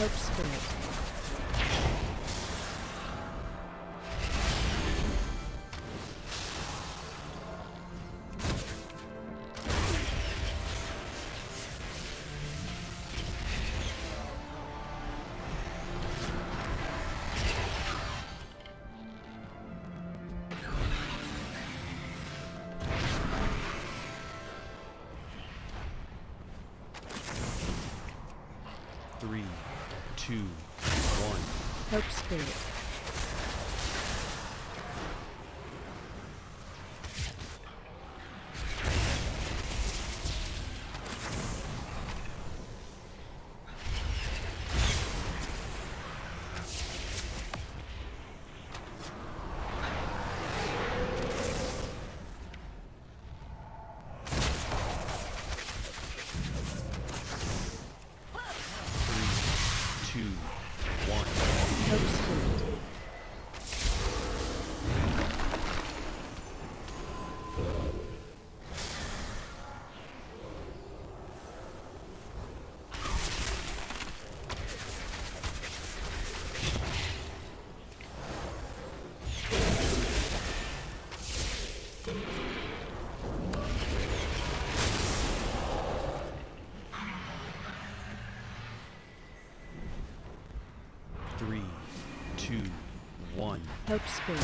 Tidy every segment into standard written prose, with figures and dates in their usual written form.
Hope Spirit. Three, two, one. Hope Spirit. Two, one. Hope Spirit. Hope Spirit.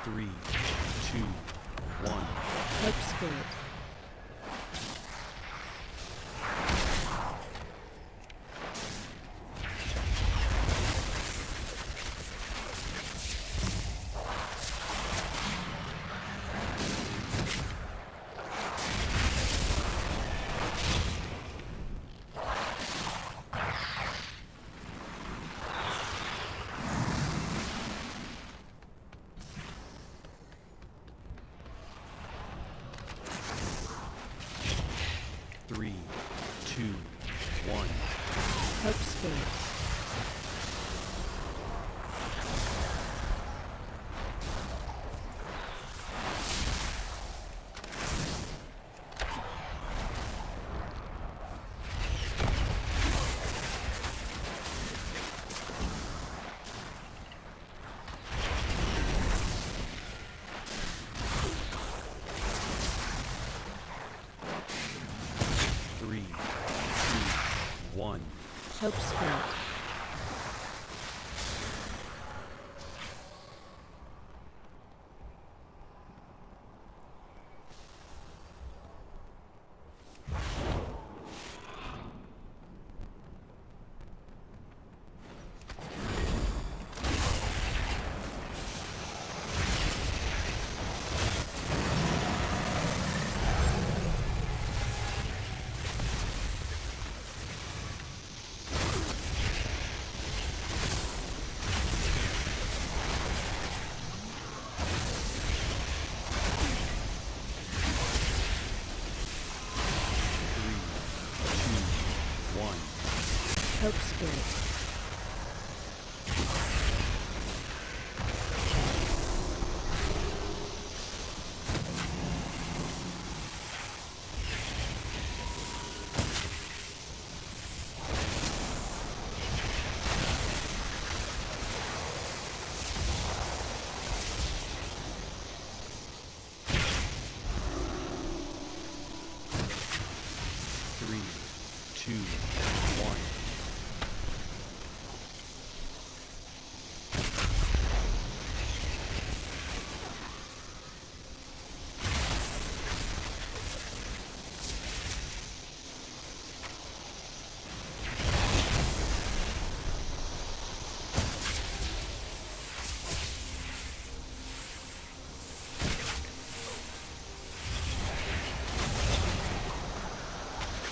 Three, two, one. Hope Spirit. Three, two, one. Hope Spirit. Three, two, one. Hope Spirit. Hope Spirit. Three, two, one.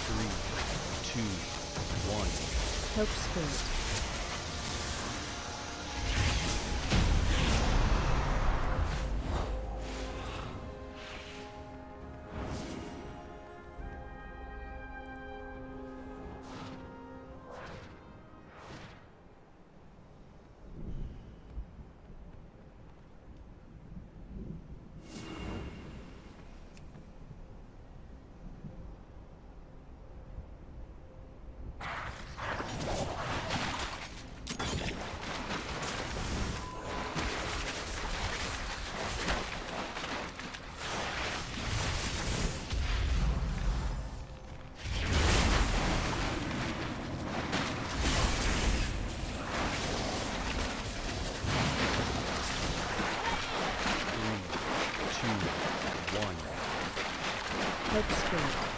Three, two, one. Hope Spirit. Hope Spirit.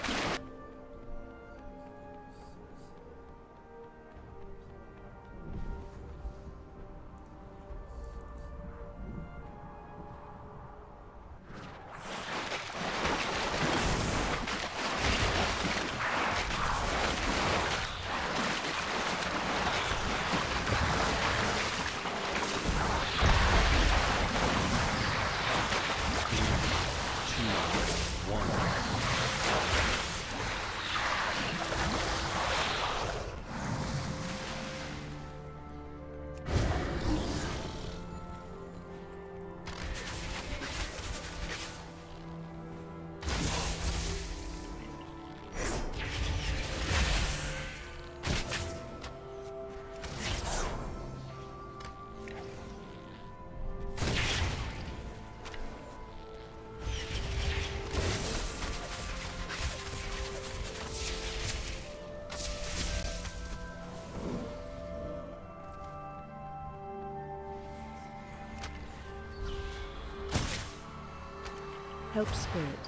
Hope Spirit.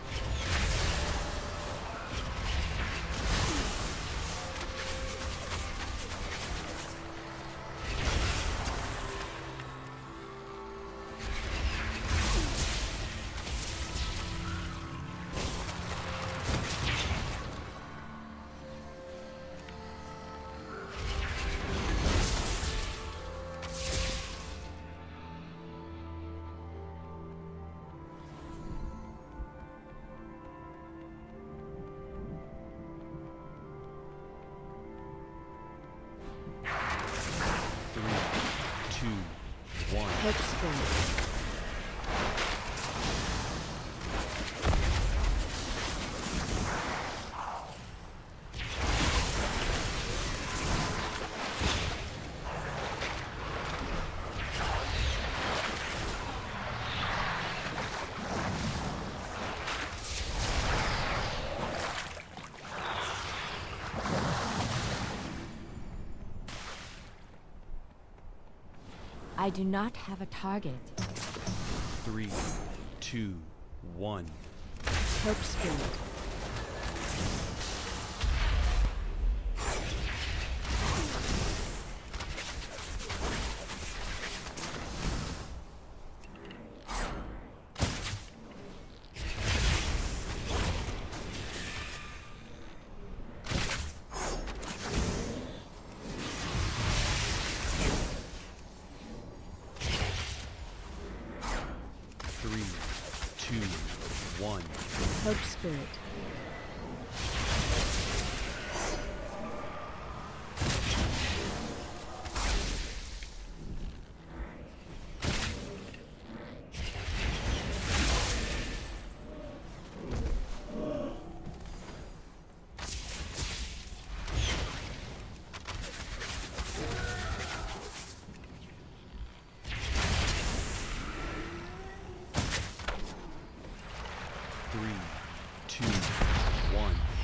Hope Spirit. I do not have a target. 3, 2, 1. Hope Spirit. Hope Spirit.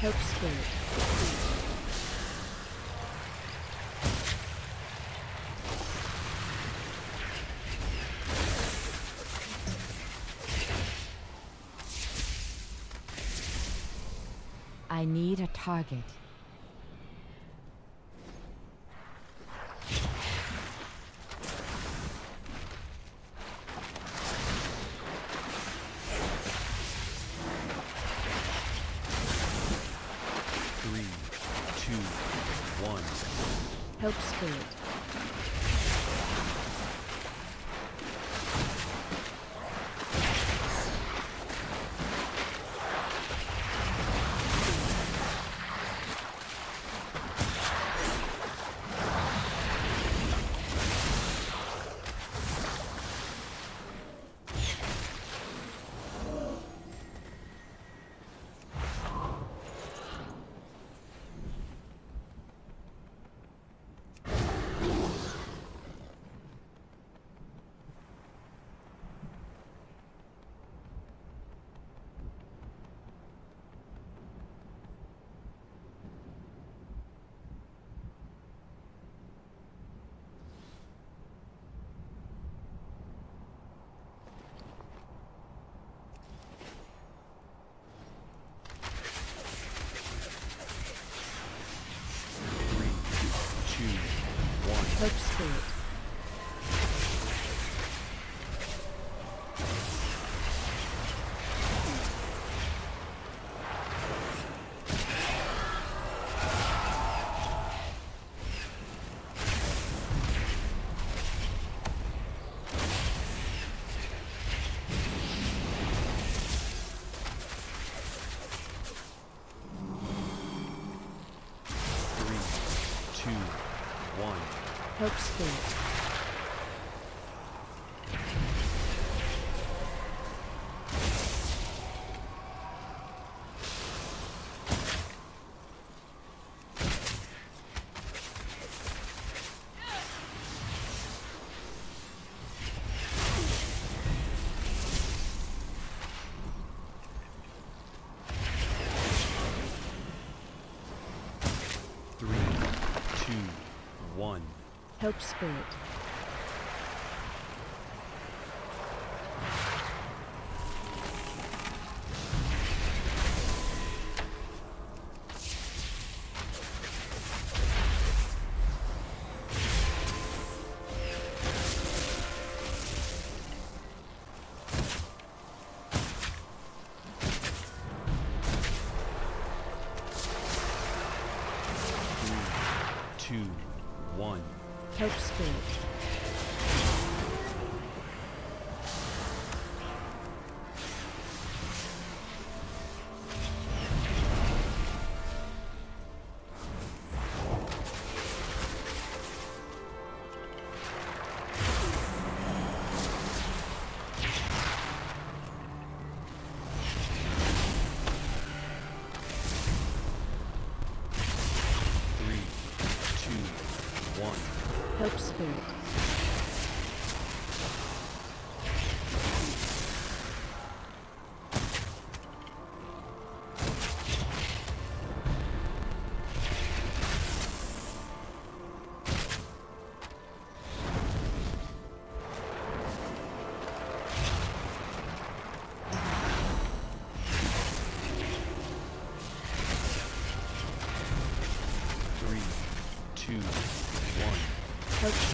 Hope Spirit. I need a target. Hope Spirit. Hope Spirit. Hope Spirit. Hope Spirit. 2, 1. Hope Spirit. 3, 2, 1. Hope Spirit. 3, 2, 1. Hope Spirit.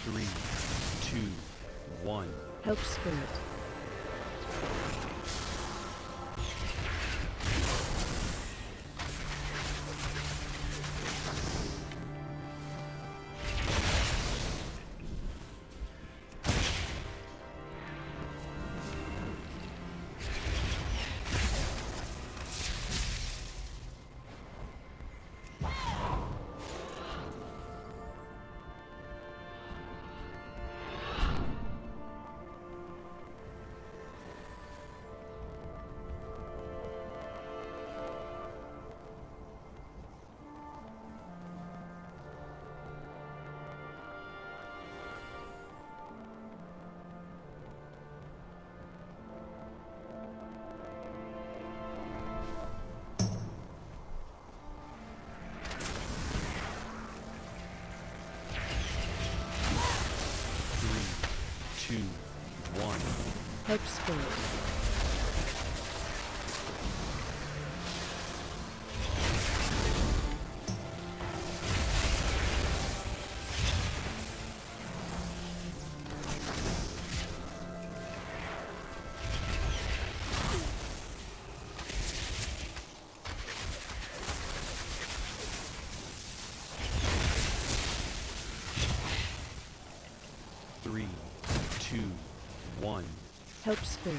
3, 2, 1. Hope Spirit. 2, 1. Hope Spirit. 3, 2, 1. Hope Spirit.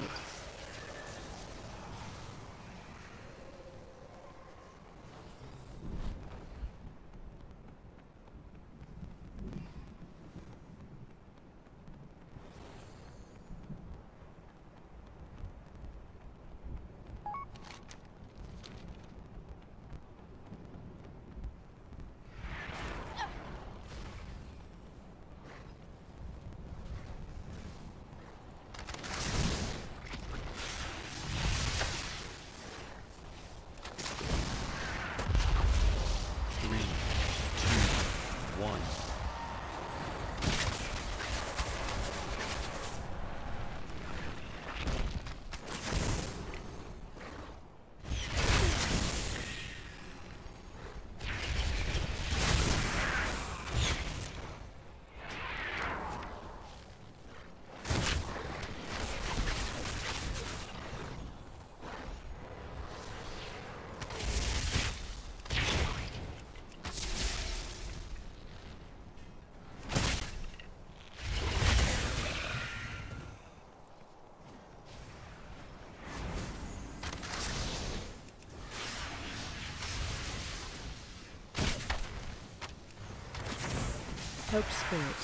3, 2, 1. Hope Spirit.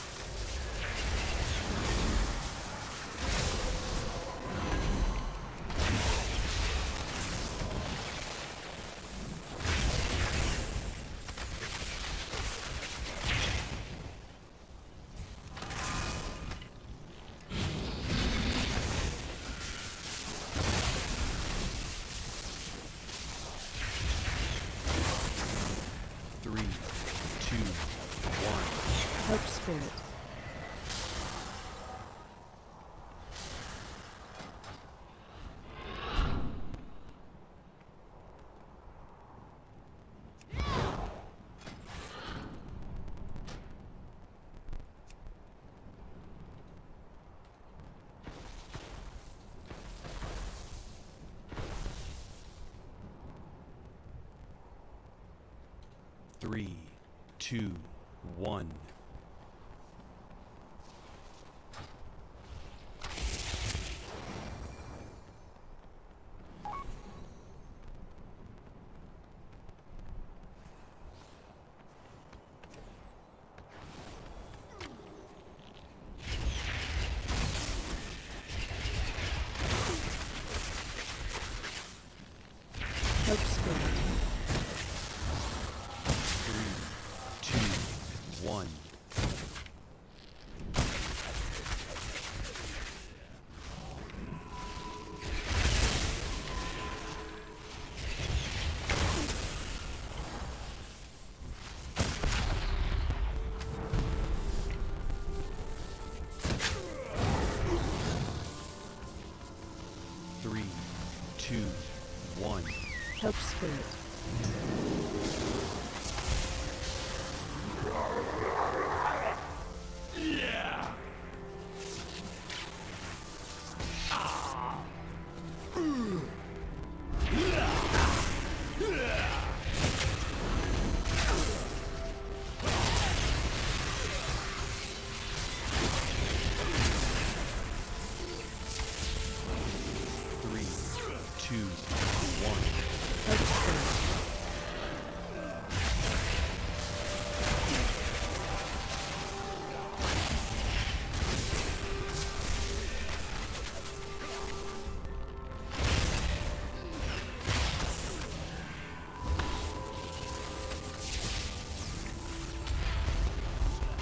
3, 2, 1. Help spirit. 3, 2, 1. Three, two, one. Help spirit. Three, two, one. Help spirit.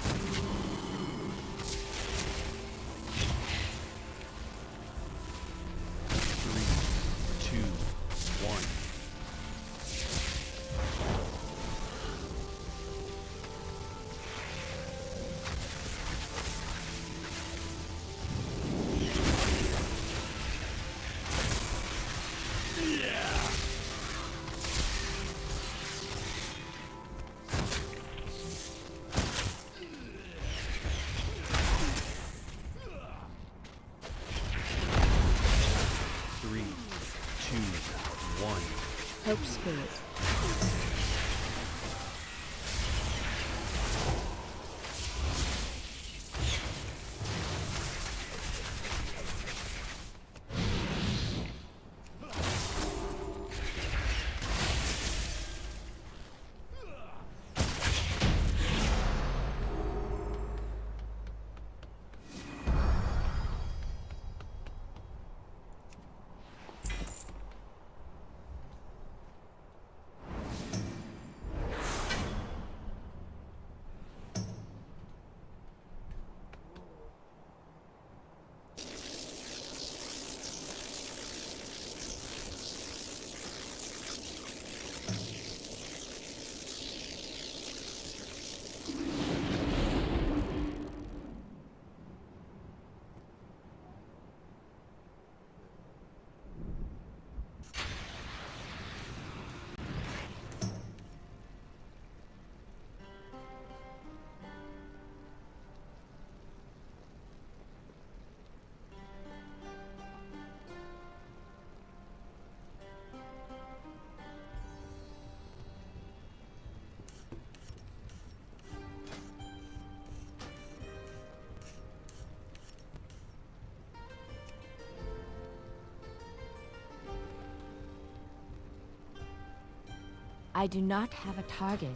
Three, two, one. Three, two, one. Help spirit. I do not have a target.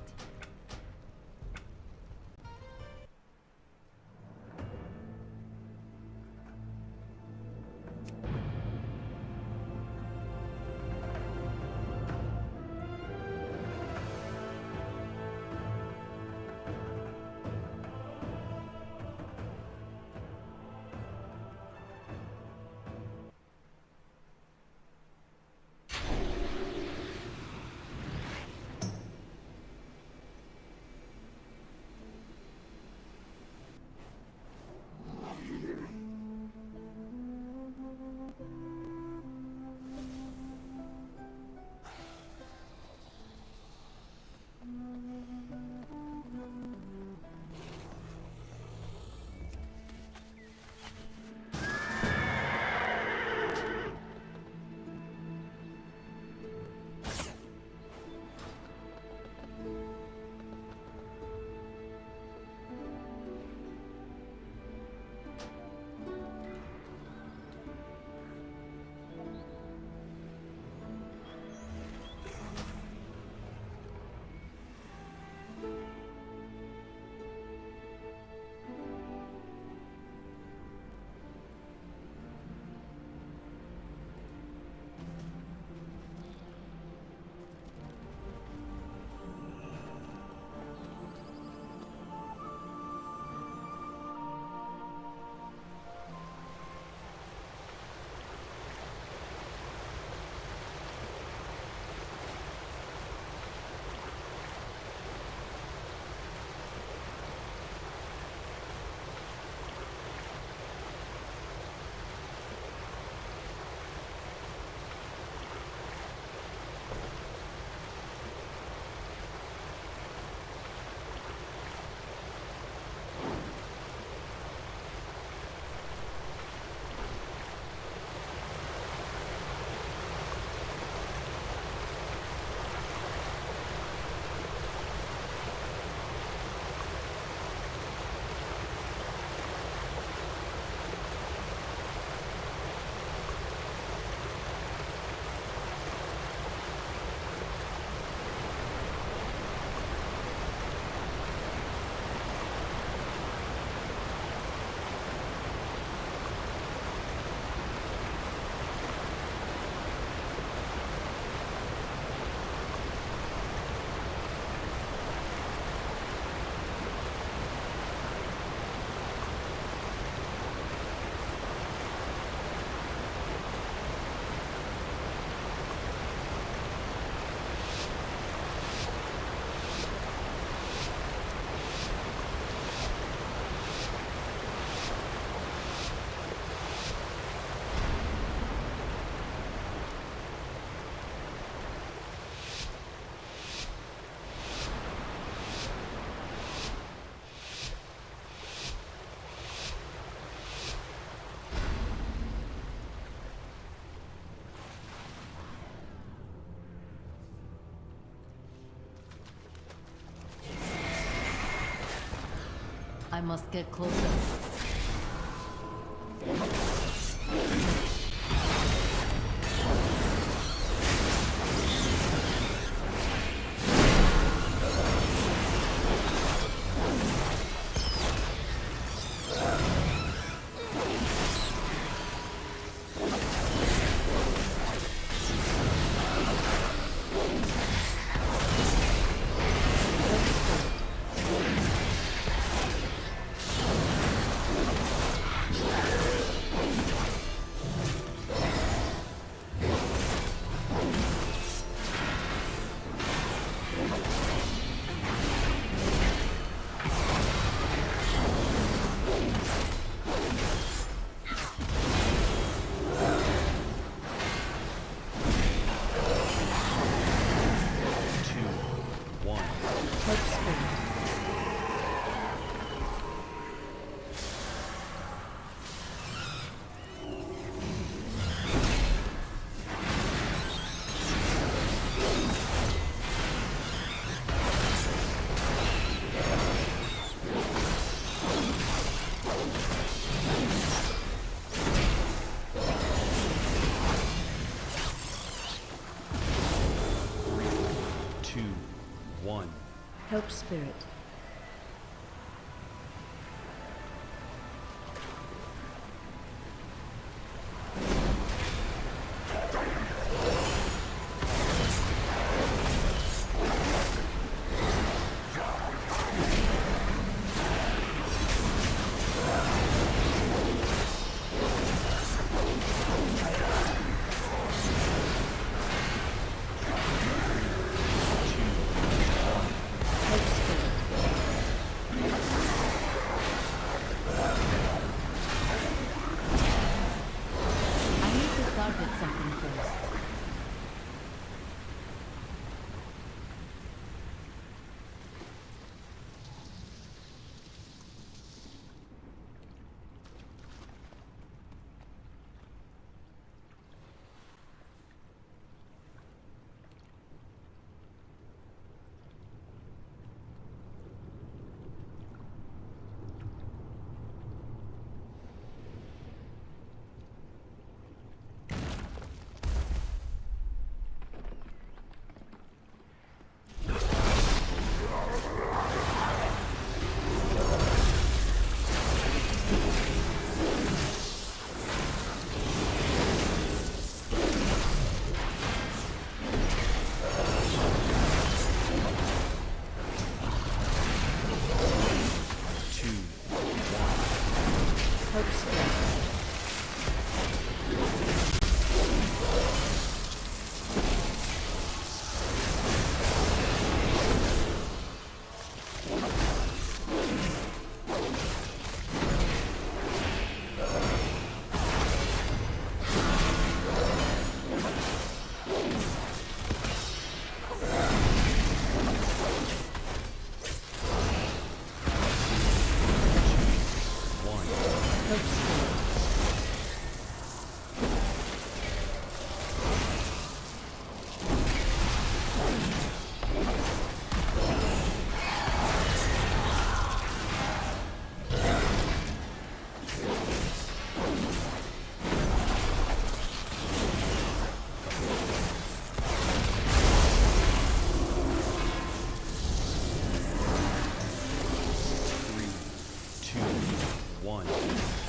I must get closer. Help Spirit.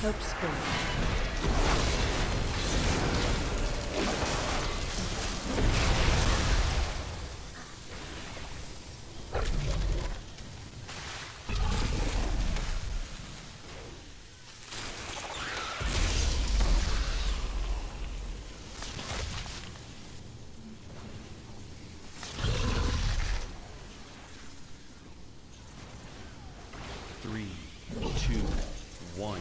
Help Spirit. Three, two, one.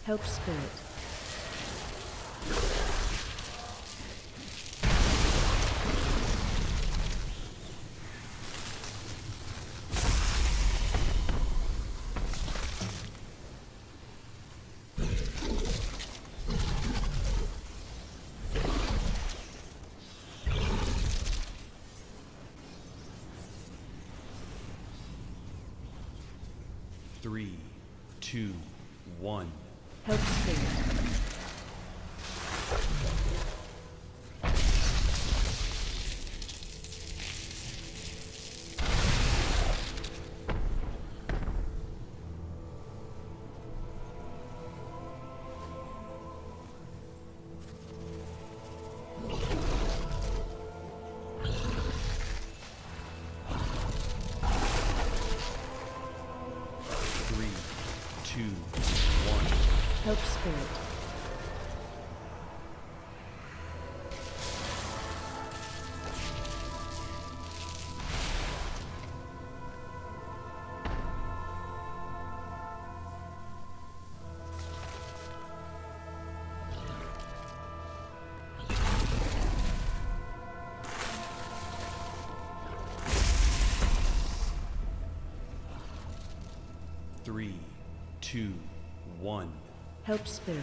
Help Spirit. Three, 2, 1. Help spirit. Three, two, one. Help spirit. Three, two, one. Help spirit.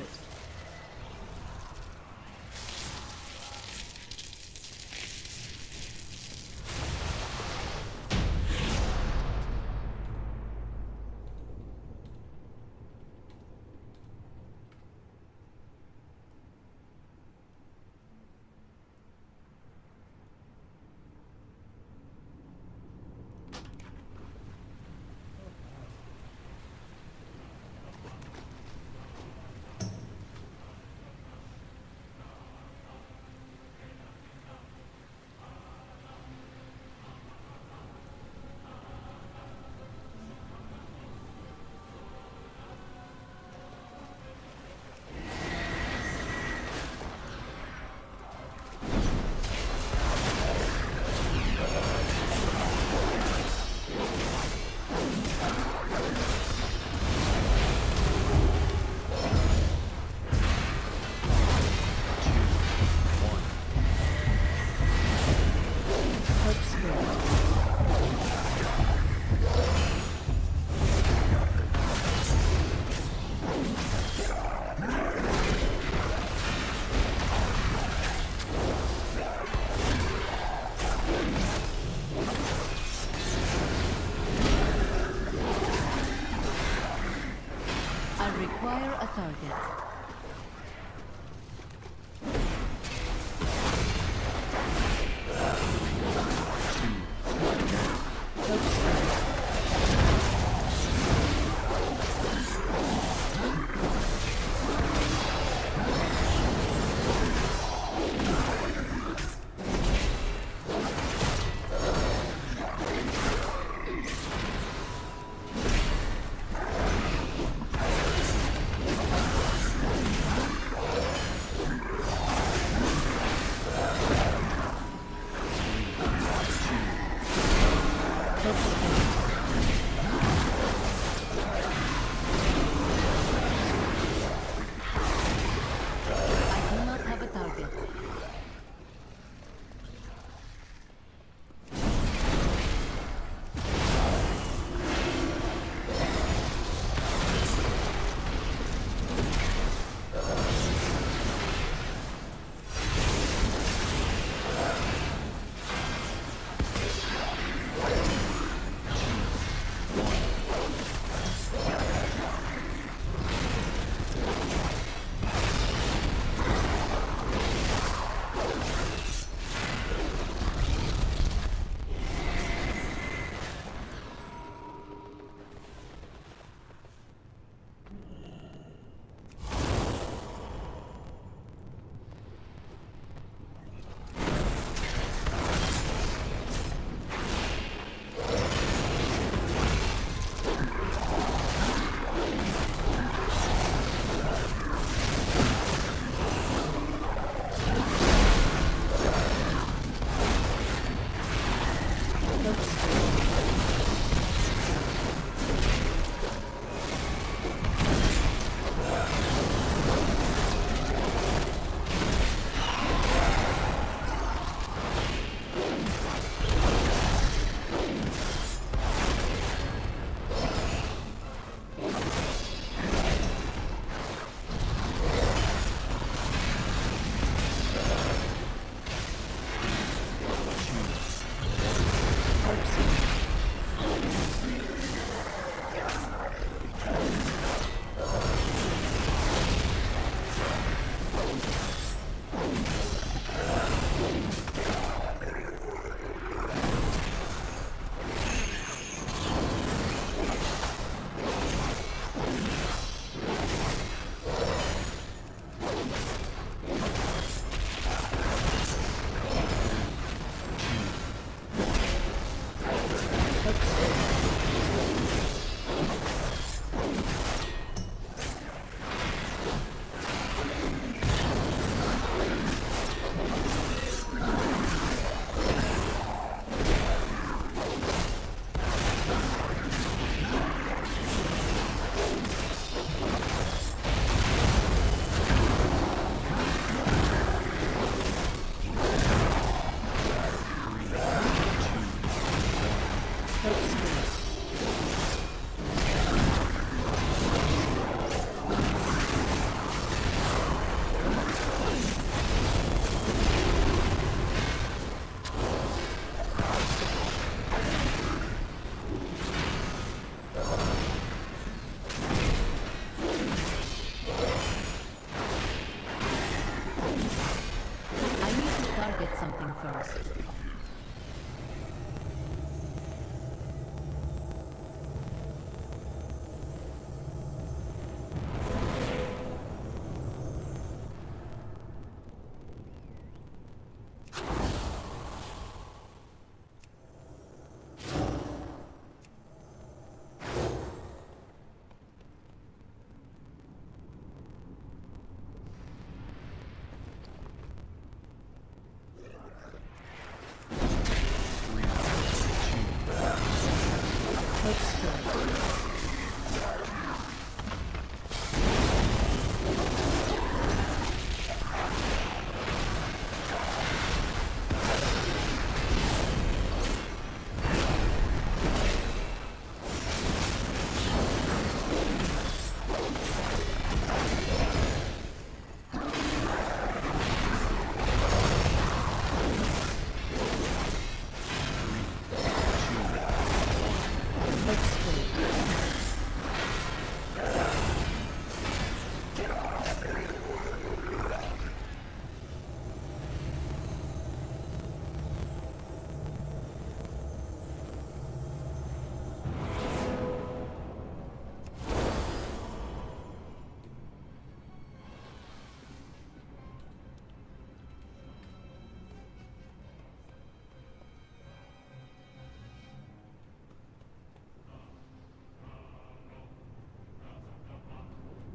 get something first.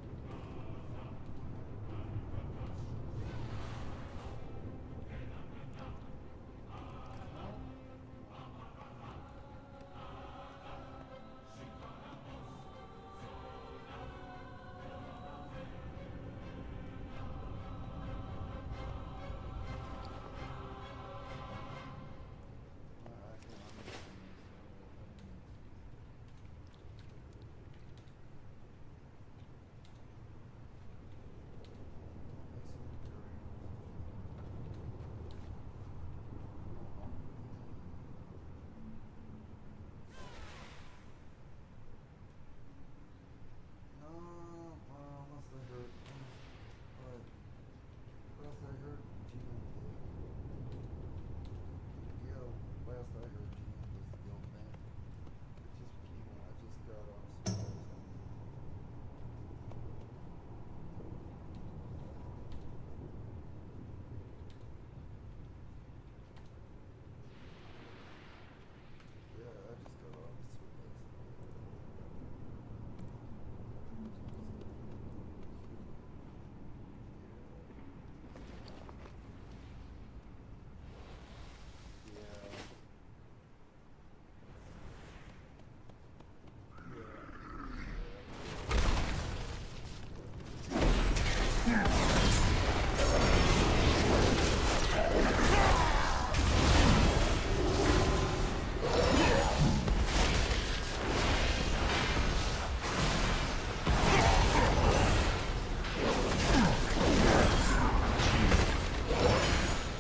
Help spirit.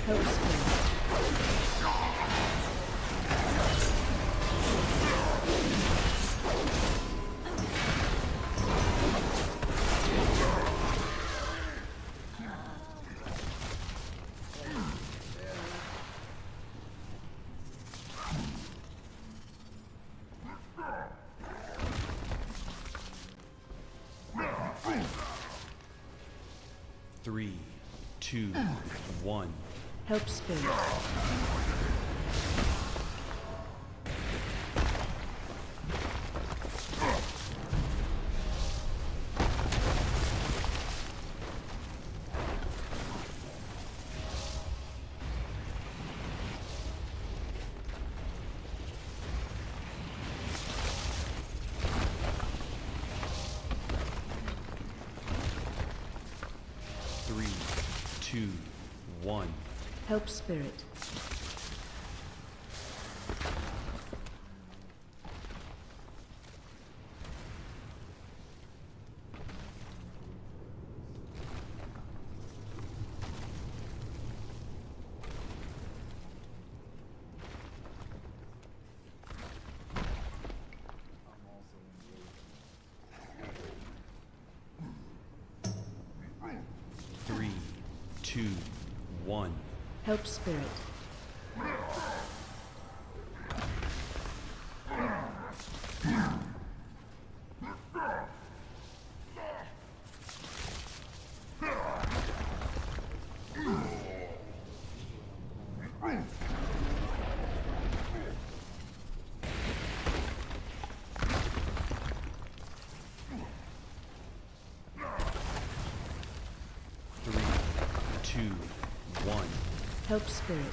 Help spirit. 3, 2, 1. Help spirit. Three, two, one. Help spirit. Three, two, one. Help Spirit. Three, two, one. Help Spirit.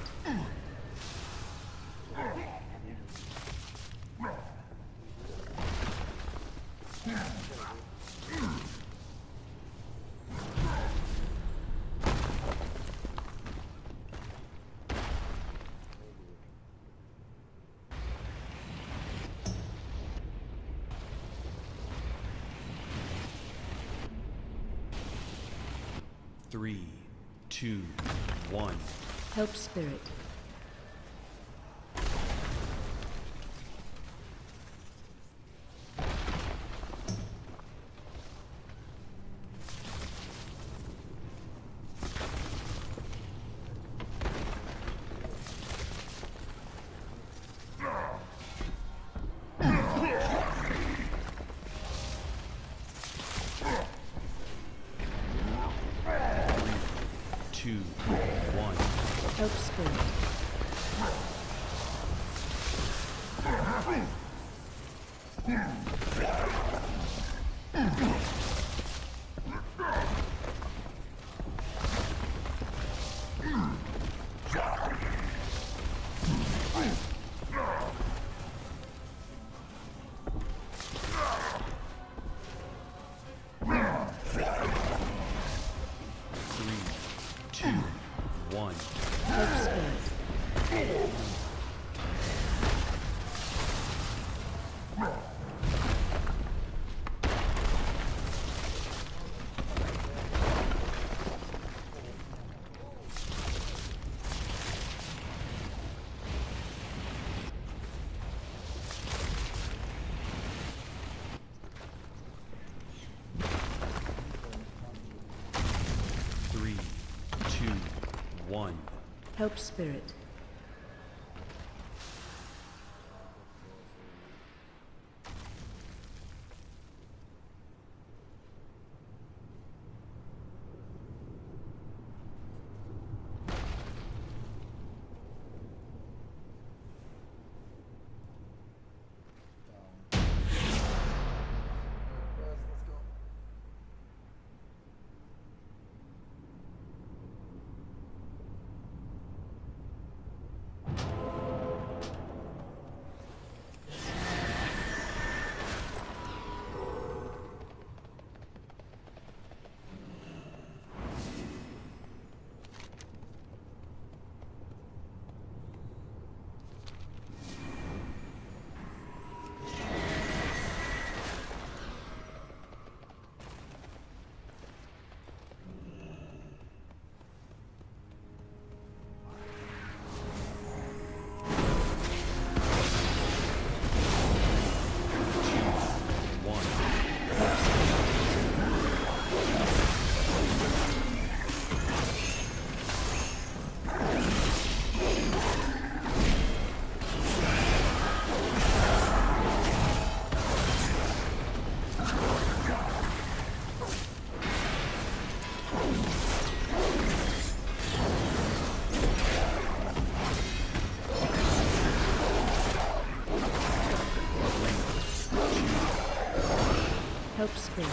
3, 2, 1. Help Spirit. Two, one. Help Spirit. Three, two, one. Help Spirit. Help Spirit.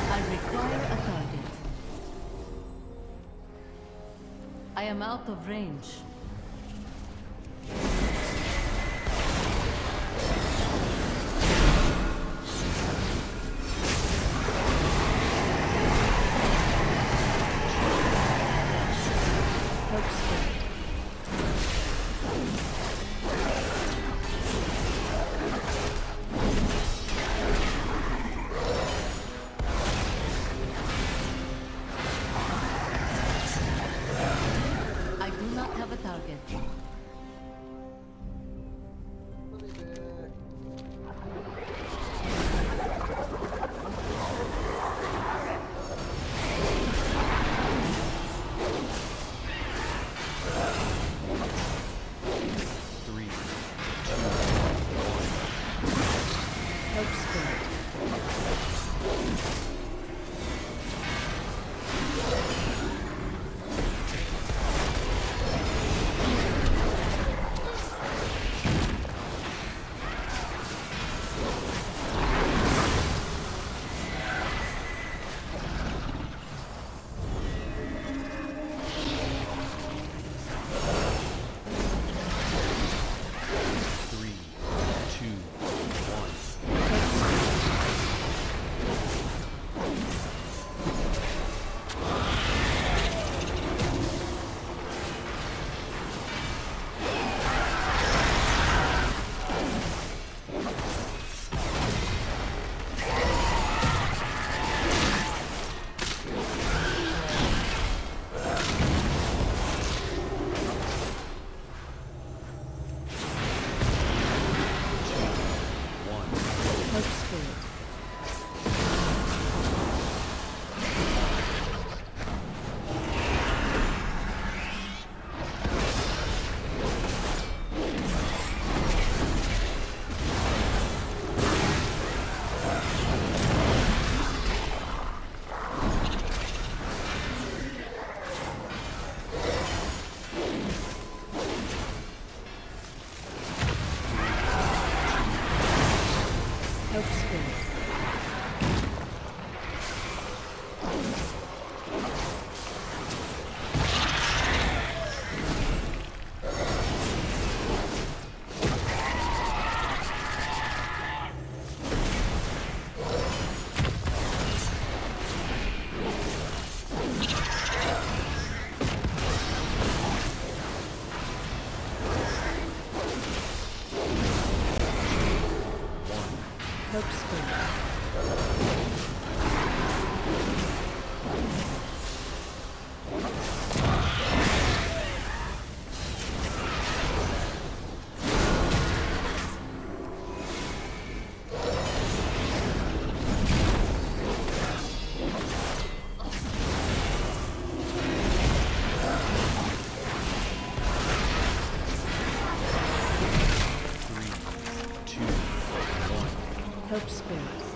I require a target. I am out of range. Help Spirit. I do not have a target. Help Spirit. Help Spirit.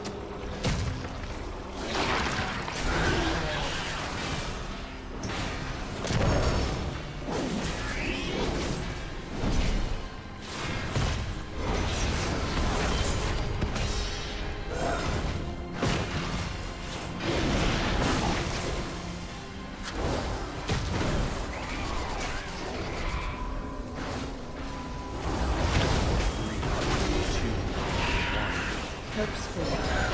Help Spirit.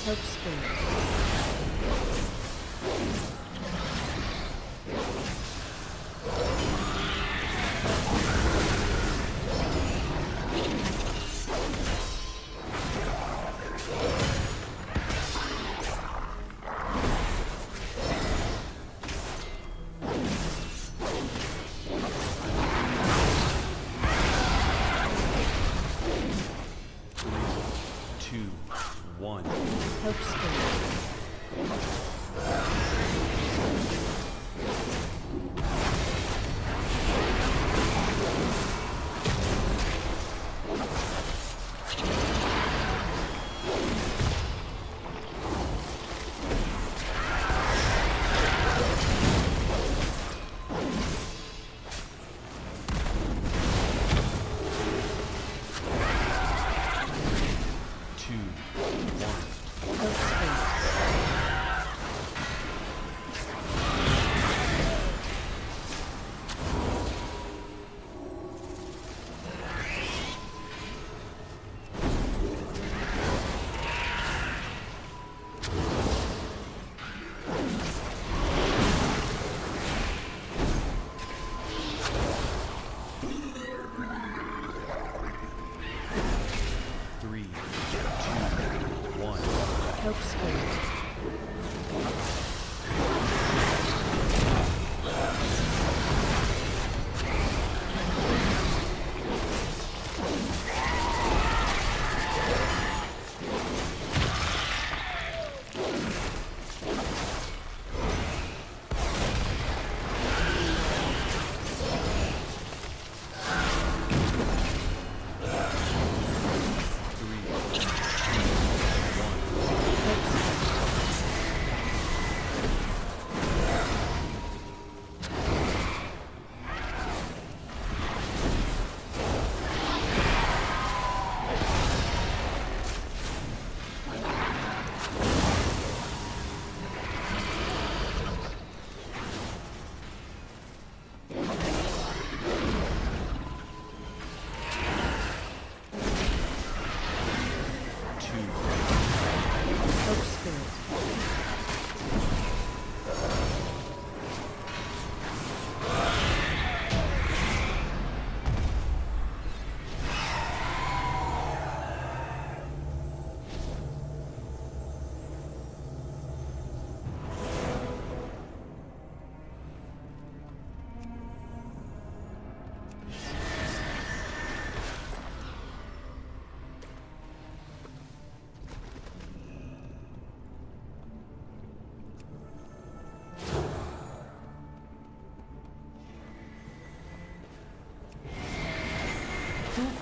Help Spirit. Two, one. Help Spirit.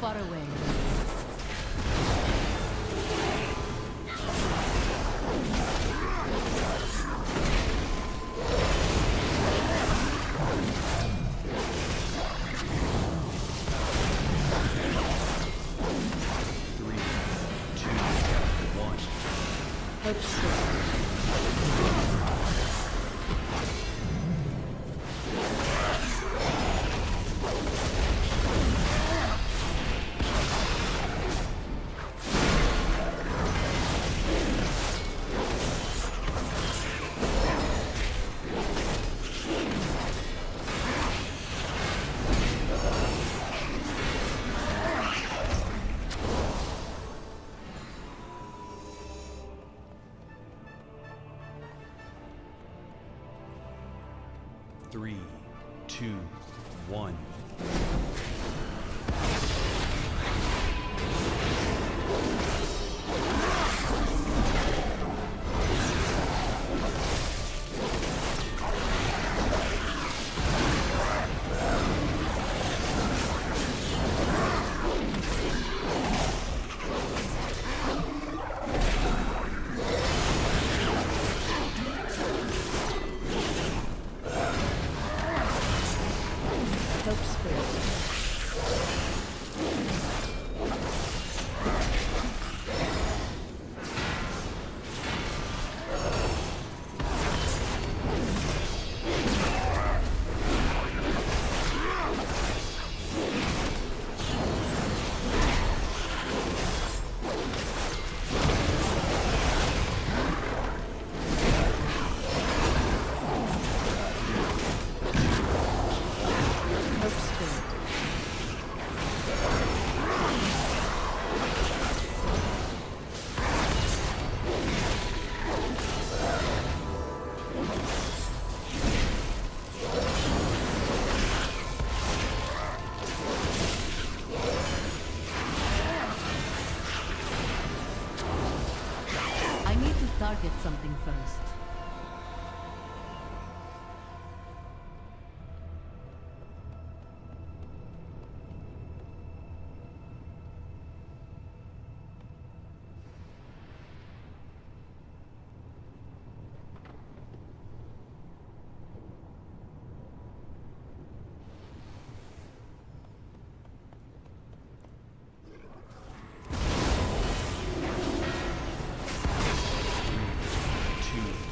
far away. Three, two, one. Hope so. Three, two, one. Hope spirit. Hope spirit. I need to target something first. Two,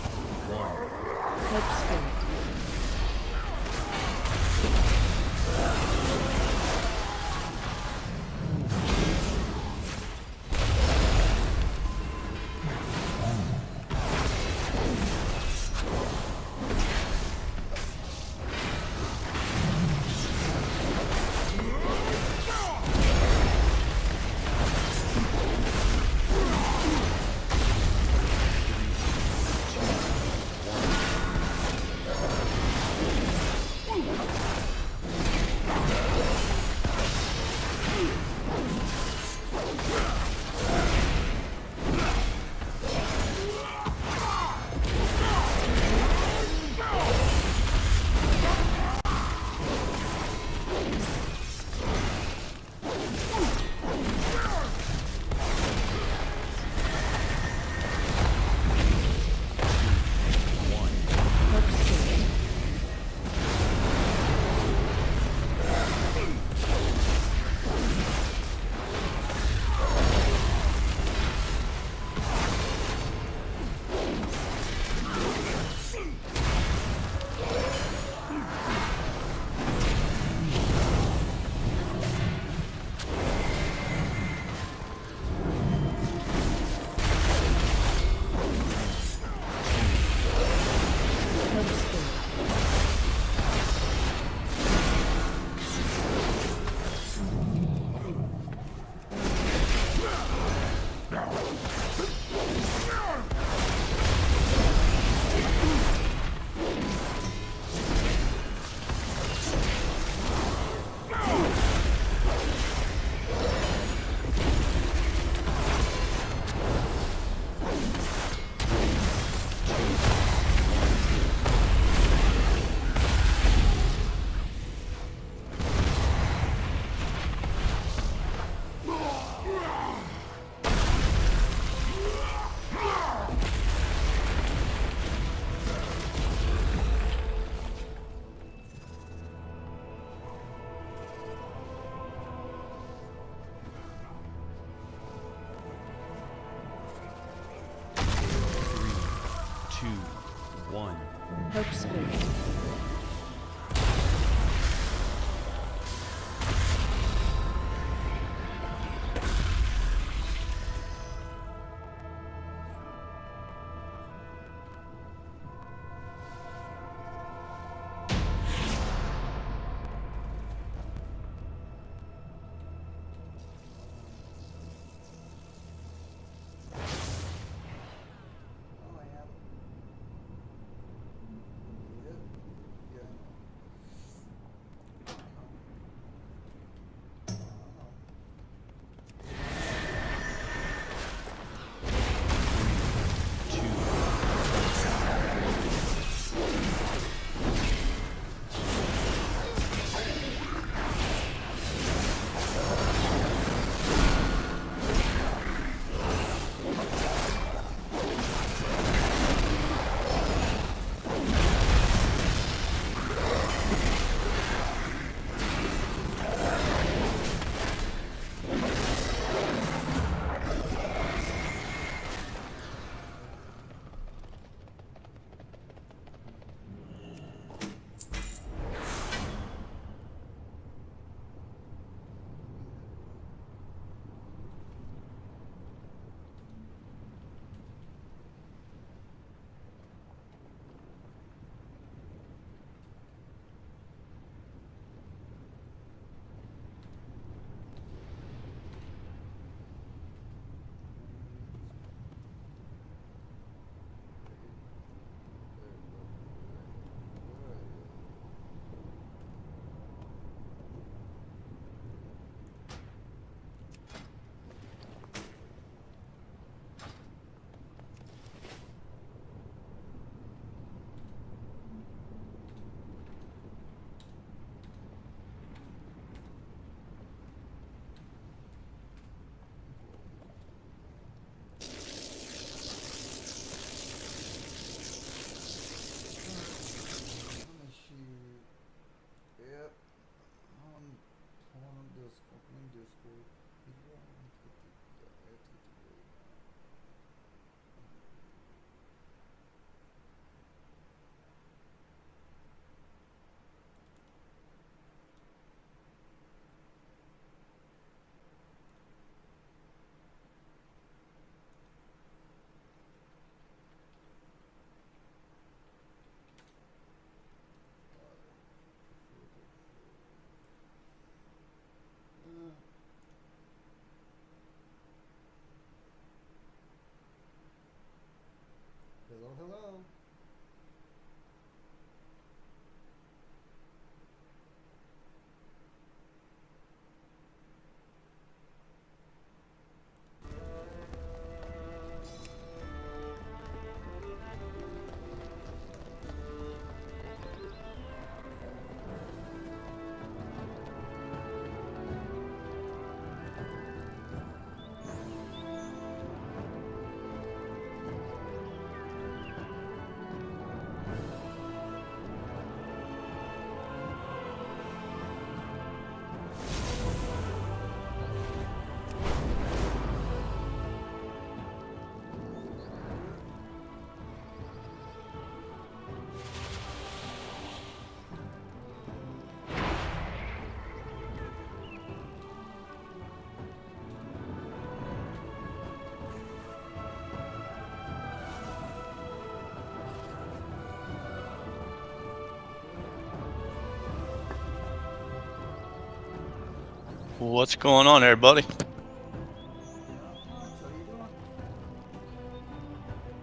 What's going on there, buddy?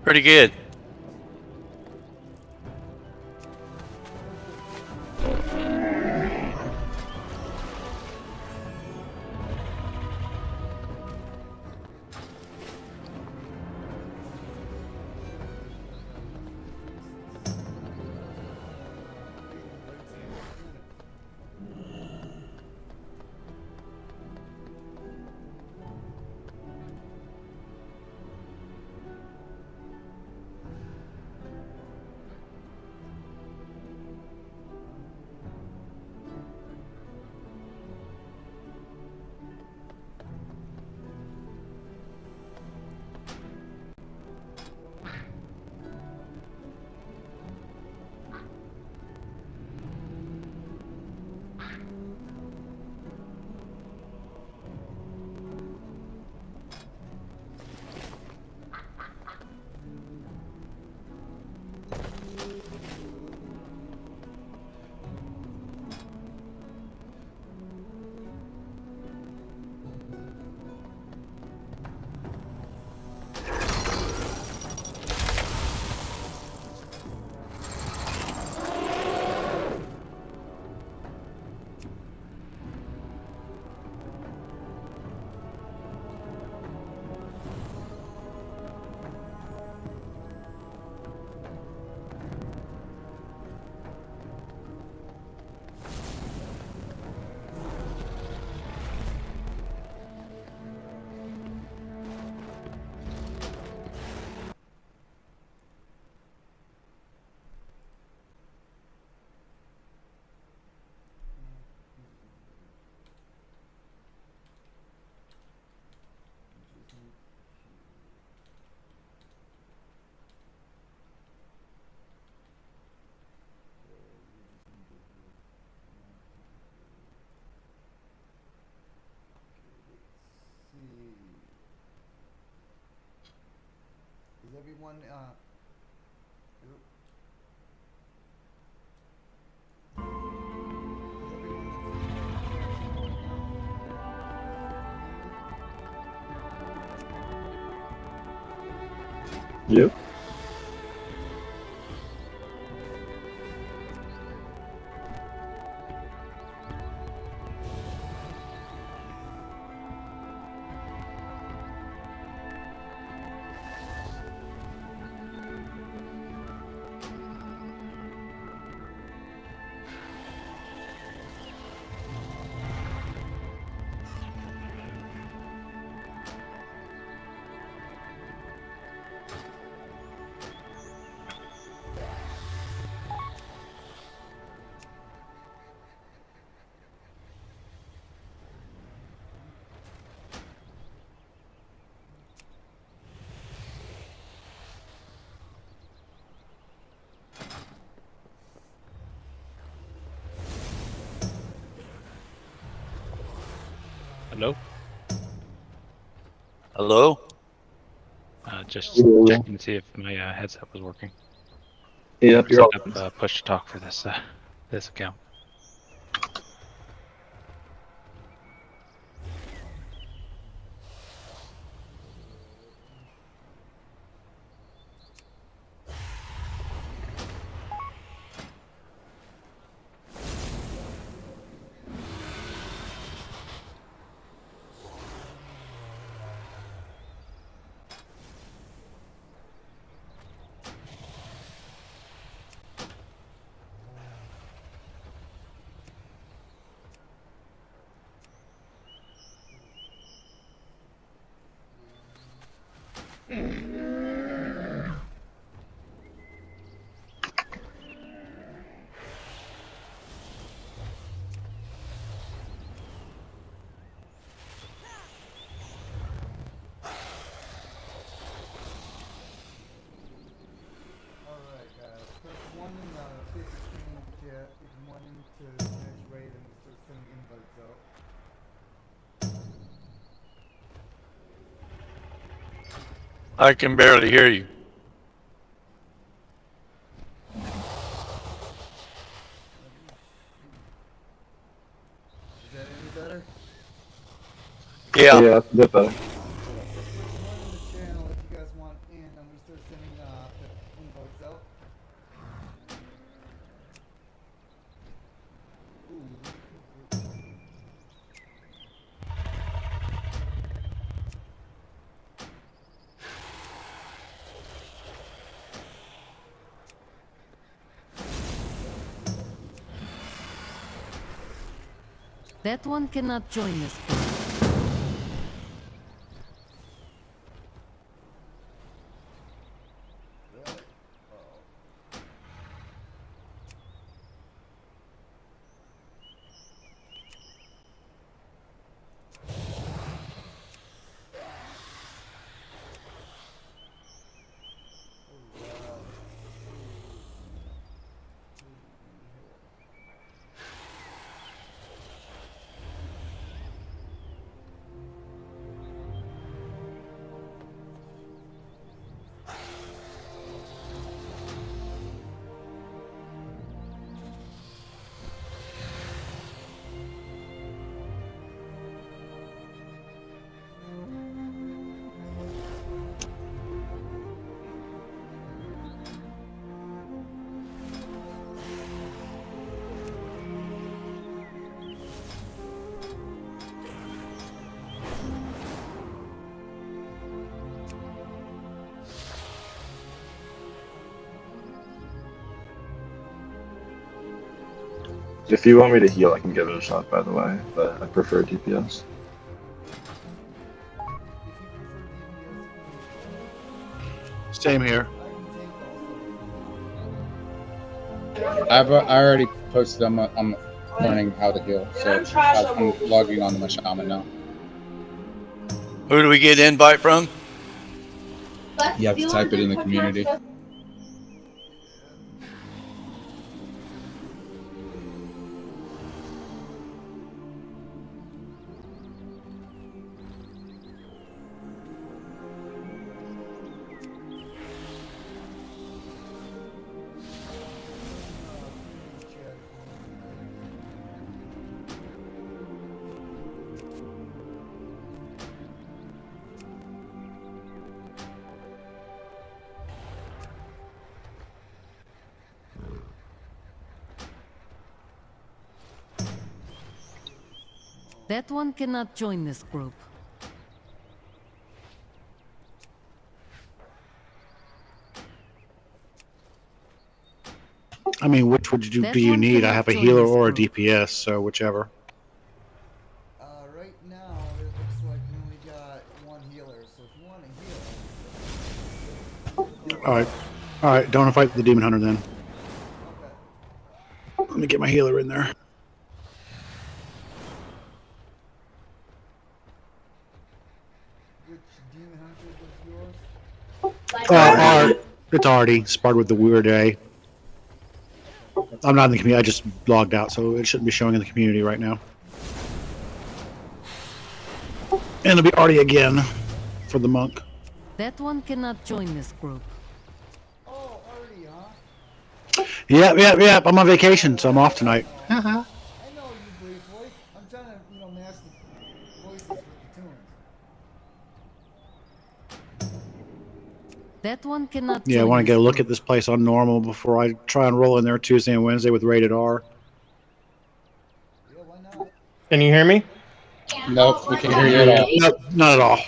Pretty good. Is everyone Yep. Hello? Hello? Just Hello. checking to see if my headset was working. Yep, you're all Set good. up push to talk for this account. alright guys, press 1 in the basic screen chat if you want to finish raid and start sending invites out. I can barely hear you. Is that any better? Yeah. Yeah, that's a bit better. One in the channel if you guys want in. I'm gonna start sending the invites out. That one cannot join this group. If you want me to heal, I can give it a shot, by the way, but I prefer DPS. Same here. I can take I already posted. I'm learning how to heal, so I'm logging on to my shaman now. Who do we get invite from? You have to type it in the community. That one cannot join this group. I mean, which would you That do you one need? I cannot have a join healer this or a group. DPS, so whichever. Right now, it looks like we only got one healer, so if you want to heal... All right, don't fight the demon hunter then. Okay. Let me get my healer in there. Which demon hunter was yours? It's already sparred with the weird A. I'm not in the community. I just logged out, so it shouldn't be showing in the community right now. And it'll be already again for the monk. That one cannot join this group. Oh, already, huh? Yep. I'm on vacation, so I'm off tonight. I know you briefly. I'm trying to, match the voices with the tunes. That one cannot Yeah, I join want to this get a look group. at this place on normal before I try and roll in there Tuesday and Wednesday with rated R. Yeah, why not? Can you hear me? Nope, we can hear you at all. Nope, not at all.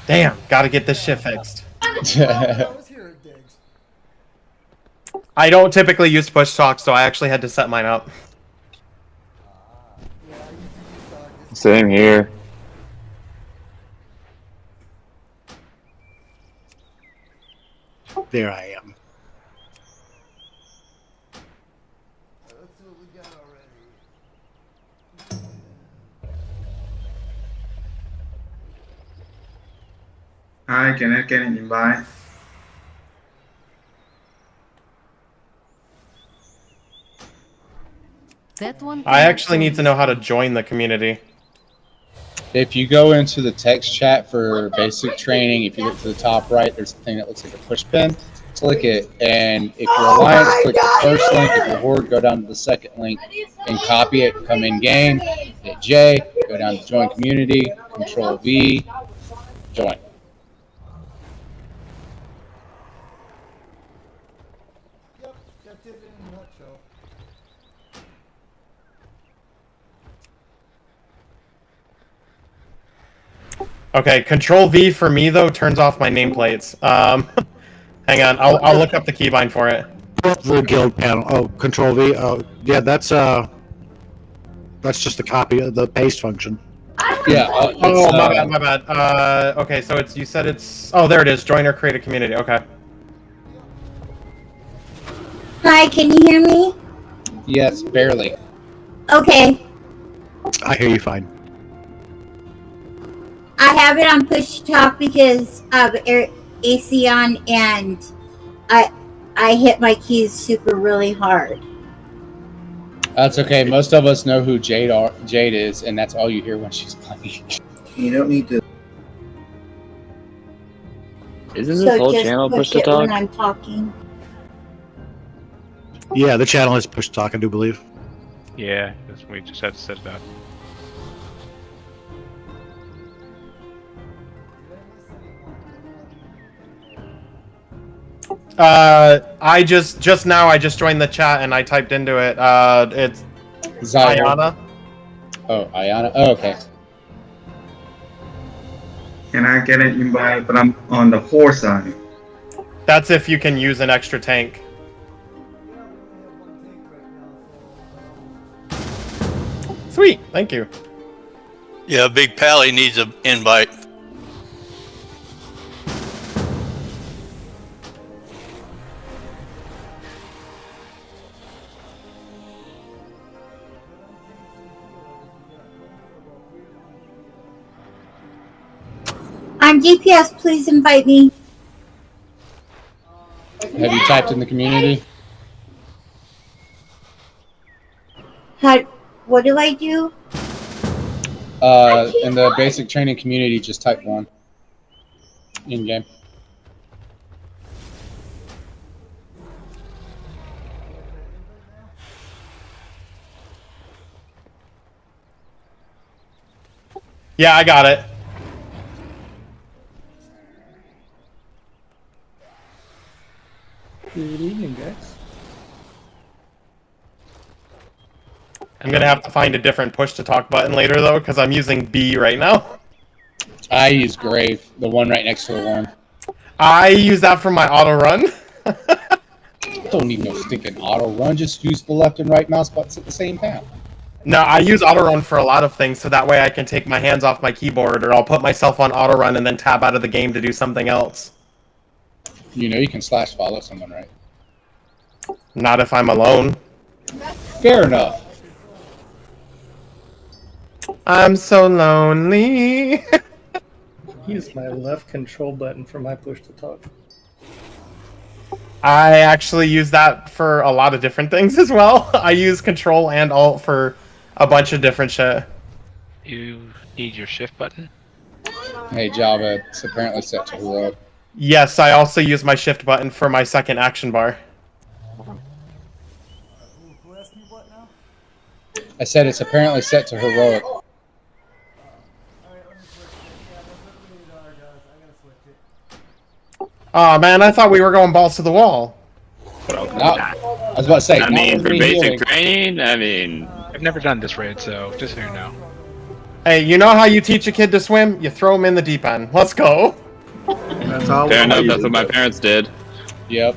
Damn, gotta get this shit fixed. I was here at Diggs. I don't typically use push talk, so I actually had to set mine up. Yeah, I used to use this. Same here. There I am. Let's see what we got already. Hi, can I get an invite? That one I cannot actually join need to this know how to group. join the community. If you go into the text chat for basic training, if you look to the top right, there's a thing that looks like a push pin. Click it, and if you're Alliance, click the first link. If you're Horde, go down to the second link and copy it. Come in game, hit J, Go down to join community, Control V, join. Yep, that's it in a nutshell. Okay, Control V for me though turns off my nameplates. Hang on, I'll look up the keybind for it. The guild panel. Oh, Control V. Oh, yeah, that's just a copy of the paste function. Yeah. Oh, my bad. Okay, so it's you said it's. Oh, there it is. Join or create a community. Okay. Hi, can you hear me? Yes, barely. Okay. I hear you fine. I have it on push to talk because of AC on, and I hit my keys super really hard. That's okay. Most of us know who Jade is, and that's all you hear when she's playing. You don't need to. Isn't So this whole just channel push push to it talk? when I'm talking. Yeah, the channel is push to talk, I do believe. Yeah, we just had to set it up. I just now I just joined the chat and I typed into it. It's Ayana. Oh, Ayana. Oh, okay. Can I get an invite? But I'm on the 4 side. That's if you can use an extra tank. Sweet, thank you. Yeah, Big Pally needs an invite. I'm GPS, please invite me. Have you typed in the community? What do I do? In the basic training community, just type 1. In game. Yeah, I got it. Good evening, guys. I'm gonna have to find a different push to talk button later though, because I'm using B right now. I use Grave, the one right next to the one. I use that for my auto run. Don't need no stinking auto run. Just use the left and right mouse buttons at the same time. No, I use auto run for a lot of things, so that way I can take my hands off my keyboard, or I'll put myself on auto run and then tab out of the game to do something else. You know you can slash follow someone, right? Not if I'm alone. Fair enough. I'm so lonely. Use my left control button for my push to talk. I actually use that for a lot of different things as well. I use Control and Alt for a bunch of different shit. You need your shift button? Hey Java, it's apparently set to heroic. Yes, I also use my shift button for my second action bar. I said it's apparently set to heroic. Aw, man, I thought we were going balls to the wall. No, I was about to say, I mean, for me basic healing. training, I mean... I've never done this raid, so just so you know. Hey, you know how you teach a kid to swim? You throw him in the deep end. Let's go. That's all. Fair enough, that's what my parents did. Yep.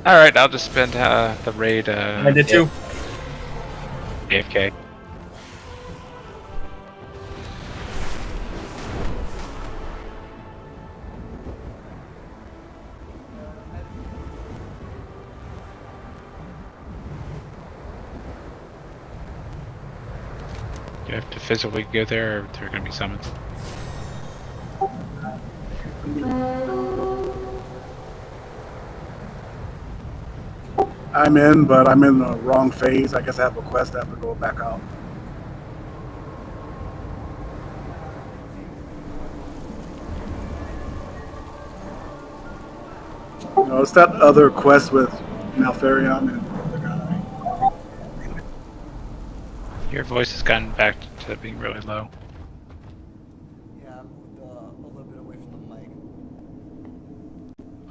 Alright, I'll just spend the raid, I did too. AFK. You have to physically go there, or there are going to be summons? I'm in, but I'm in the wrong phase. I guess I have a quest. I have to go back out. No, it's that other quest with Malfarion and the other guy. Your voice has gotten back to being really low. Yeah, I moved a little bit away from the mic.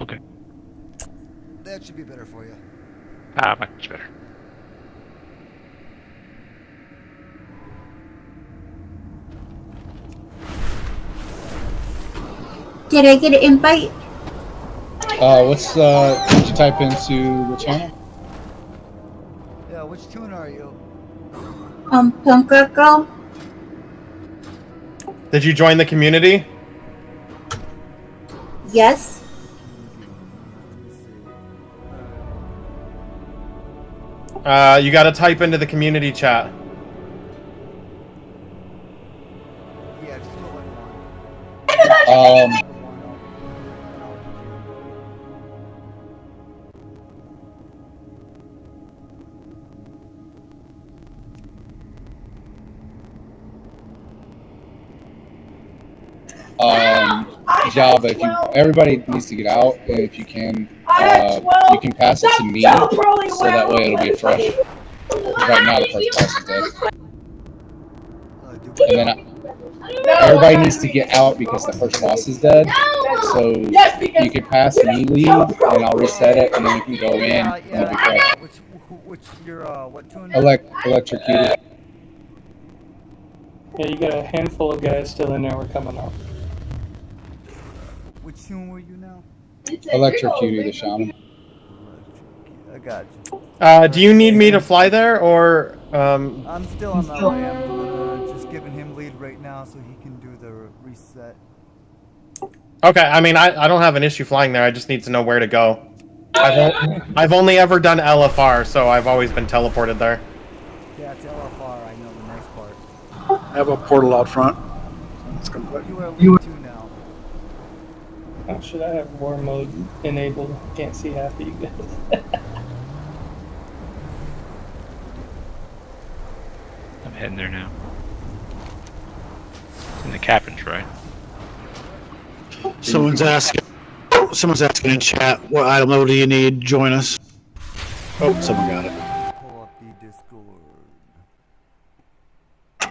Okay. That should be better for you. Ah, much better. Did I get an invite? Did you type into the channel? Yeah, which tune are you? Punk Rock Girl? Did you join the community? Yes. You gotta type into the community chat. Yeah, just go like one. Java, if you, everybody needs to get out, and if you can pass it to me, so that way it'll be fresh. Right now, the first boss is dead. And then everybody needs to get out because the first boss is dead. So you can pass me lead, and I'll reset it, and then you can go in, and it'll be fresh. What tune? Electrocuted. Yeah, you got a handful of guys still in there. We're coming out. Which tune were you now? Electrocuted, the shaman. I got you. Do you need me to fly there, or I'm still on my way. I'm just giving him lead right now so he can do the reset. Okay, I mean, I don't have an issue flying there. I just need to know where to go. I've only ever done LFR, so I've always been teleported there. Yeah, it's LFR. I know the nice part. I have a portal out front. It's complete. You are lead 2 now. Oh shit, I have war mode enabled. Can't see half of you guys. I'm heading there now. It's in the cabins, right? Someone's asking in chat, what item level do you need? Join us. Oh, someone got it. Pull up the Discord.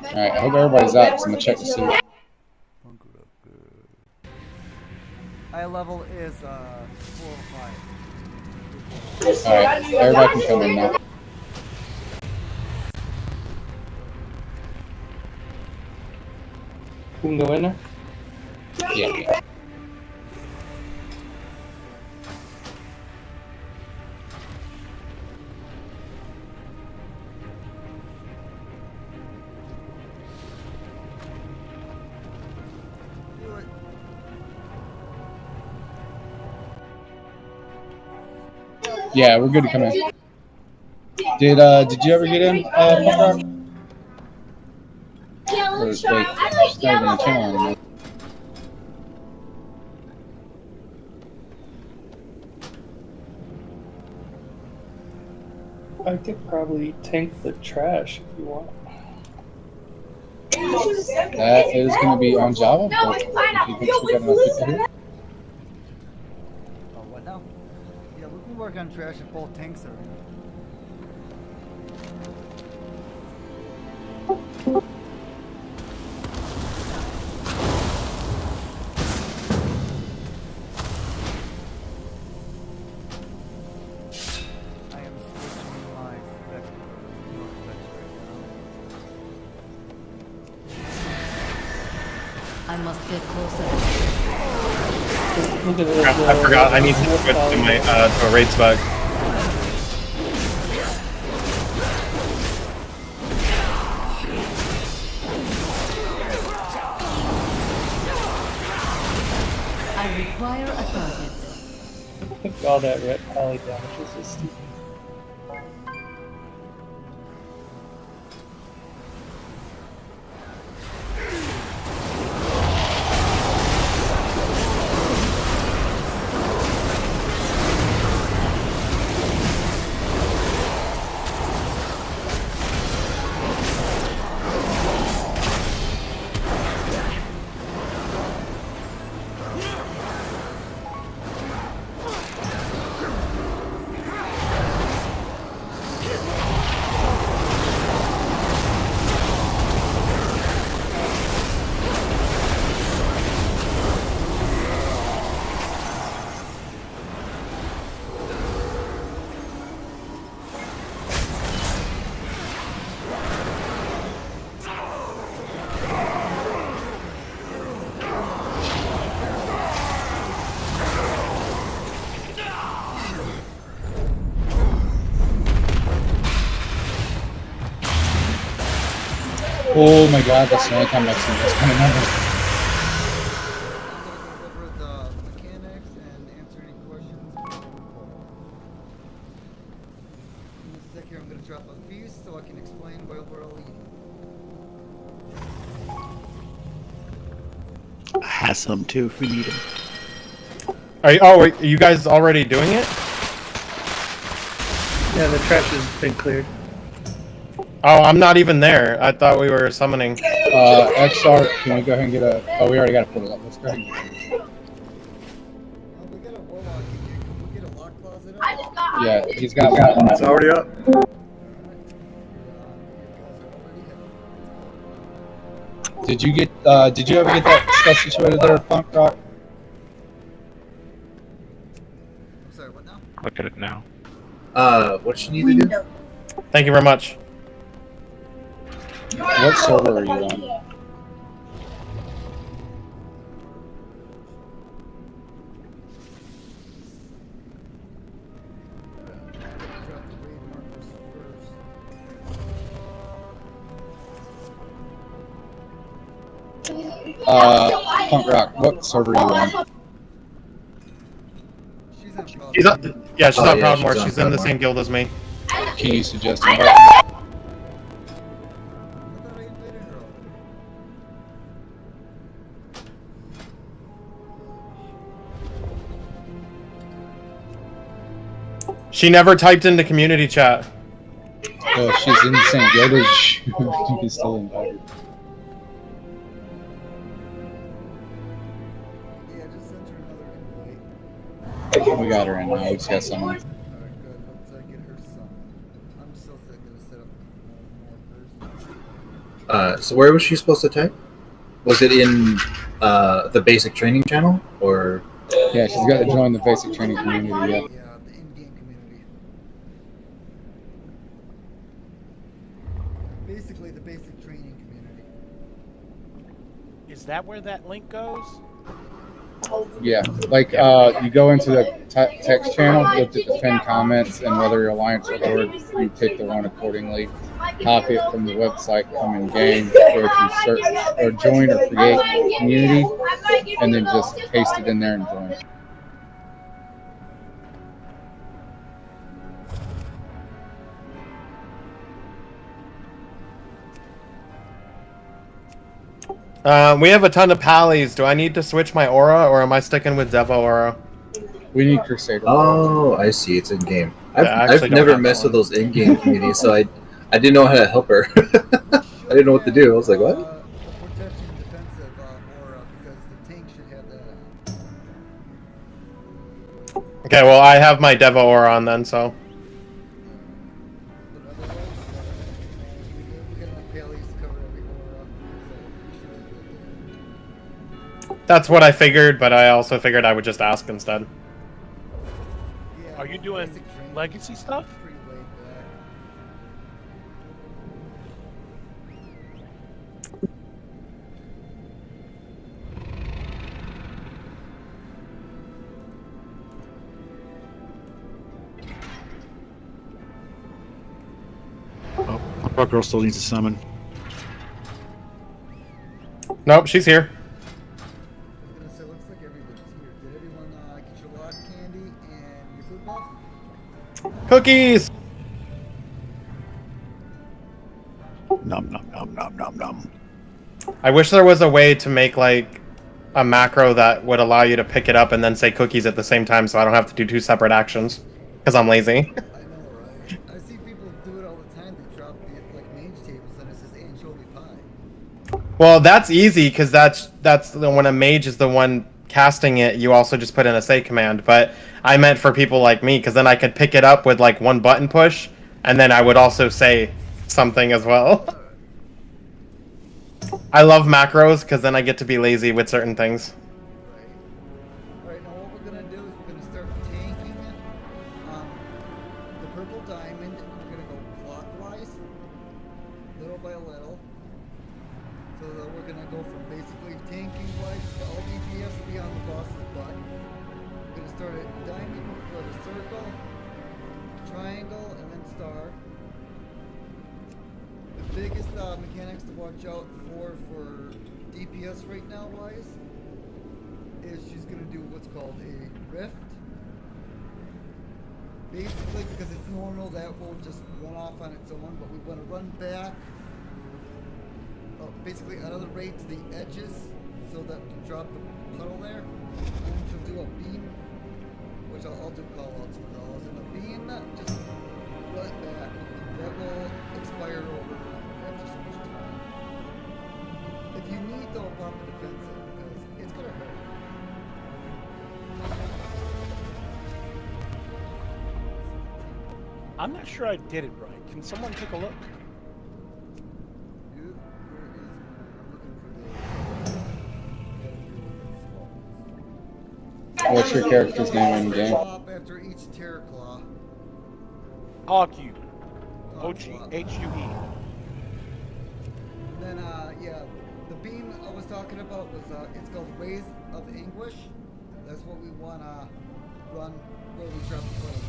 Alright, I hope everybody's out, so I'm gonna check to see. Eye level is 4 or 5. Alright, everybody can come in now. You can go in there? Yeah. Yeah, we're good to come in. Did you ever get in, Punk Rock? Or, wait, she's not even on the channel anymore. I could probably tank the trash if you want. That is going to be on Java. But if you think we got enough people here. Oh, what now? Yeah, we can work on trash if both tanks are in. I must get closer. Look at this. I forgot. I need to switch to my to a raid spec. I require a target. All that red poly damage is just stupid. Oh my god, that's the only time I've seen this kind of number. I'm gonna go over the mechanics and answer any questions. In a sec here, I'm gonna drop a piece so I can explain while we're all eating. I have some too if we need them. Are you guys already doing it? Yeah, the trash has been cleared. Oh, I'm not even there. I thought we were summoning. XR, can we go ahead and get a... Oh, we already got a portal up. Let's go ahead and get it. We got a warlock in here. Can we get a lock closet up? Yeah, he's got one. It's already up. Did you get, did you ever get that stuff situated there, Punk Rock? I'm sorry, what now? Look at it now. What you need to do? Thank you very much. What server are you on? Drop the raid markers first. Punk Rock, what server are you on? She's on Proud. She's up. Yeah, she's Oh, on yeah, Proudmoore. she's on She's in the Proudmoore. same guild as me. Can you suggest I invite? thought I invited her already. She never typed into community chat. Oh, she's in the same guild as you. You can still invite her. Yeah, just send her another invite. We got her in now. We just got someone. Alright, good. Let's get her some. I'm still gonna set up more first. So where was she supposed to type? Was it in the basic training channel or? Yeah, she's got to join the basic training community. Yeah. Yeah, the in-game community. Basically, the basic training community. Is that where that link goes? Yeah, like you go into the text channel, look at the pinned comments, and whether you're Alliance or Horde, you pick the one accordingly. Copy it from the website, come in game, go to search or join or create community, and then just paste it in there and join. We have a ton of pallies. Do I need to switch my aura, or am I sticking with Devo aura? We need Crusader. Oh, I see. It's in game. Yeah, I actually I've don't never have messed that with those in-game communities, so I didn't know how to help her. I didn't know what to do. I was like, what? The protection and defensive aura, because the tank should have that on. Okay, well, I have my Devo aura on then, so. But otherwise, we got enough pallies to cover every aura, so we should be good. That's what I figured, but I also figured I would just ask instead. Yeah, Are you doing basic training legacy stuff? pretty laid back. Oh, our girl still needs to summon. Nope, she's here. I was gonna say, looks like everybody's here. Did everyone get your lot candy and your food box? Cookies! Nom nom nom nom nom nom. I wish there was a way to make, like, a macro that would allow you to pick it up and then say cookies at the same time so I don't have to do two separate actions. Because I'm lazy. I know, right? I see people do it all the time. They drop the, like, mage tables and it says anchovy pie. Well, that's easy, because that's when a mage is the one casting it, you also just put in a say command. But I meant for people like me, because then I could pick it up with, like, one button push, and then I would also say something as well. I love macros, because then I get to be lazy with certain things. Alright, now what we're gonna do is we're gonna start tanking the purple diamond, and we're gonna go clockwise, little by little. So that we're gonna go from basically tanking wise to all DPS will be on the boss's butt. We're gonna start at diamond, go to circle, triangle, and then star. The biggest mechanics to watch out for DPS right now wise is she's gonna do what's called a rift. Basically, because it's normal, that will just run off on its own, but we want to run back basically another rate to the edges so that to drop the puddle there. And then she'll do a beam, which I'll do call outs for those. And the beam, just run it back. That will expire over after so much time. If you need, though, pop a defensive because it's going to hurt. I'm not sure I did it right. Can someone take a look? What's your character's name in game? After each terror claw. Hawk-U. H-U-E. And then, yeah, the beam I was talking about was, it's called Rays of Anguish. That's what we want to run where we drop the puddle.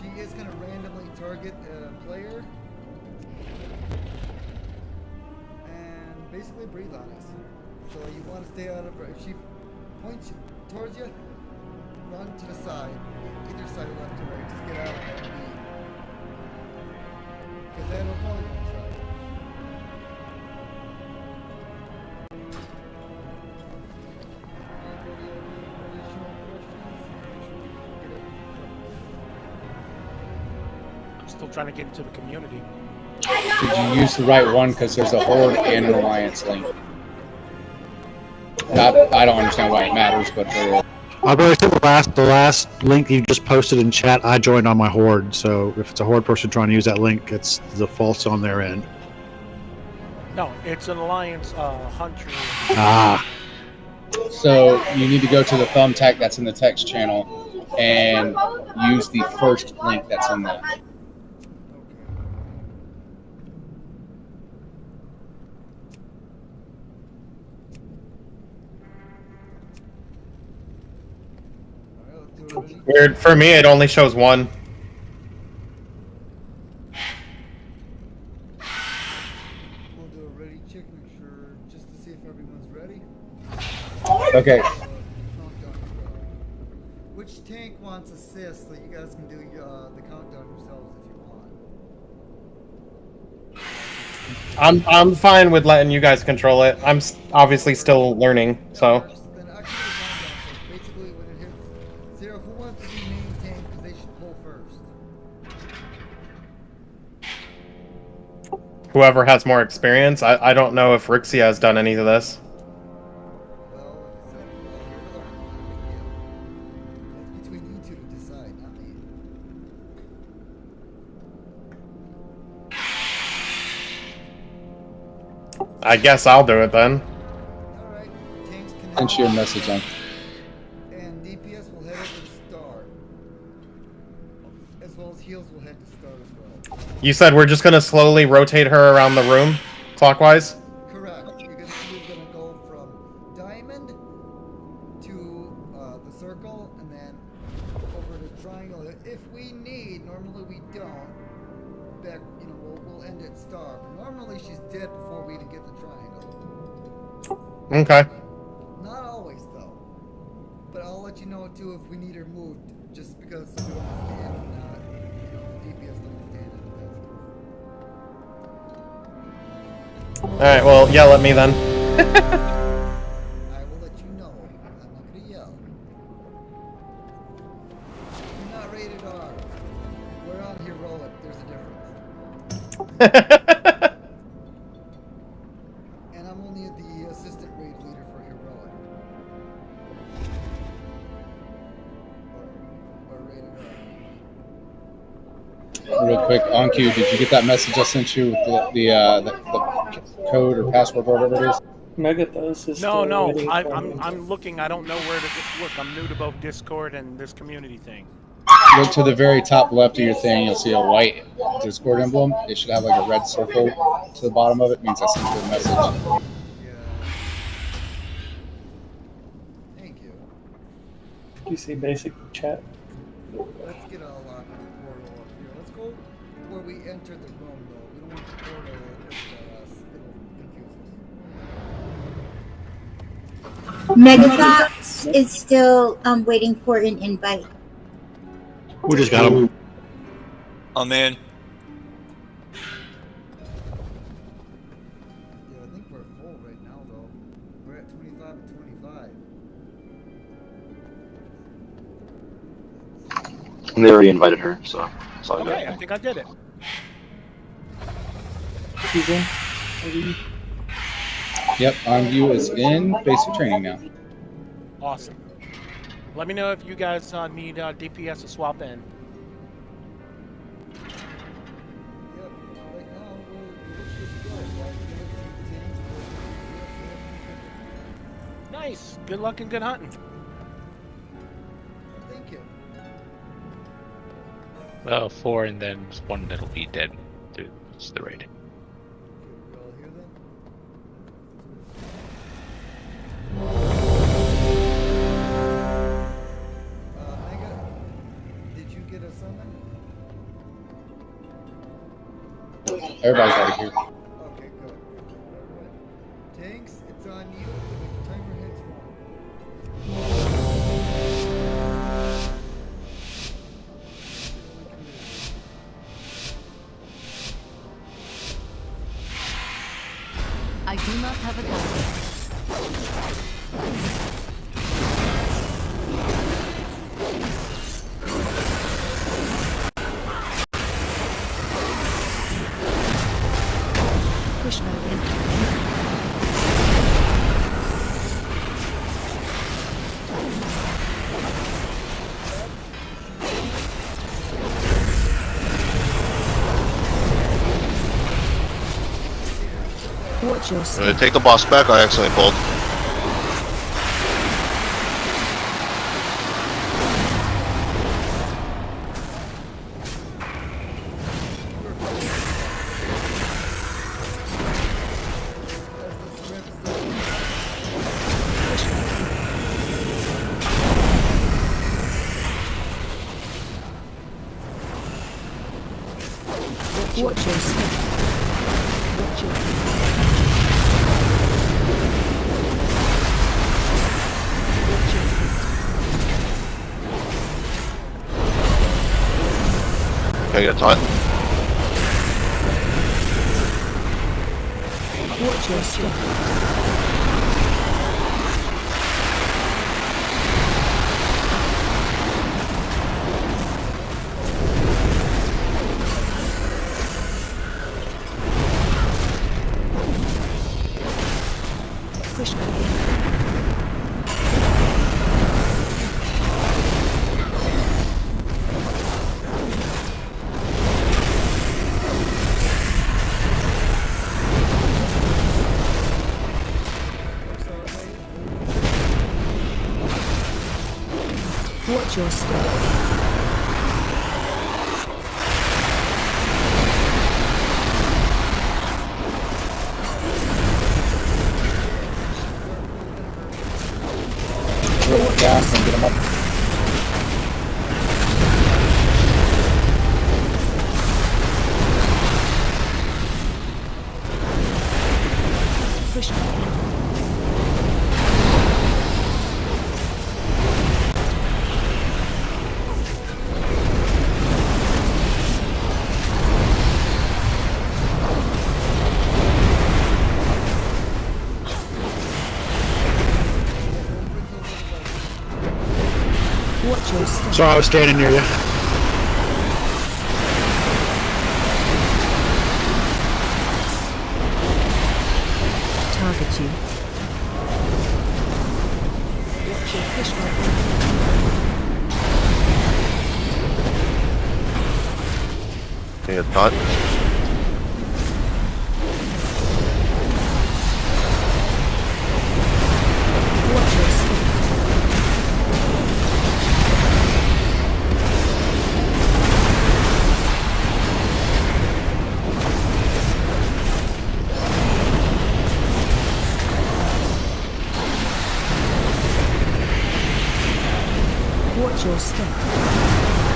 She is going to randomly target a player and basically breathe on us. So you want to stay out of her. If she points towards you, run to the side. Either side, left or right. Just get out of that beam. Because that'll probably one shot. Still trying to get into the community. Did you use the right one? Because there's a Horde and an Alliance link. I don't understand why it matters, but there is. I've already said the last link you just posted in chat, I joined on my Horde, so if it's a Horde person trying to use that link, it's the false on their end. No, it's an Alliance Hunter. Ah. So you need to go to the thumbtack that's in the text channel and use the first link that's in there. Weird. For me, it only shows one. We'll do a ready check, make sure, just to see if everyone's ready. Okay. Which tank wants assist so you guys can do the countdown yourselves if you want? I'm fine with letting you guys control it. I'm obviously still learning, so. Basically, when it hits zero, who wants to be main tank because they should pull first? Whoever has more experience. I don't know if Rixie has done any of this. Between you two to decide, not me. I guess I'll do it then. Send you a message on. And DPS will head over to Star. As well as heals will head to Star as well. You said we're just gonna slowly rotate her around the room, clockwise? Correct. You're gonna go from Diamond to the Circle, and then over to Triangle. If we need, normally we don't. Back, we'll end at Star. But normally she's dead before we even get the Triangle. Okay. Not always though. But I'll let you know too if we need her moved, just because we don't stand and DPS don't stand in that. Alright, well, yell at me then. I will let you know. I'm not gonna yell. You're not rated R. We're on heroic. There's a difference. And I'm only the assistant raid leader for heroic. Or rated R. Real quick, on cue, did you get that message I sent you with the code or password or whatever it is? Megathos is No, still waiting for I'm looking. I don't know where to look. I'm new to both Discord and this community thing. Look to the very top left of your thing. You'll see a white Discord emblem. It should have like a red circle to the bottom of it. Means I sent you a message. Thank you. You see basic chat. Let's get a lock on the portal up here. Let's go where we entered the room, though. We don't want the portal to look at us. It'll confuse us. Megafox is still waiting for an invite. We just got him. I'm in. Yeah, I think we're full right now, though. We're at 25 and 25. And they already invited her, so it's all Okay, good. I think I did it. She's in. Maybe. Yep, OnView is in basic training now. Awesome. Let me know if you guys need DPS to swap in. Yep, right now we're good to go. Nice. Good luck and good hunting. Thank you. Well, 4 and then 1 that'll be dead through the raid. We all hear them? Mega, did you get a summon? Everybody's out of here. Okay, good. Alright. Tanks, it's on you. The timer hits 1. I do not have a target. Push mode in. Watch your step. Take the boss back. I accidentally pulled. Watch your step. Watch your Can I get a taunt? Watch your step. Push mode in. Watch your step. Gas and get them up. Push mode in. Watch your step. Sorry, I was standing near you. Target you. Watch your push mode. Can I get a taunt? Watch your step. Watch your step.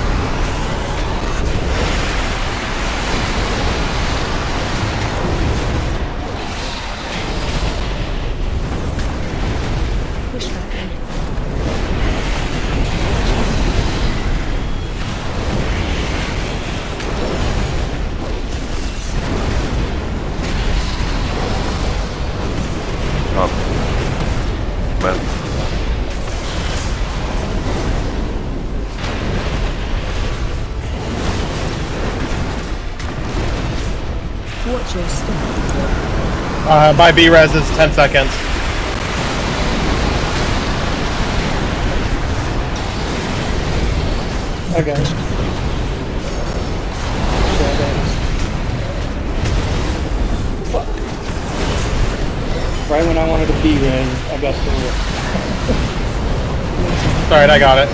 Watch your step. My B-res is 10 seconds. I got it. Fuck. Right when I wanted to be red, I got through it. It's alright, I got it.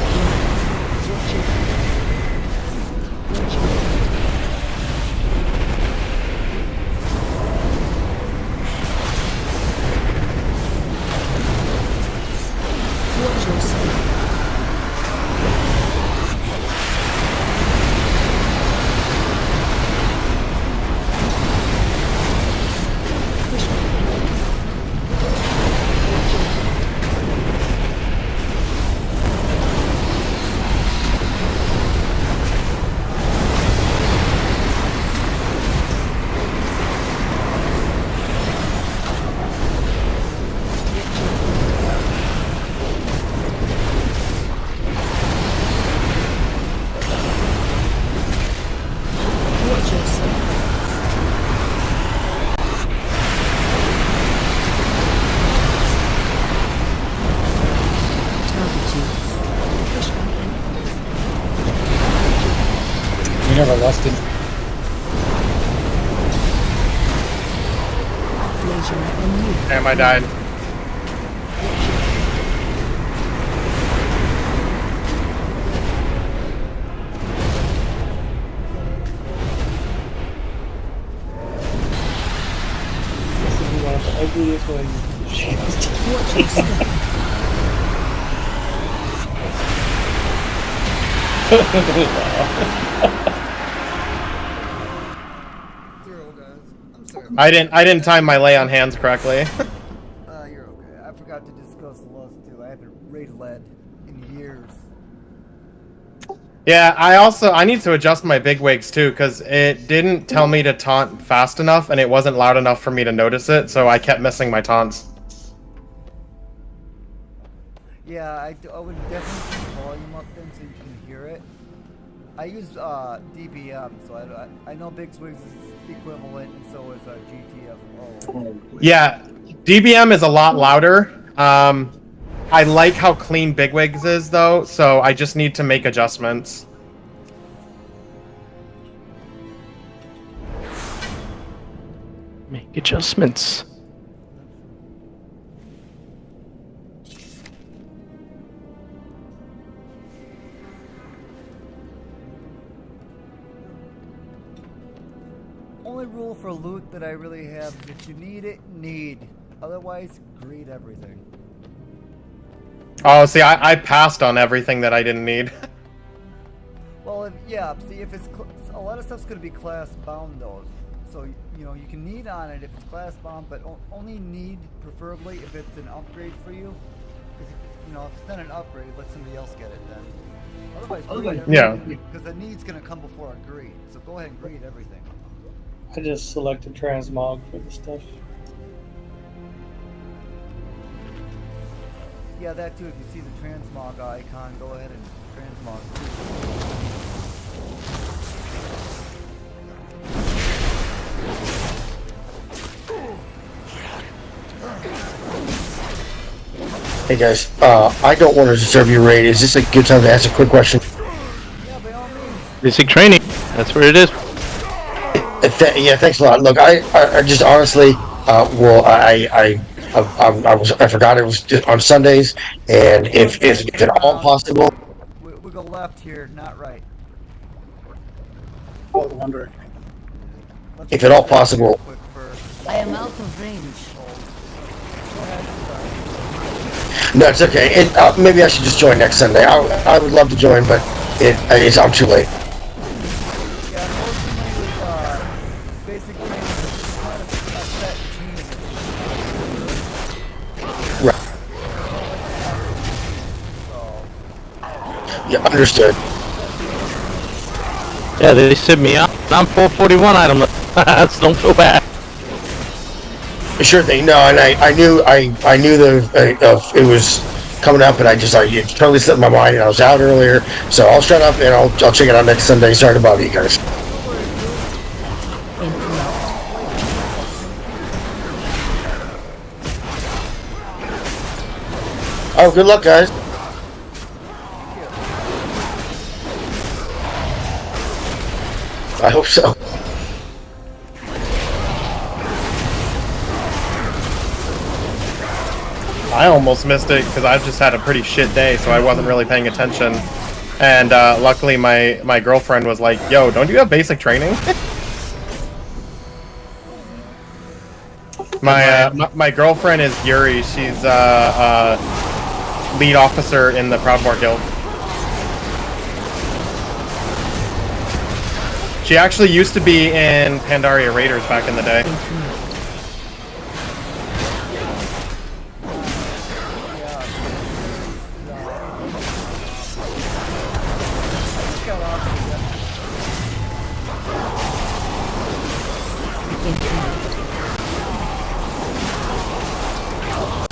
Watch your step. You never lusted. Damn, I died. This is one of the ugliest ways. Watch your step. I didn't time my lay on hands correctly. You're okay. I forgot to discuss the lust too. I haven't raid led in years. Yeah, I need to adjust my bigwigs too, because it didn't tell me to taunt fast enough, and it wasn't loud enough for me to notice it, so I kept missing my taunts. Yeah, I would definitely keep the volume up then so you can hear it. I use DBM, so I know Big Swigs is equivalent, and so is GTFO. Yeah, DBM is a lot louder. I like how clean Bigwigs is though, so I just need to make adjustments. Make adjustments. Only rule for loot that I really have is if you need it, need. Otherwise, greed everything. Oh, see, I passed on everything that I didn't need. Well, yeah, see, if it's a lot of stuff's going to be class bound though. So, you know, you can need on it if it's class bound, but only need preferably if it's an upgrade for you. Because, you know, if it's not an upgrade, let somebody else get it then. Otherwise, greed everything. Because the need's going to come before a greed. So go ahead and greed everything. I just selected transmog for the stuff. Yeah, that too. If you see the transmog icon, go ahead and transmog. Hey guys, I don't want to disturb your raid. Is this a good time to ask a quick question? Yeah, by all means. Basic training. That's where it is. Yeah, thanks a lot. Look, I just honestly, well, I forgot it was just on Sundays, and if at all possible. We go left here, not right. Oh, wondering. If at all possible. I am out of range. No, it's okay. Maybe I should just join next Sunday. I would love to join, but I'm too late. Right. Yeah, understood. Yeah, they sent me out. I'm 441 item. Don't feel bad. Sure thing. No, and I knew it was coming up, and I totally slipped my mind, and I was out earlier, so I'll shut up and I'll check it out next Sunday. Sorry to bother you guys. Oh, good luck, guys. I hope so. I almost missed it because I've just had a pretty shit day, so I wasn't really paying attention. And luckily, my girlfriend was like, "Yo, don't you have basic training?" my girlfriend is Yuri. She's lead officer in the Proudmoore Guild. She actually used to be in Pandaria Raiders back in the day.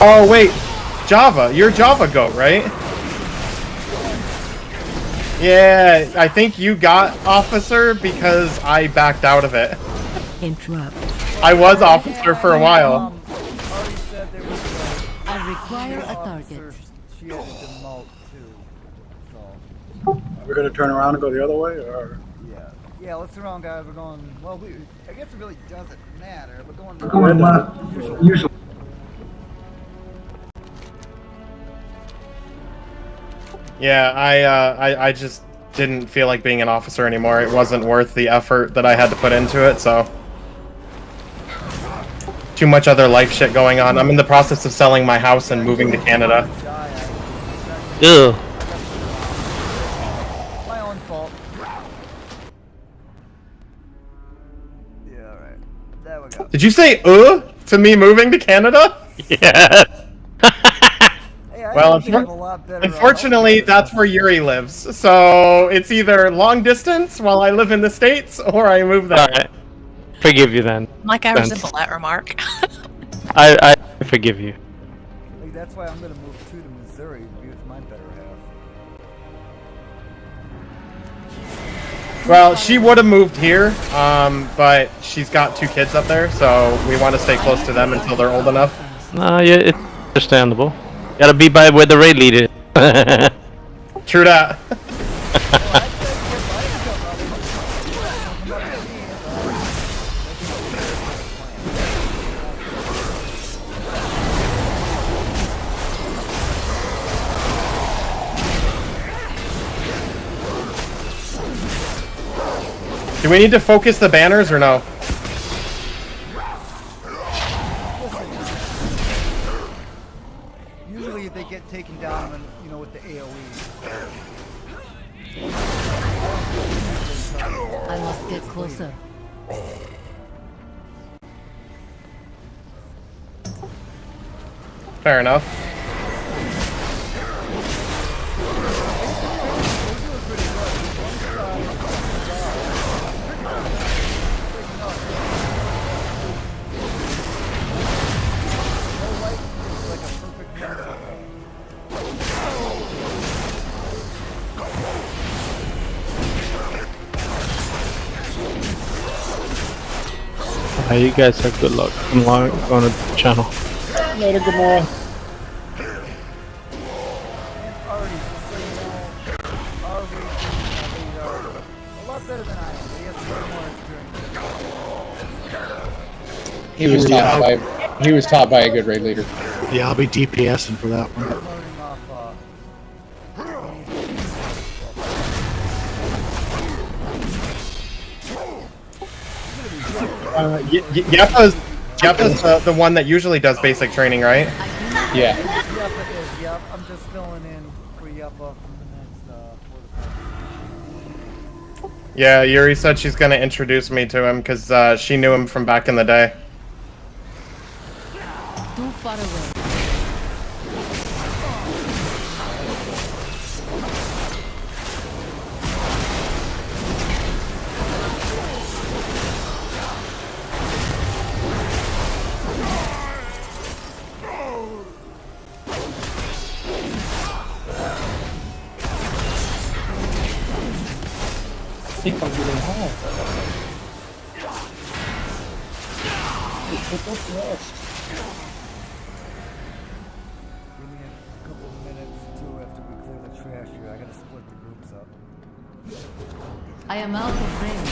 Oh wait, Java. You're Java Goat, right? Yeah, I think you got officer because I backed out of it. Interrupt. I was officer for a while. I require a target. She had to demote too. So Are we going to turn around and go the other way, or? yeah, let's turn around, guys. We're going. Well, I guess it really doesn't matter. We're going. Going left. Usually. Yeah, I just didn't feel like being an officer anymore. It wasn't worth the effort that I had to put into it, so. Too much other life shit going on. I'm in the process of selling my house and moving to Canada. Ew. My own fault. Yeah, alright. There we go. Did you say to me moving to Canada? Yeah. Well, unfortunately, that's where Yuri lives. So it's either long distance while I live in the States, or I move there. Alright. Forgive you then. Like I resemble that remark. I forgive you. Like, that's why I'm gonna move to Missouri to be with my better half. Well, she would have moved here, but she's got 2 kids up there, so we want to stay close to them until they're old enough. No, yeah, it's understandable. Gotta be by where the raid leader is. True that. Do we need to focus the banners or no? Usually they get taken down when, you know, with the AoE. I must get closer. Fair enough. You guys have good luck. I'm going to the channel. Later, good morning. He was taught by a good raid leader. Yeah, I'll be DPSing for that one. Yeppa's the one that usually does basic training, right? Yeah. Yeppa is, yep. I'm just filling in for Yeppa from the next, Yeah, Yuri said she's gonna introduce me to him because she knew him from back in the day. Too far away. I think I'm getting high. What's up, rest? Give me a couple I am out of range.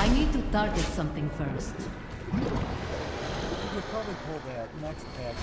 I need to target something first. You could probably pull that next pack.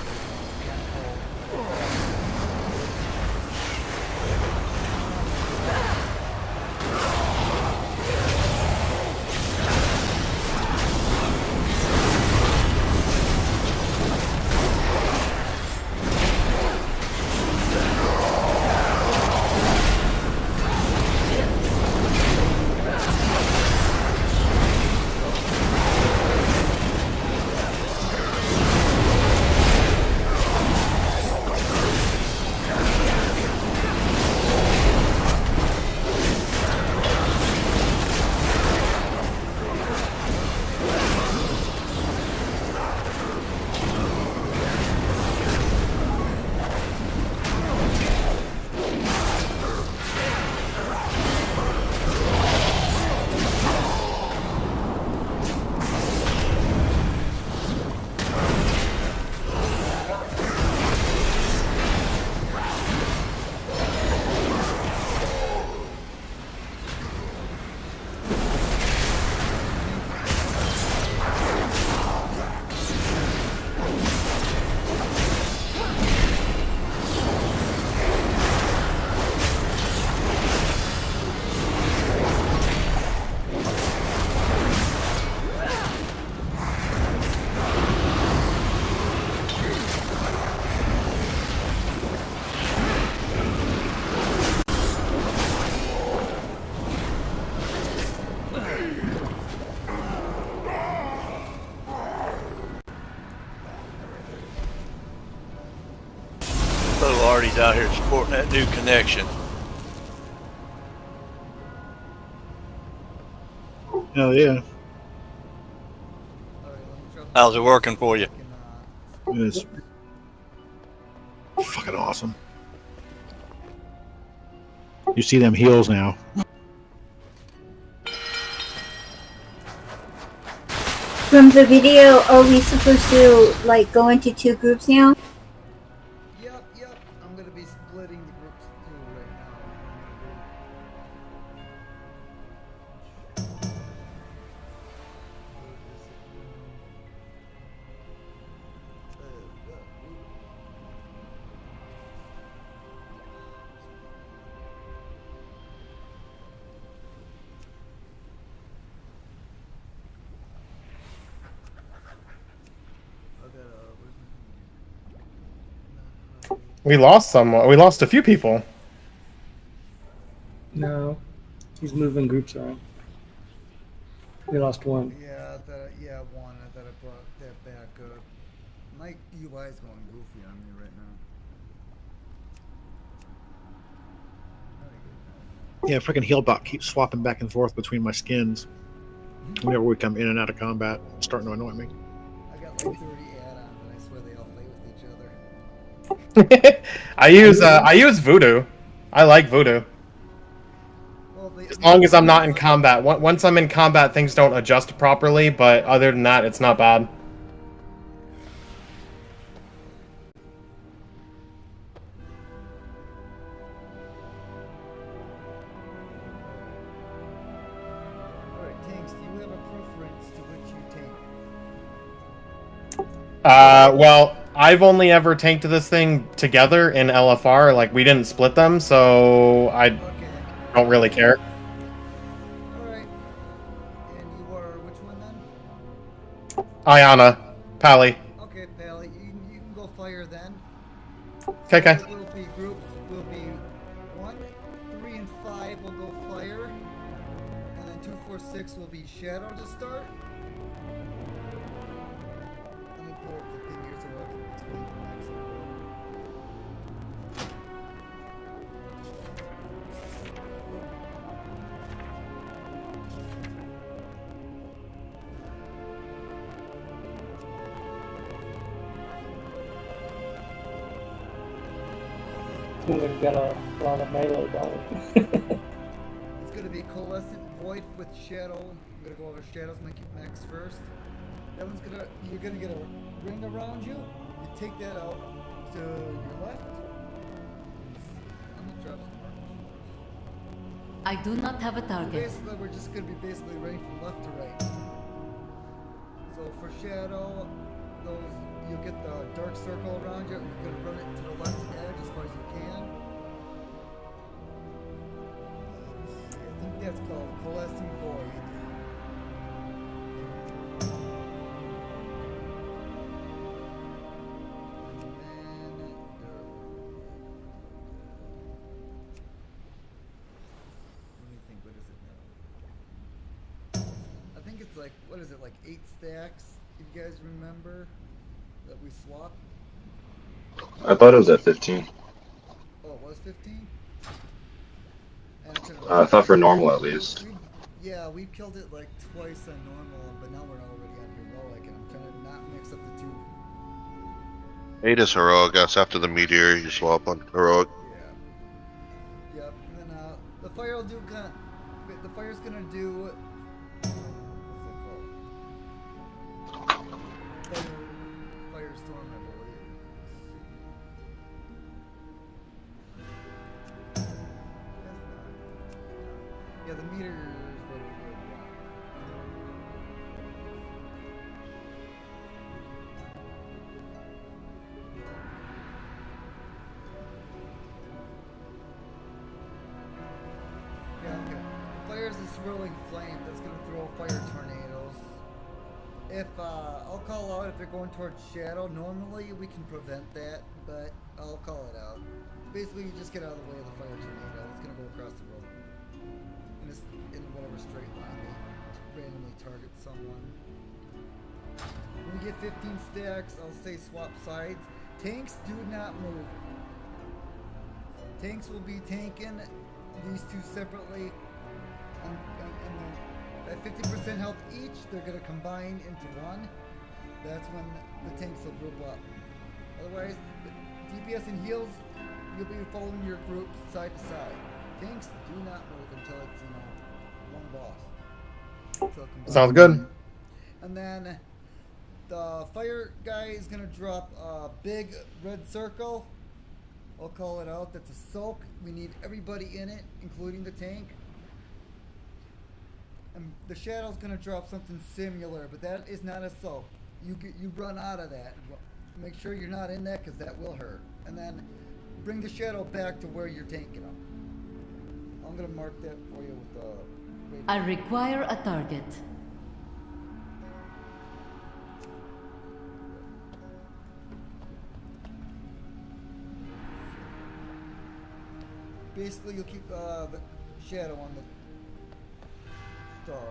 Little Artie's out here supporting that new connection. Oh yeah. How's it working for you? It is fucking awesome. You see them heels now. From the video, are we supposed to like go into two groups now? Yep. I'm gonna be splitting the groups too right now. We lost someone. We lost a few people. No, he's moving groups around. We lost one. Yeah, one. I thought I brought that back up. My UI is going goofy on me right now. Yeah, freaking Healbot keeps swapping back and forth between my skins. Whenever we come in and out of combat, it's starting to annoy me. I got like 30 add-ons, and I swear they all fight with each other. I use Voodoo. I like Voodoo. As long as I'm not in combat. Once I'm in combat, things don't adjust properly, but other than that, it's not bad. Alright, Tanks, do you have a preference to which you tank? Well, I've only ever tanked this thing together in LFR. Like, we didn't split them, so I don't really care. Alright. And you are which one then? Ayana. Pally. Okay, Pally, you can go fire then. Okay. Will be groups, will be 1, 3, and 5 will go fire. And then 2, 4, 6 will be shadow to start. Let me pull up the thing here so I can explain the next one. We've got a lot of melee going. It's gonna be Coalescent Void with Shadow. I'm gonna go over Shadow's max first. That one's you're gonna get a ring around you. You take that out to your left. I'm gonna drop some markers. I do not have a target. Basically, we're just gonna be running from left to right. So for Shadow, you'll get the dark circle around you. You're gonna run it to the left edge as far as you can. I think that's called Coalescing Void. Like, what is it, like 8 stacks, if you guys remember, that we swapped? I thought it was at 15. Oh, it was 15? I thought for normal at least. We killed it like twice on normal, but now we're already on heroic, and I'm trying to not mix up the two. 8 is heroic, that's after the meteor, you swap on heroic. Yeah. Yep, and then the fire will do the fire's gonna do Firestorm, I believe. Yeah, the meter is really good. Yeah, okay. Fire's a swirling flame that's gonna throw fire tornadoes. If I'll call out if they're going towards Shadow. Normally we can prevent that, but I'll call it out. Basically, you just get out of the way of the fire tornado. It's gonna go across the road, and it's in whatever straight line they randomly target someone. When we get 15 stacks, I'll say swap sides. Tanks do not move. Tanks will be tanking these two separately, and at 50% health each, they're going to combine into one. That's when the tanks will group up. Otherwise, DPS and heals, you'll be following your group side to side. Tanks do not move until it's, one boss. Sounds good. And then the fire guy is going to drop a big red circle. I'll call it out. That's a soak. We need everybody in it, including the tank. And the Shadow's gonna drop something similar, but that is not a soak. You run out of that. Make sure you're not in that, because that will hurt. And then bring the Shadow back to where you're tanking them. I'm gonna mark that for you with the. I require a target. Basically, you'll keep the Shadow on the star.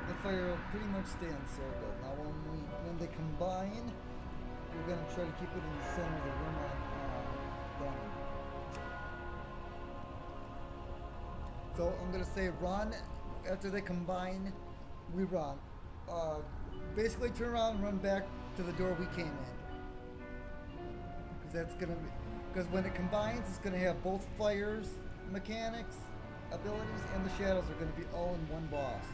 The fire will pretty much stay encircled. Now when they combine, we're going to try to keep it in the center of the room on them. So I'm going to say run. After they combine, we run. Basically turn around and run back to the door we came in. Because when it combines, it's gonna have both fires, mechanics, abilities, and the shadows are gonna be all in one boss.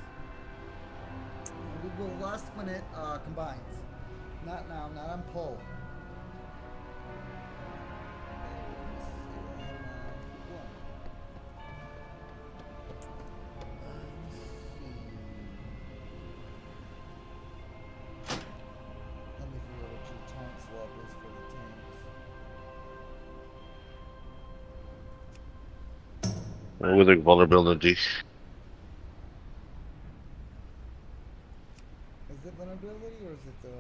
And we will lust when it combines. Not now, not on pull. With a vulnerability. Is it vulnerability or is it the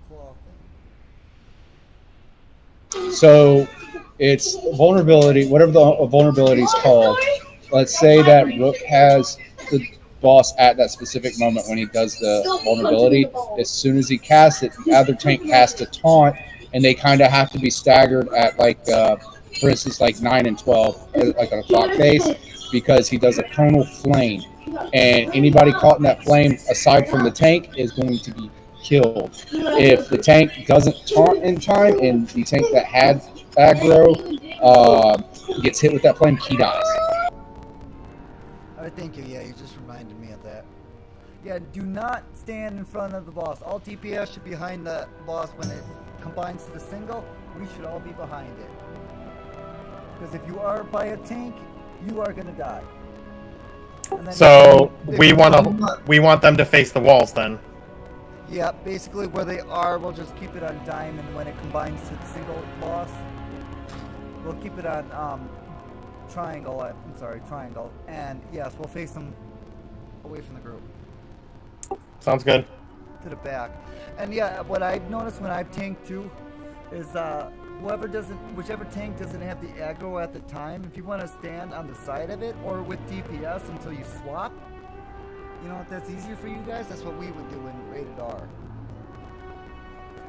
claw thing? So it's vulnerability, whatever the vulnerability is called. Let's say that Rook has the boss at that specific moment when he does the vulnerability. As soon as he casts it, the other tank casts a taunt, and they kind of have to be staggered at, like, for instance, like 9 and 12, like on a clock base. because he does a conal flame, and anybody caught in that flame aside from the tank is going to be killed. If the tank doesn't taunt in time and the tank that had aggro gets hit with that flame, he dies. All right, thank you. Yeah, you just reminded me of that. Yeah, do not stand in front of the boss. All DPS should be behind the boss when it combines to the single. We should all be behind it. Because if you are by a tank, you are gonna die. So we want them to face the walls then. Yeah, basically where they are, we'll just keep it on diamond when it combines to the single boss. We'll keep it on triangle. I'm sorry, triangle. And yes, we'll face them away from the group. Sounds good. To the back. And yeah, what I've noticed when I've tanked too is whichever tank doesn't have the aggro at the time, if you want to stand on the side of it or with DPS until you swap, you know, if that's easier for you guys, that's what we would do in rated R.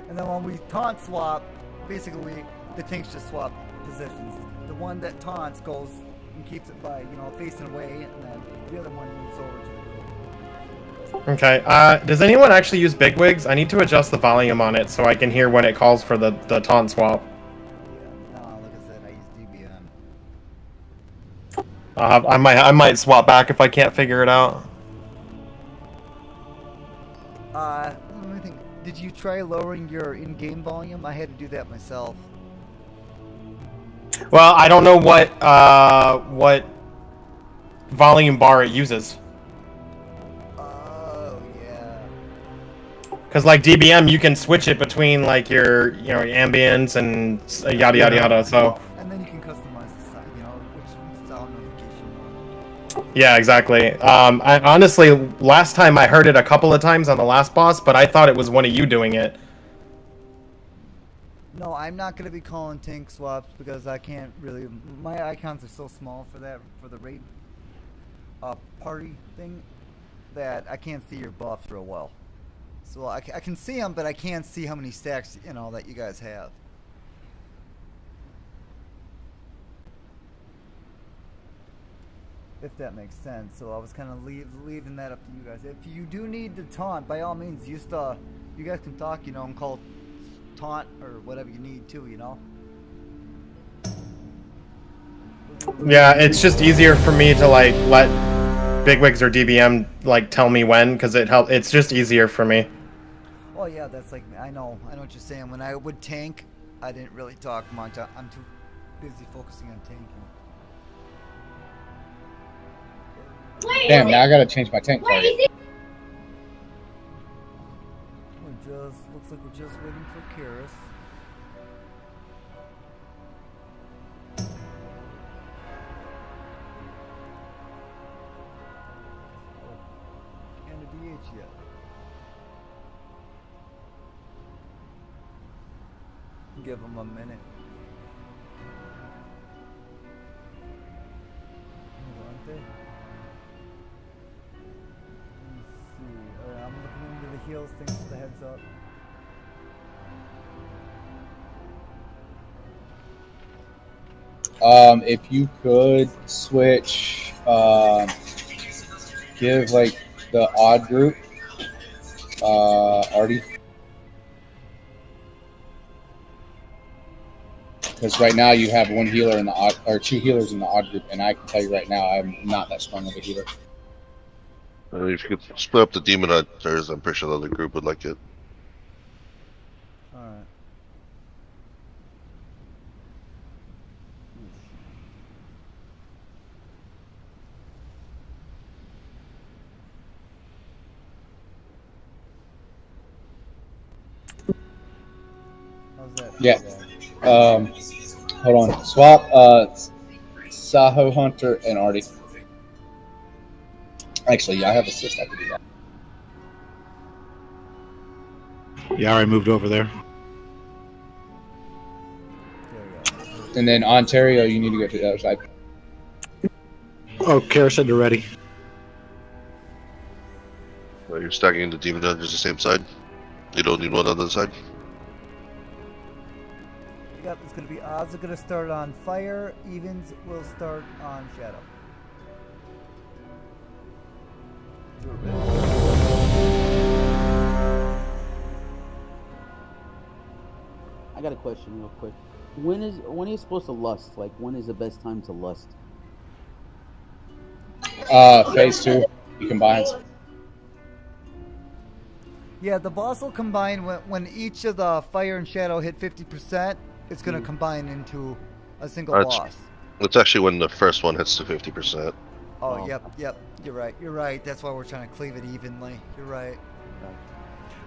And then when we taunt swap, basically the tanks just swap positions. The one that taunts goes and keeps it by, you know, facing away, and then the other one moves over to the group. Okay, does anyone actually use bigwigs? I need to adjust the volume on it so I can hear when it calls for the taunt swap. Yeah, no, like I said, I use DBM. I might swap back if I can't figure it out. Let me think. Did you try lowering your in-game volume? I had to do that myself. Well, I don't know what volume bar it uses. Oh yeah. Because like DBM, you can switch it between like your ambience and yada yada yada. So. And then you can customize the sound, you know, which sound notification. Yeah, exactly. I honestly, last time I heard it a couple of times on the last boss, but I thought it was one of you doing it. No, I'm not going to be calling tank swaps because I can't really. My icons are so small for that, for the raid party thing, that I can't see your buffs real well. So I can see them, but I can't see how many stacks, you know, that you guys have. If that makes sense. So I was kind of leaving that up to you guys. If you do need to taunt, by all means, you guys can talk, you know, and call taunt or whatever you need to, you know. Yeah, it's just easier for me to like let bigwigs or DBM like tell me when, because it's just easier for me. Oh yeah, that's like, I know what you're saying. When I would tank, I didn't really talk much. I'm too busy focusing on tanking. Damn, now I gotta change my tank target. Looks like we're just waiting for Karis. And a DH yet. Give him a minute. I'm looking into the heals, thanks for the heads up. If you could switch, give like the odd group, Artie. Because right now you have one healer in the odd, or two healers in the odd group, and I can tell you right now I'm not that strong of a healer. If you could split up the demon hunters, I'm pretty sure the other group would like it. Alright. How's that? Yeah. Hold on. Swap Saho Hunter and Artie. Actually, yeah, I have assist. I can do that. Yeah, I moved over there. And then Ontario, you need to go to the other side. Oh, Kara said they're ready. So you're stacking the demon hunters the same side? You don't need one on the other side? Yep, it's going to be odds are going to start on fire, evens will start on shadow. I got a question real quick. When are you supposed to lust? Like, when is the best time to lust? Phase 2, he combines. Yeah, the boss will combine when each of the fire and shadow hit 50%. It's going to combine into a single boss. It's actually when the first one hits to 50%. Oh, yep. You're right. That's why we're trying to cleave it evenly. You're right.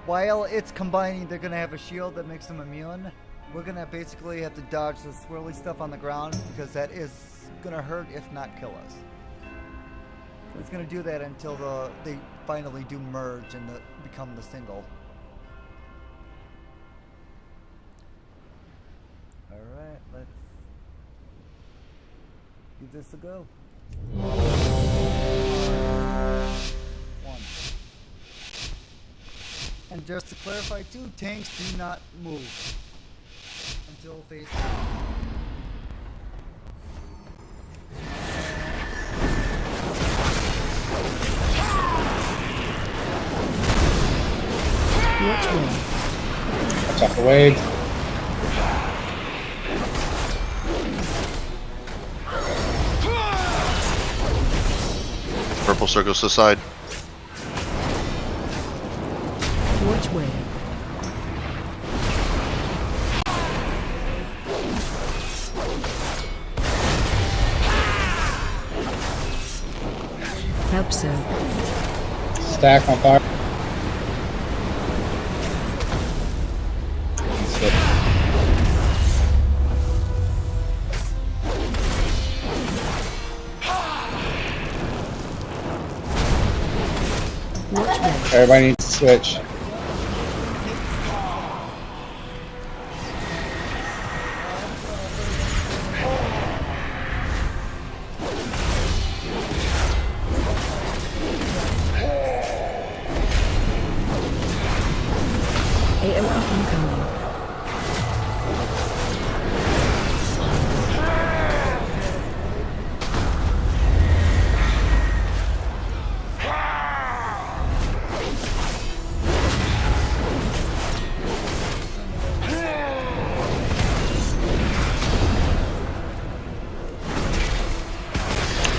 While it's combining, they're going to have a shield that makes them immune. We're going to basically have to dodge the swirly stuff on the ground because that is going to hurt, if not kill us. It's going to do that until they finally do merge and become the single. Alright, let's give this a go. 1. And just to clarify too, tanks do not move until phase 2. Watch out the wave. Purple circles to the side. Which way? Hope so. Stack on fire. Everybody needs to switch. AOE incoming.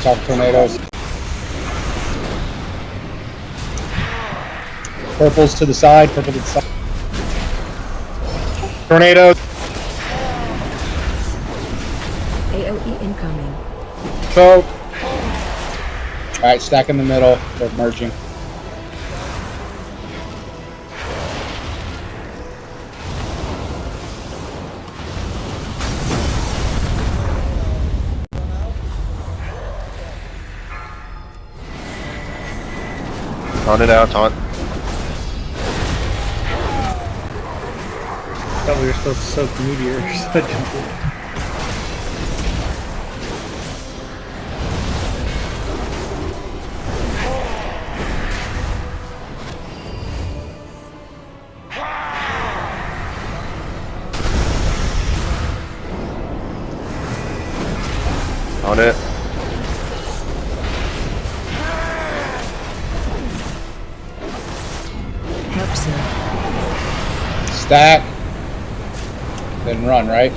Top tornadoes. Purples to the side, purple to the side. Tornadoes. AOE incoming. So, alright, stack in the middle, they're merging. On it out, taunt. Thought we were supposed to soak meteors. On it. Hope so. Stack. Then run, right?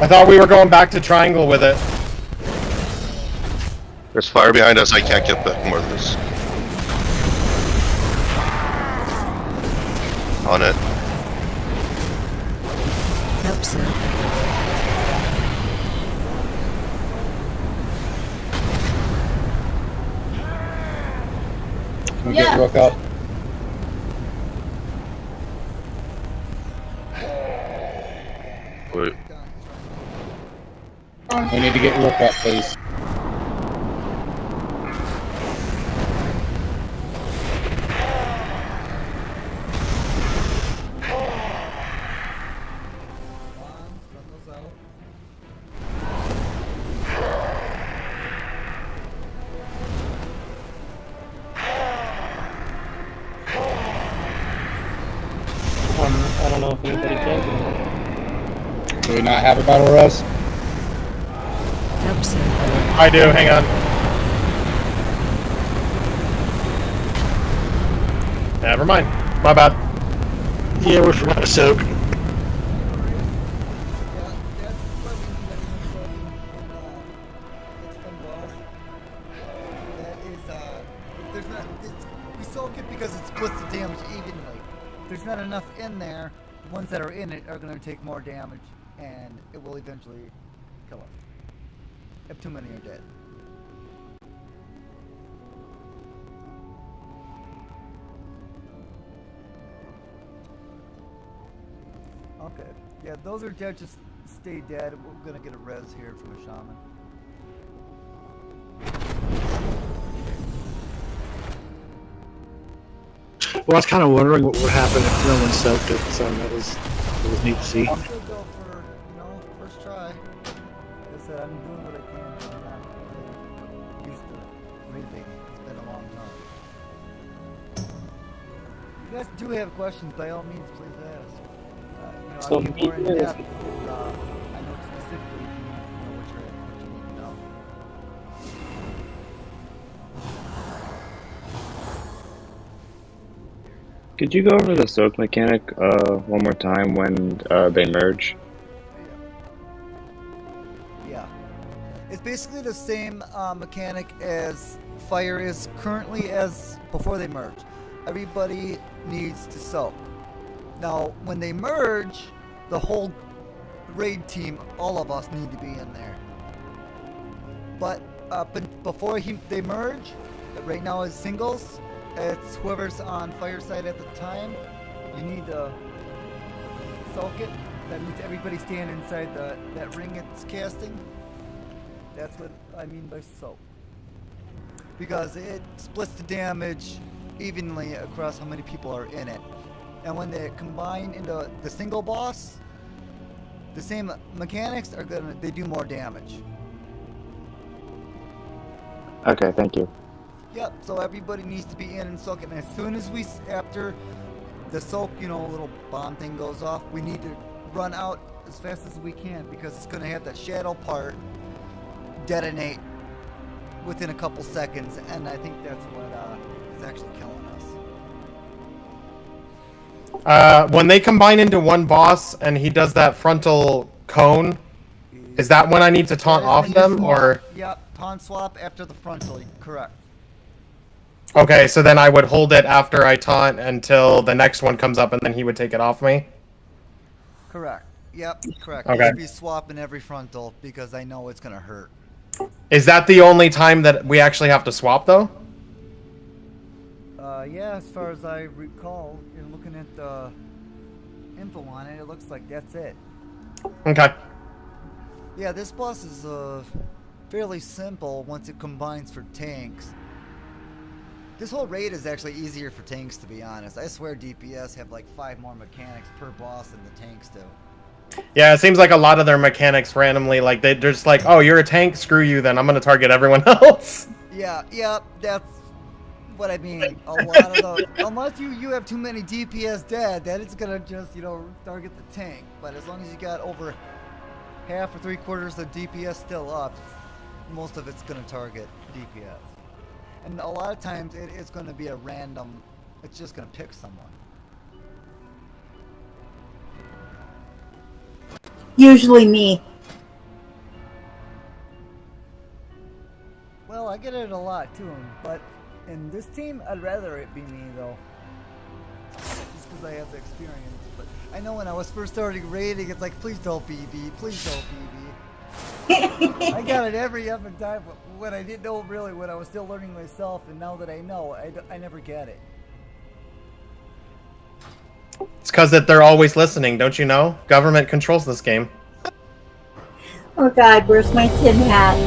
I thought we were going back to triangle with it. There's fire behind us. I can't get back more of this. On it. Hope so. Can we get Rook up? Wait. We need to get Rook up, please. don't know if anybody can. Do we not have a battle rust? Nope, sir. I do. Hang on. Never mind. My bad. Yeah, we forgot to soak. We soak it because it splits the damage evenly. If there's not enough in there, the ones that are in it are going to take more damage, and it will eventually kill them. If too many are dead. Okay. Yeah, those are dead. Just stay dead. We're going to get a res here from a shaman. Well, I was kind of wondering what would happen if no one soaked it, so that was neat to see. I'll still go for, first try. Like I said, I'm doing what I can. I'm not really used to breathing. It's been a long time. If you guys do have questions, by all means, please ask. So I'll get more in media is- depth. I know specifically what you need to know. Could you go over the soak mechanic one more time when they merge? Yeah. It's basically the same mechanic as fire is currently as before they merge. Everybody needs to soak. Now, when they merge, the whole raid team, all of us need to be in there. But before they merge, right now is singles. It's whoever's on fire side at the time. You need to soak it. That means everybody stand inside that ring it's casting. That's what I mean by soak. Because it splits the damage evenly across how many people are in it. And when they combine into the single boss, the same mechanics they do more damage. Okay, thank you. Yep, so everybody needs to be in and soak it. And as soon as after the soak, little bomb thing goes off, we need to run out as fast as we can because it's going to have that shadow part detonate within a couple seconds. And I think that's what is actually killing us. When they combine into one boss and he does that frontal cone, is that when I need to taunt off them, or? Yep, taunt swap after the frontal, correct. Okay, so then I would hold it after I taunt until the next one comes up, and then he would take it off me? Correct. Yep, correct. Okay. You should be swapping every frontal because I know it's going to hurt. Is that the only time that we actually have to swap, though? Yeah, as far as I recall, looking at the info on it, it looks like that's it. Okay. Yeah, this boss is fairly simple once it combines for tanks. This whole raid is actually easier for tanks, to be honest. I swear DPS have like 5 more mechanics per boss than the tanks do. Yeah, it seems like a lot of their mechanics randomly, like they're just like, oh, you're a tank, screw you, then I'm going to target everyone else. Yeah, that's what I mean. A lot of the, unless you have too many DPS dead, then it's going to just, target the tank. But as long as you got over half or 3/4 of DPS still up, most of it's going to target DPS. And a lot of times it is going to be a random, it's just going to pick someone. Usually me. Well, I get it a lot too, but in this team, I'd rather it be me though. Just because I have the experience. But I know when I was first starting raiding, it's like, please don't BB, please don't BB. I got it every other time, but when I didn't know really, when I was still learning myself, and now that I know, I never get it. It's because that they're always listening, don't you know? Government controls this game. Oh God, where's my tin hat?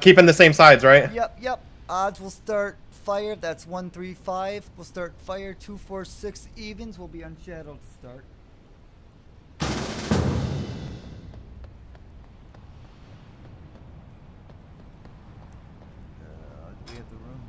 Keeping the same sides, right? Yep. Odds will start fire. That's 1, 3, 5. We'll start fire 2, 4, 6 evens. Will be unshadowed to start. Do we have the room?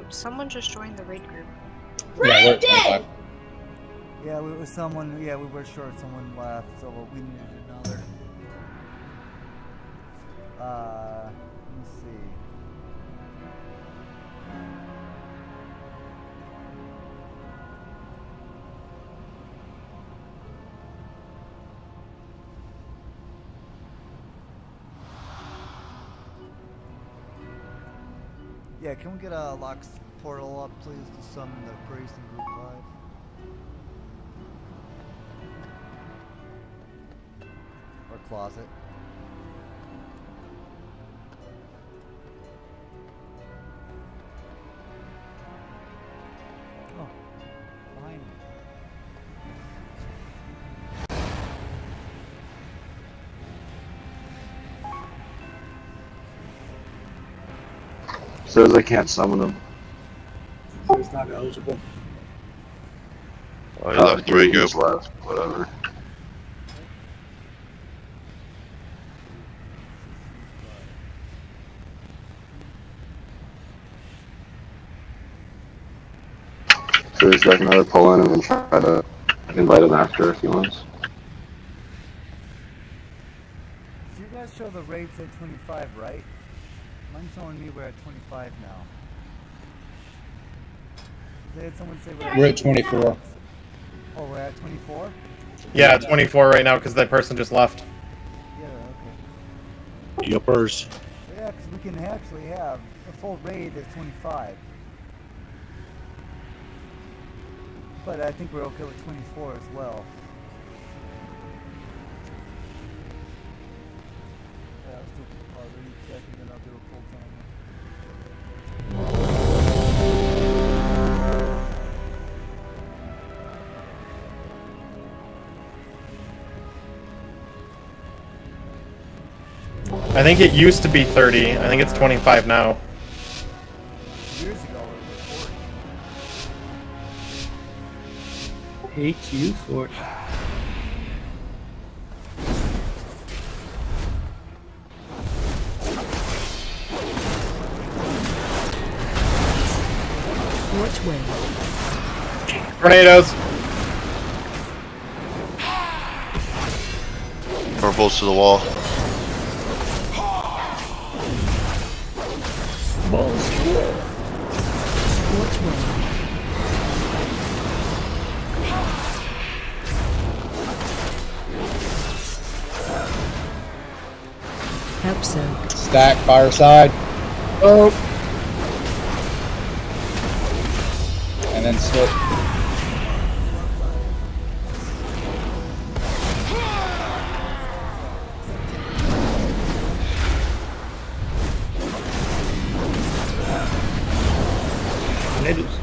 Someone just joined the raid group. Yeah, we're at 25. Yeah, we was someone. Yeah, we were short. Someone left, so we needed another. Let me see. Yeah, can we get a Locks portal up, please, to summon the priest in group 5? Or closet. Oh, behind me. Says I can't summon him. He's not eligible. Oh, he left the raid group. Just left. Whatever. So he's got another pull in and then try to invite him after if he wants. So you guys show the rates at 25, right? Mine's showing me we're at 25 now. They had someone say We're at 24. Oh, we're at 24? Yeah, 24 right now because that person just left. Yeah, okay. Yuppers. Yeah, because we can actually have a full raid at 25. But I think we're okay with 24 as well. Yeah, let's do a raid check and then I'll do a full time. I think it used to be 30. I think it's 25 now. Years ago it was 40. Hate you for it. Which way? Tornadoes! Purples to the wall. Balls to the wall. Which way? Help soak. Stack, fireside. Oh. And then slip. Tornadoes.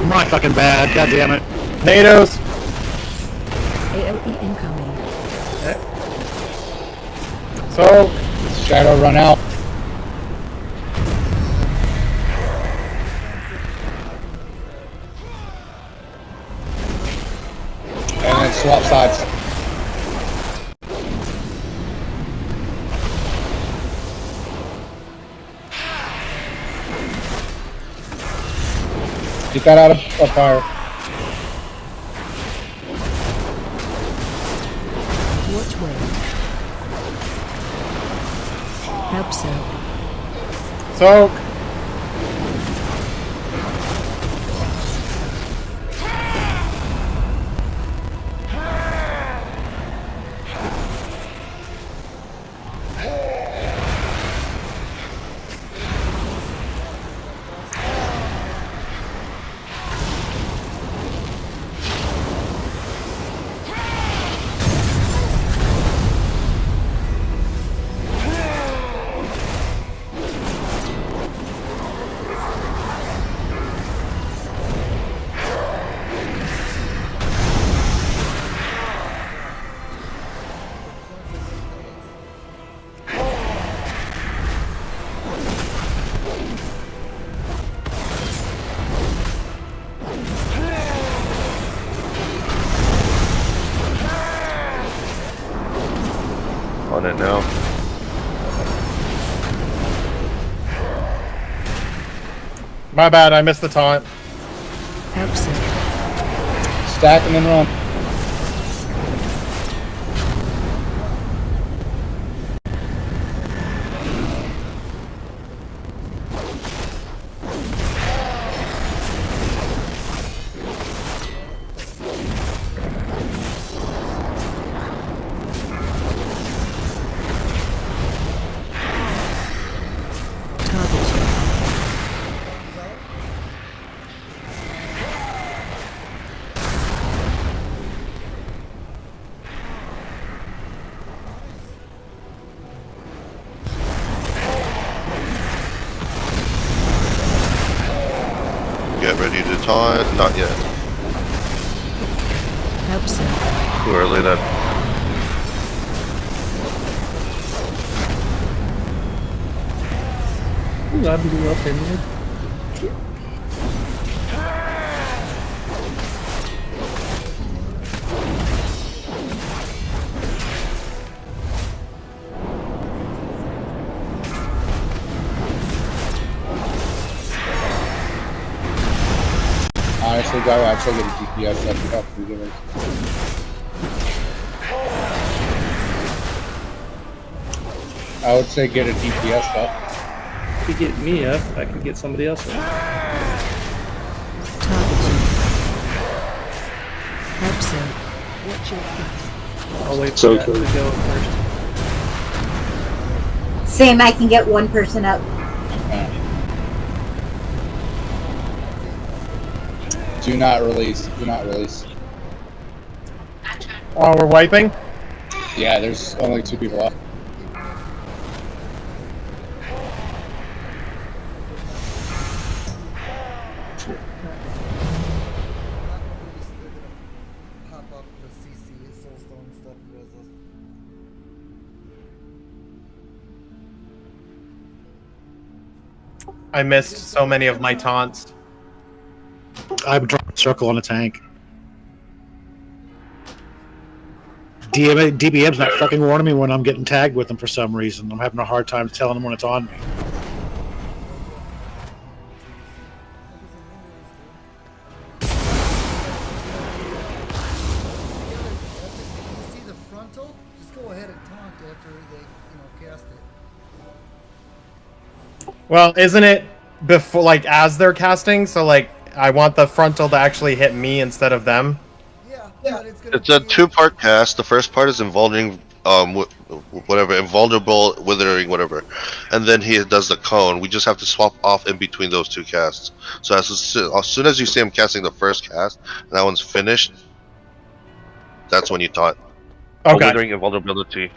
My fucking bad. God damn it. Tornadoes! AOE incoming. So, Shadow run out. And then swap sides. Get that out of fire. Which way? Help soak. soak. on it now. My bad, I missed the taunt. Stack and then run. Get ready to taunt. Not yet. Too early then. Ooh, I blew up in there. Honestly, I would actually get a DPS up to help you I would say get a DPS up. If you get me up, I can get somebody else up. I'll wait for that to go first. Same, I can get one person up. Do not release. Do not release. Oh, we're wiping? Yeah, there's only 2 people left. I missed so many of my taunts. I would drop a circle on a tank. DBM's not fucking warning me when I'm getting tagged with them for some reason. I'm having a hard time telling them when it's on me. See the frontal? Just go ahead and taunt after they, cast it. Well, isn't it before, like, as they're casting? So, like, I want the frontal to actually hit me instead of them. Yeah, It's a 2-part cast. The first part is invulnerable, invulnerable, withering, whatever, and then he does the cone. We just have to swap off in between those 2 casts. So as soon as you see him casting the first cast, and that one's finished, that's when you taunt. Okay. Withering invulnerability.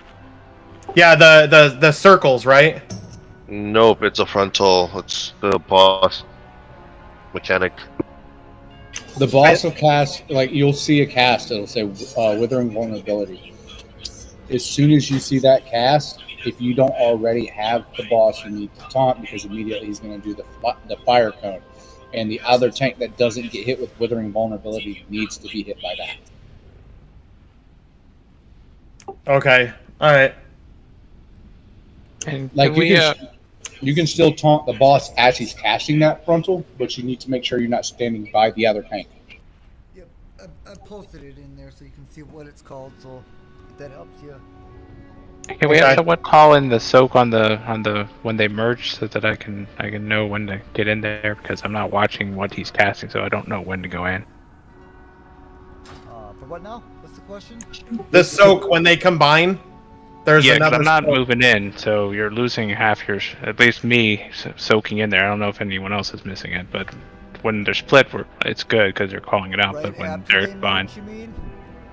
Yeah, the circles, right? Nope, it's a frontal. It's the boss mechanic. The boss will cast, like, you'll see a cast, it'll say Withering Vulnerability. As soon as you see that cast, if you don't already have the boss, you need to taunt, because immediately he's going to do the fire cone. And the other tank that doesn't get hit with Withering Vulnerability needs to be hit by that. Okay, alright. And Like, you can still taunt the boss as he's casting that frontal, but you need to make sure you're not standing by the other tank. Yep, I posted it in there so you can see what it's called, so if that helps you. Can we have someone call in the soak on the when they merge so that I can know when to get in there, because I'm not watching what he's casting, so I don't know when to go in. For what now? What's the question? The soak, when they combine, there's yeah, 'cause another I'm not soak. moving in, so you're losing half your, at least me, soaking in there. I don't know if anyone else is missing it, but when they're split, it's good because they're calling it out. Right but when after they're they combined, merge, you mean?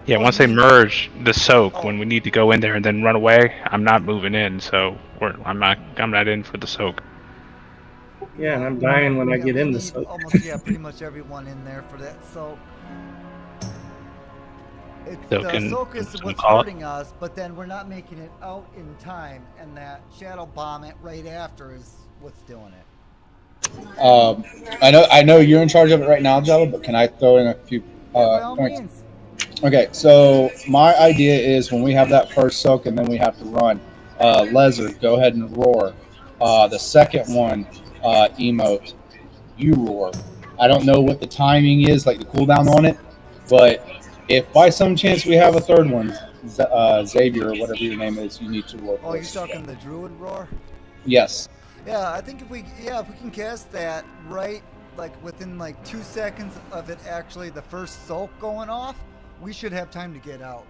yeah, once they merge the soak, when we need to go in there and then run away, I'm not moving in, so I'm not in for the soak. Yeah, and I'm dying when I get we in the need soak. Almost, pretty much everyone in there for that soak. The soak is what's hurting us, but then we're not making it out in time, and that shadow bomb it right after is what's doing it. I know you're in charge of it right now, Java, but can I throw in a few points? Okay, so my idea is when we have that first soak and then we have to run, Lezer, go ahead and roar. The second one, emote, you roar. I don't know what the timing is, like the cooldown on it, but if by some chance we have a third one, Xavier or whatever your name is, you need to roar. Oh, you're talking the Druid roar? Yes. Yeah, I think if we can cast that right, like within like 2 seconds of it actually the first soak going off, we should have time to get out.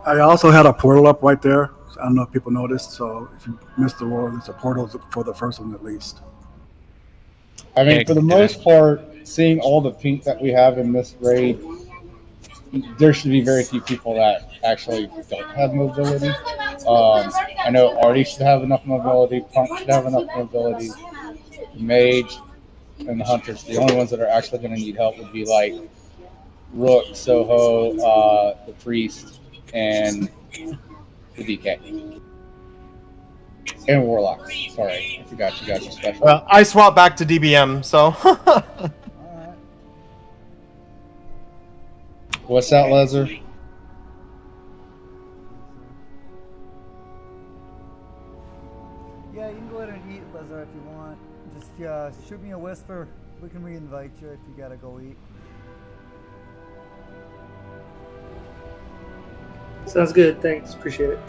I also had a portal up right there. I don't know if people noticed. So if you missed the roar, there's a portal for the first one at least. I mean, for the most part, seeing all the pink that we have in this raid, there should be very few people that actually don't have mobility. I know Artie should have enough mobility, Punk should have enough mobility, the Mage, and the Hunters. The only ones that are actually going to need help would be like Rook, Soho, the Priest, and the DK. And Warlock. Sorry, I forgot you guys are special. Well, I swapped back to DBM, so. What's that, Lezer? Yeah, you can go ahead and eat, Lazar, if you want. Just shoot me a whisper. We can re-invite you if you gotta go eat. Sounds good. Thanks. Appreciate it.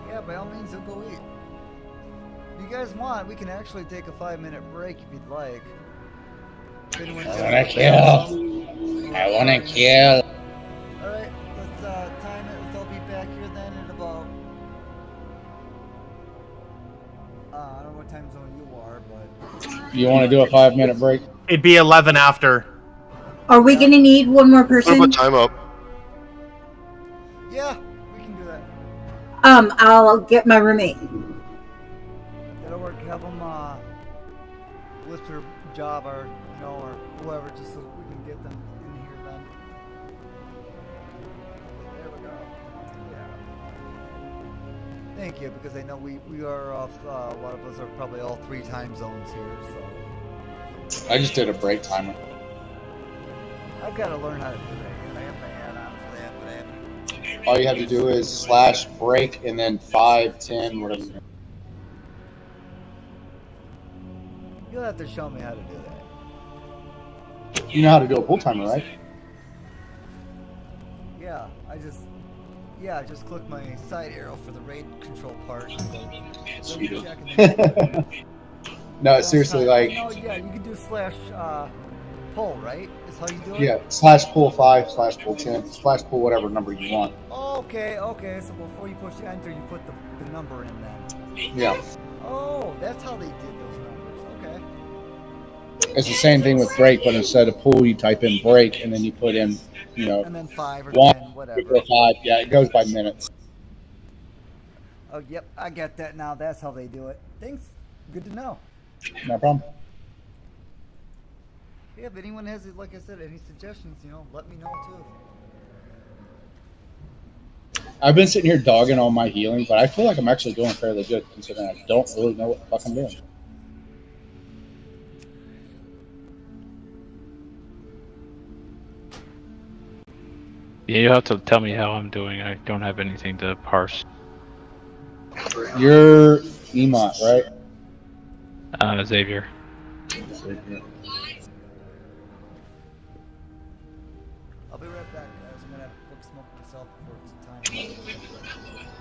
Yeah, by all means, you'll go eat. If you guys want, we can actually take a 5-minute break if you'd like. I wanna kill. I wanna kill. Alright, let's time it. Let's all be back here then at about... I don't know what time zone you are, but... You want to do a 5-minute break? It'd be 11 after. Are we gonna need one more person? Put time up. Yeah, we can do that. I'll get my roommate. That'll work. Have them list their job or or whoever, just so we can get them in here then. There we go. Yeah. Thank you, because I know we are off. A lot of us are probably all 3 time zones here, so. I just did a break timer. I've got to learn how to do that. I have my hat on for that, but I haven't. All you have to do is /break and then 5, 10, whatever. You'll have to show me how to do that. You know how to do a pull timer, right? Yeah, I just click my side arrow for the raid control part. No, seriously, like. No, yeah, you can do /pull, right? Is how you do it? Yeah, /pull 5, /pull 10, /pull whatever number you want. Okay. So before you push enter, you put the number in then. Yeah. Oh, that's how they did those numbers. Okay. It's the same thing with break, but instead of pull, you type in break, and then you put in, and then 5 or 1, 10, whatever. 5. Yeah, it goes by minutes. Oh, yep, I get that now. That's how they do it. Thanks. Good to know. No problem. Yeah, if anyone has, like I said, any suggestions, let me know too. I've been sitting here dogging on my healing, but I feel like I'm actually doing fairly good, considering I don't really know what the fuck I'm doing. Yeah, you have to tell me how I'm doing. I don't have anything to parse. You're Emot, right? Xavier. I'll be right back, guys. I'm gonna have a quick smoke myself before it's time.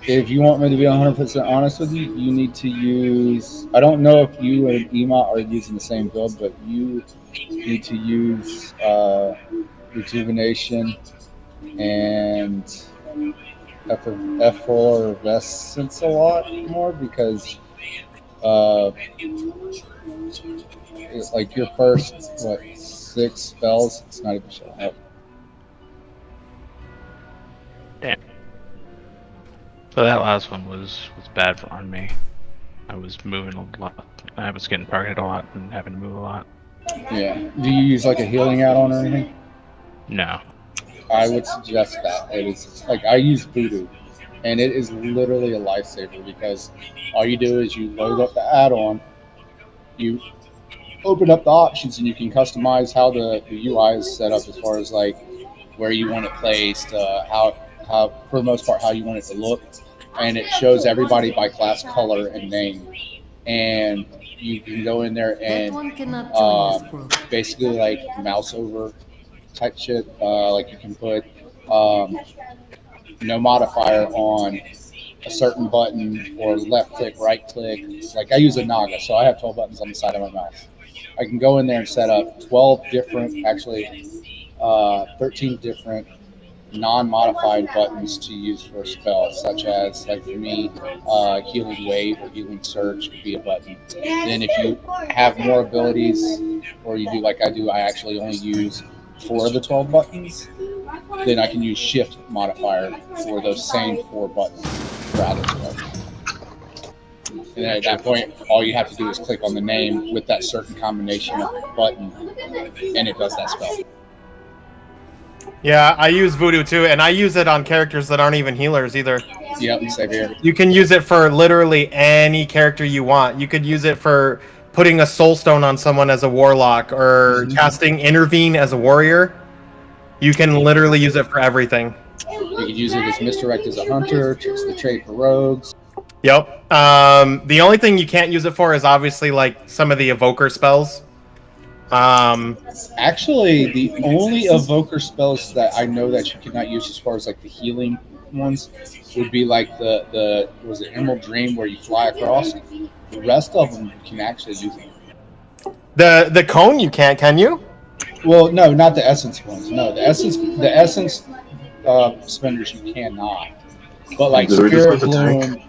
If you want me to be 100% honest with you, you need to use... I don't know if you and Emot are using the same build, but you need to use Rejuvenation and Effervescence a lot more, because it's like your first, 6 spells, it's not even showing up. Damn. So that last one was bad on me. I was moving a lot. I was getting targeted a lot and having to move a lot. Yeah. Do you use like a healing add-on or anything? No. I would suggest that. It is like, I use Voodoo, and it is literally a lifesaver, because all you do is you load up the add-on, you open up the options, and you can customize how the UI is set up, as far as like where you want it placed, how for the most part how you want it to look, and it shows everybody by class, color, and name. And you can go in there and basically like mouse over type shit. Like you can put no modifier on a certain button or left click, right click. Like I use a Naga, so I have 12 buttons on the side of my mouse. I can go in there and set up 12 different, actually 13 different non-modified buttons to use for a spell, such as, like for me, Healing Wave or Healing Surge could be a button. Then if you have more abilities, or you do like I do, I actually only use 4 of the 12 buttons, then I can use Shift modifier for those same 4 buttons for other spells. And at that point, all you have to do is click on the name with that certain combination of button, and it does that spell. Yeah, I use Voodoo too, and I use it on characters that aren't even healers either. Yep, same here. You can use it for literally any character you want. You could use it for putting a soulstone on someone as a warlock, or casting Intervene as a warrior. You can literally use it for everything. You could use it as Misdirect as a hunter, Tricks the Trade for rogues. Yep. The only thing you can't use it for is obviously like some of the evoker spells. Actually, the only evoker spells that I know that you cannot use as far as like the healing ones would be like the was it Emerald Dream where you fly across. The rest of them you can actually use them. The cone you can't, can you? Well, no, not the essence ones. No, the essence spenders you cannot. But like Spirit Bloom.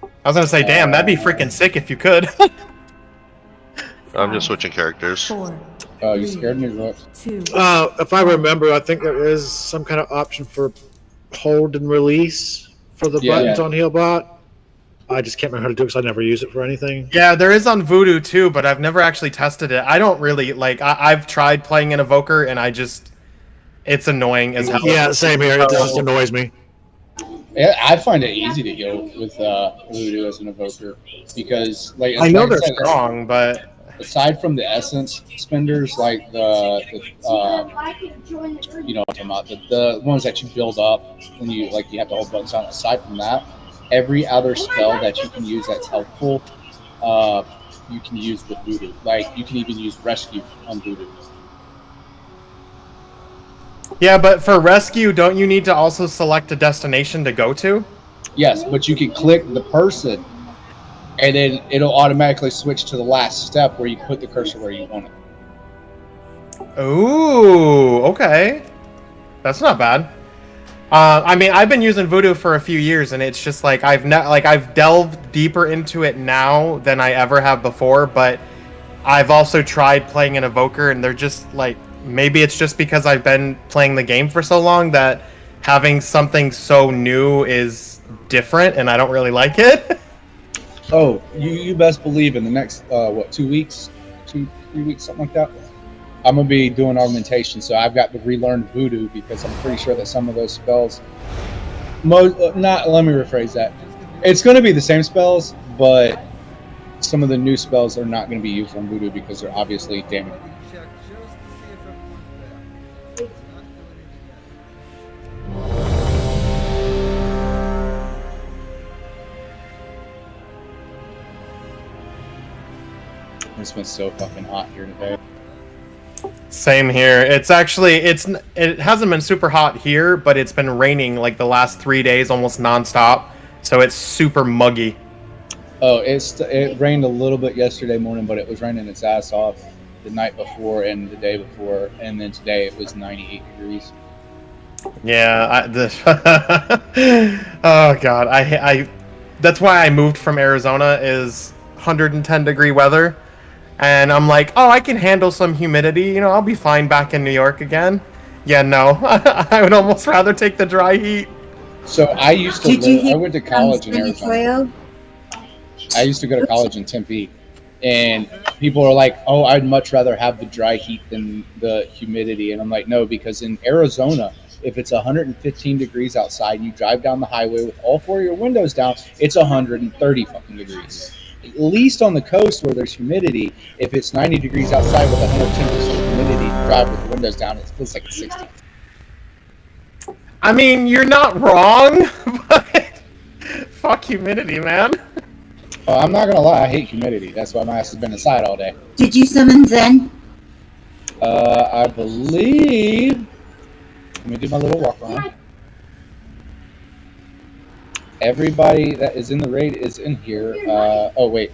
I was gonna say, damn, that'd be freaking sick if you could. I'm just switching characters. Oh, you scared me, Rook. If I remember, I think there is some kind of option for hold and release for the buttons on Healbot. I just can't remember how to do it because I never use it for anything. Yeah, there is on Voodoo too, but I've never actually tested it. I don't really like. I've tried playing an evoker, and it's annoying as hell. Yeah, same here. It just annoys me. Yeah, I find it easy to heal with Voodoo as an evoker because, like, I know they're strong, but aside from the essence spenders, like the you know what I'm talking about, the ones that you build up when you you have to hold buttons on. Aside from that, every other spell that you can use that's helpful, you can use with Voodoo. Like you can even use Rescue on Voodoo. Yeah, but for rescue, don't you need to also select a destination to go to? Yes, but you can click the person, and then it'll automatically switch to the last step where you put the cursor where you want it. Ooh, okay. That's not bad. I mean, I've been using Voodoo for a few years, and it's just like I've delved deeper into it now than I ever have before. But I've also tried playing an evoker, and they're just like, maybe it's just because I've been playing the game for so long that having something so new is different, and I don't really like it. Oh, you best believe in the next 2 weeks, 3 weeks, something like that. I'm gonna be doing augmentation, so I've got to relearn Voodoo because I'm pretty sure that some of those spells, let me rephrase that. It's gonna be the same spells, but some of the new spells are not gonna be used on Voodoo because they're obviously damaged. It's been so fucking hot here today. Same here. It hasn't been super hot here, but it's been raining like the last 3 days almost nonstop, so it's super muggy. Oh, it rained a little bit yesterday morning, but it was raining its ass off the night before and the day before, and then today it was 98 degrees. Yeah, oh god, I that's why I moved from Arizona is 110 degree weather. And I'm like, oh, I can handle some humidity. You know, I'll be fine back in New York again. Yeah, no. I would almost rather take the dry heat. So I used to I went to college in Arizona. I used to go to college in Tempe. And people are like, oh, I'd much rather have the dry heat than the humidity. And I'm like, no, because in Arizona, if it's 115 degrees outside and you drive down the highway with all 4 of your windows down, it's 130 fucking degrees. At least on the coast where there's humidity, if it's 90 degrees outside with 110% humidity, you drive with the windows down, it feels like it's 60. I mean, you're not wrong, but fuck humidity, man. I'm not gonna lie, I hate humidity. That's why my ass has been inside all day. Did you summon Zen? I believe. Let me do my little walk around. Everybody that is in the raid is in here. Oh wait.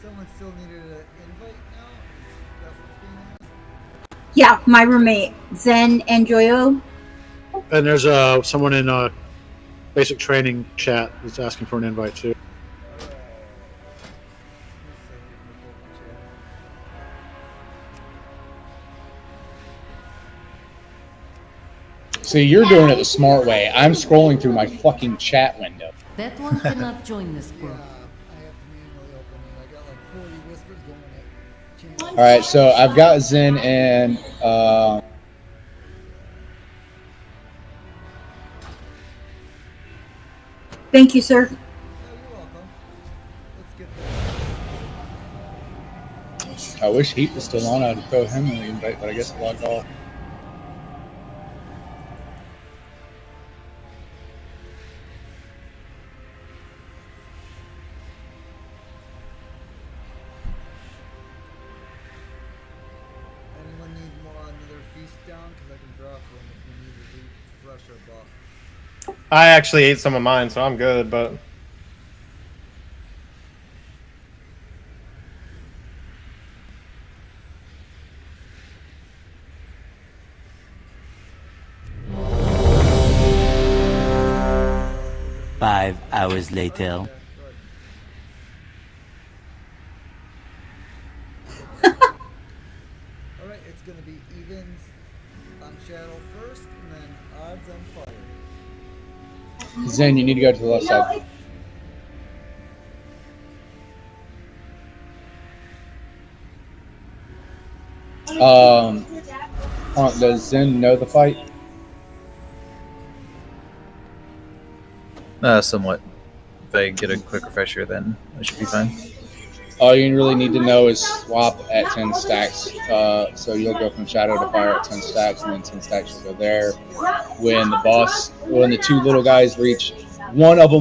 Someone still needed an invite now? That's what's being asked? Yeah, my roommate, Zen and Joyo. And there's someone in basic training chat that's asking for an invite too. See, you're doing it the smart way. I'm scrolling through my fucking chat window. That one cannot join this group. All right, so I've got Zen and Thank you, sir. I wish Heat was still on. I'd throw him in the invite, but I guess it logged off. Anyone need more another feast down? Because I can drop one if we need to refresh our buff. I actually ate some of mine, so I'm good, but... Five hours later. Alright, it's going to be evens on Shadow first, and then odds on fire. Zen, you need to go to the left side. Does Zen know the fight? Somewhat. If I get a quick refresher, then I should be fine. All you really need to know is swap at 10 stacks. So you'll go from shadow to fire at 10 stacks, and then 10 stacks will go there. When the two little guys reach, if one of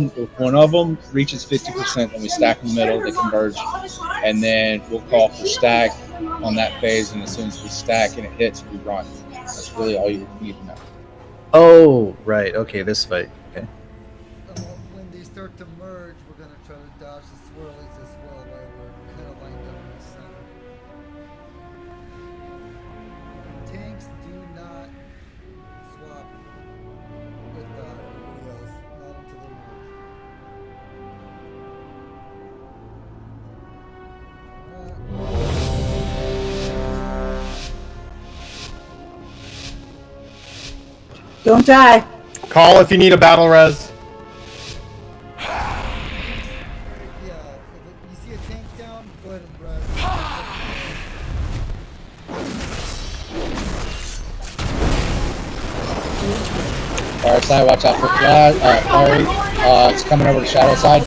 them reaches 50%, then we stack in the middle, they converge, and then we'll call for stack on that phase, and as soon as we stack and it hits, we run. That's really all you need to know. Oh, right. Okay, this fight. Okay. When they start to merge, we're going to try to dodge the swirlies as well, while we're kind of lined up in the center. Tanks do not swap with everybody else, not until they Don't die. Call if you need a battle res. Fire side, watch out for fire. It's coming over to shadow side.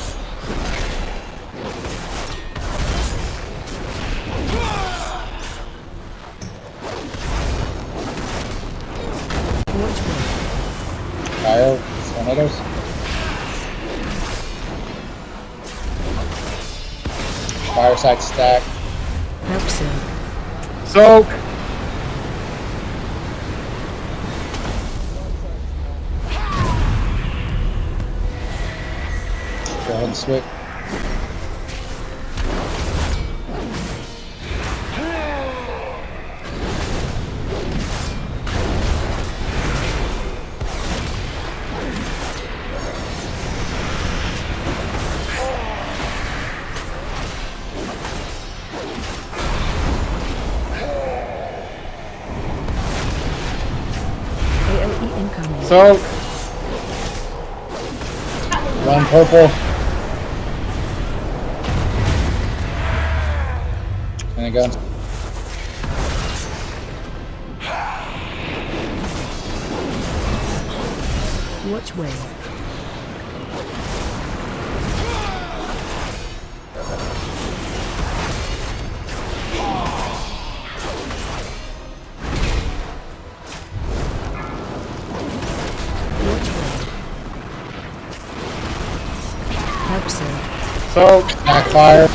Fire, tornadoes. Fire side stack. Help soon. Soak. Go ahead and switch. AOE incoming. Soak. Run purple. And go. Watch way. So backfire.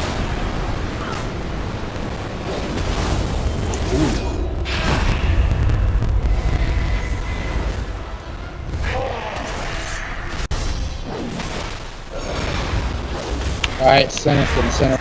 All right, center to the center.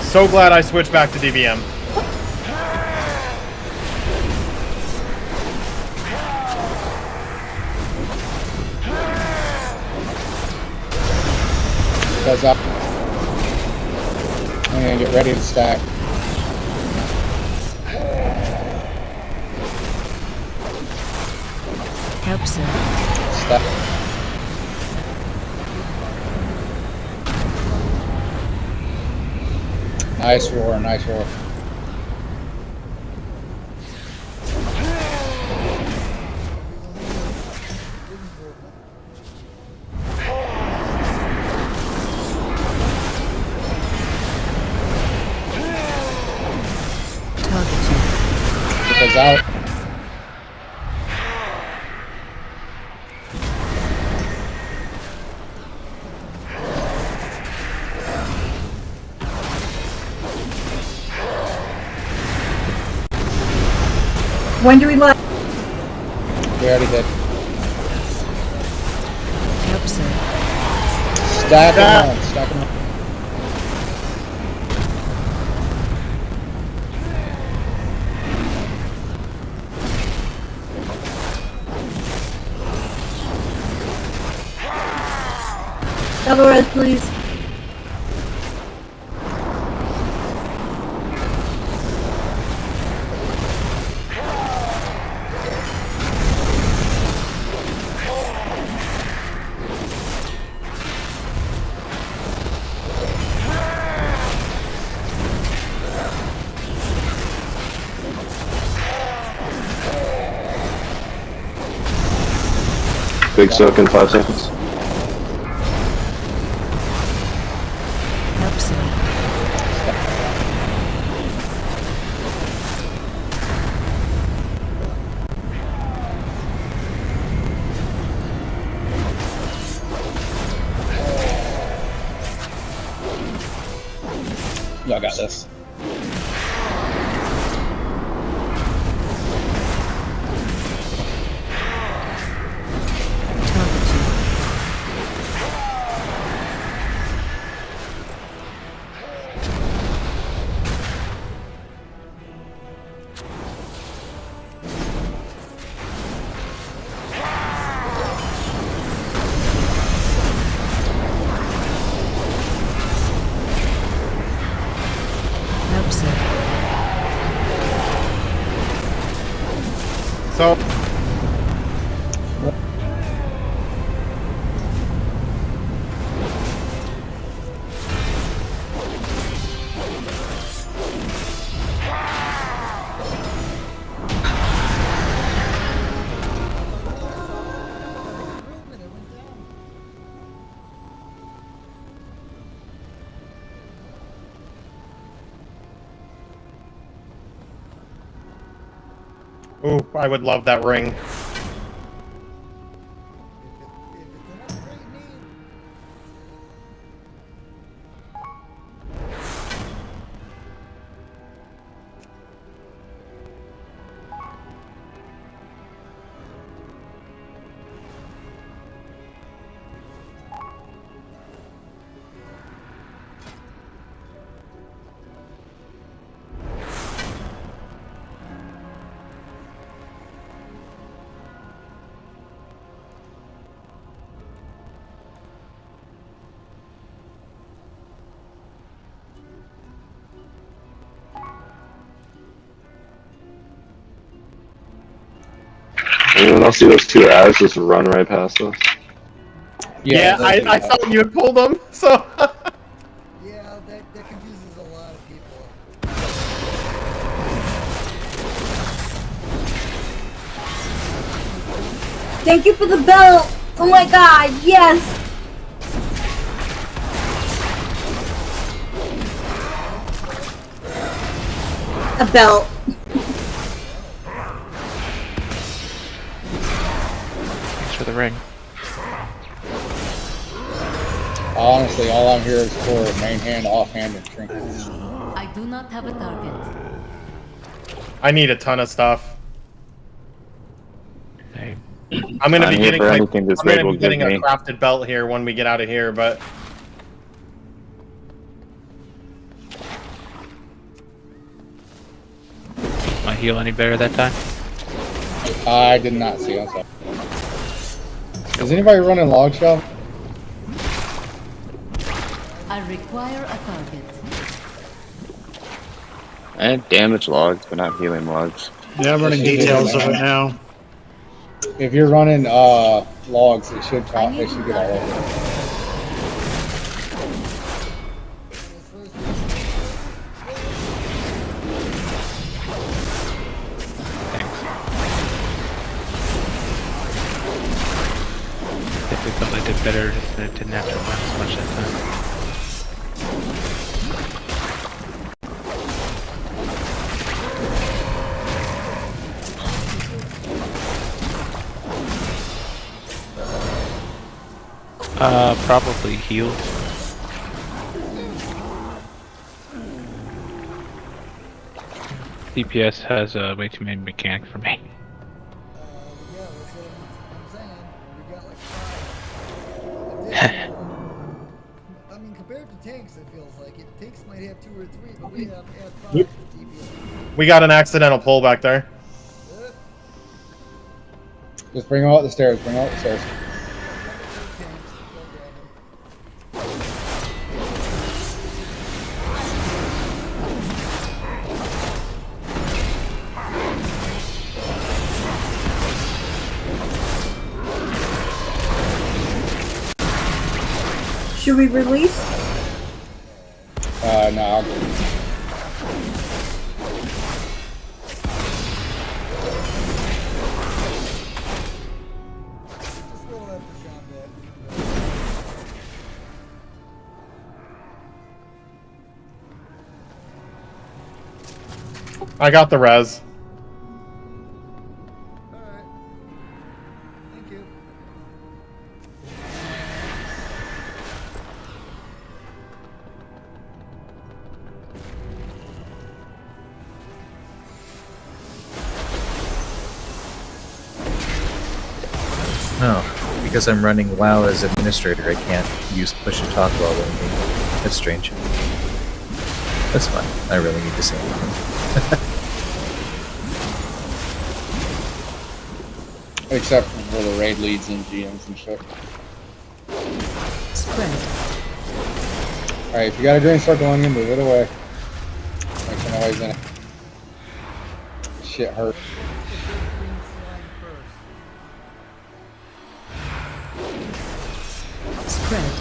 So glad I switched back to DBM. Goes up. I'm gonna get ready to stack. Help, sir. Stack. Nice roar, nice roar. It goes out. When do we let? We already did. Help, sir. Stack them on, stack them on. Double res, please. Big soak in 5 seconds. Help, sir. Y'all got this. Help, sir. So ooh, I would love that ring. And I'll see those two ads just run right past us. Yeah, I saw you had pulled them, so. Yeah, that confuses a lot of people. Thank you for the belt. Oh my god, yes. A belt. Thanks for the ring. Honestly, all I'm here is for main hand, off hand, and trinkets. I do not have a target. I need a ton of stuff. Hey. I'm gonna be I'm here getting for like, anything this I'm gonna raid will be getting give a me. crafted belt here when we get out of here, but My heal any better that time? I did not see. I'm sorry. Is anybody running log shop? I require a target. I have damage logs, but not healing logs. Yeah, I'm running details of it now. If you're running logs, it should count. They should get all of it. Difficult, I did better. I didn't have to run as much that time. Probably healed. DPS has way too many mechanics for me. Yeah, that's what I'm saying. We got like 5. I mean, compared to tanks, it feels like it. Tanks might have 2 or 3, but we have 5 DPS. we got an accidental pull back there. Just bring them out the stairs. Bring them out the stairs. Should we release? No. I got the res. Alright. Thank you. Oh, because I'm running WoW as administrator, I can't use push and talk while running. That's strange. That's fine. I really need to say anything. Except for the raid leads and GMs and shit. Spread. Alright, if you got a green circle on you, move it away. Make sure nobody's in it. Shit hurt. Spread.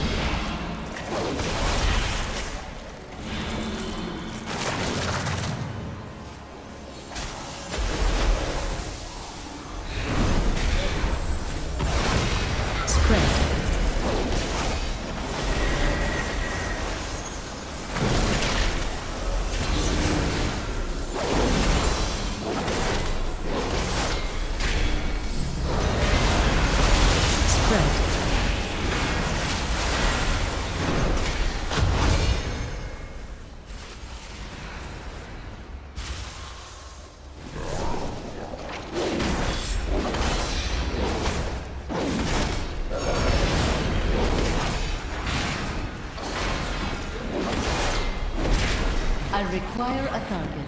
I require a target.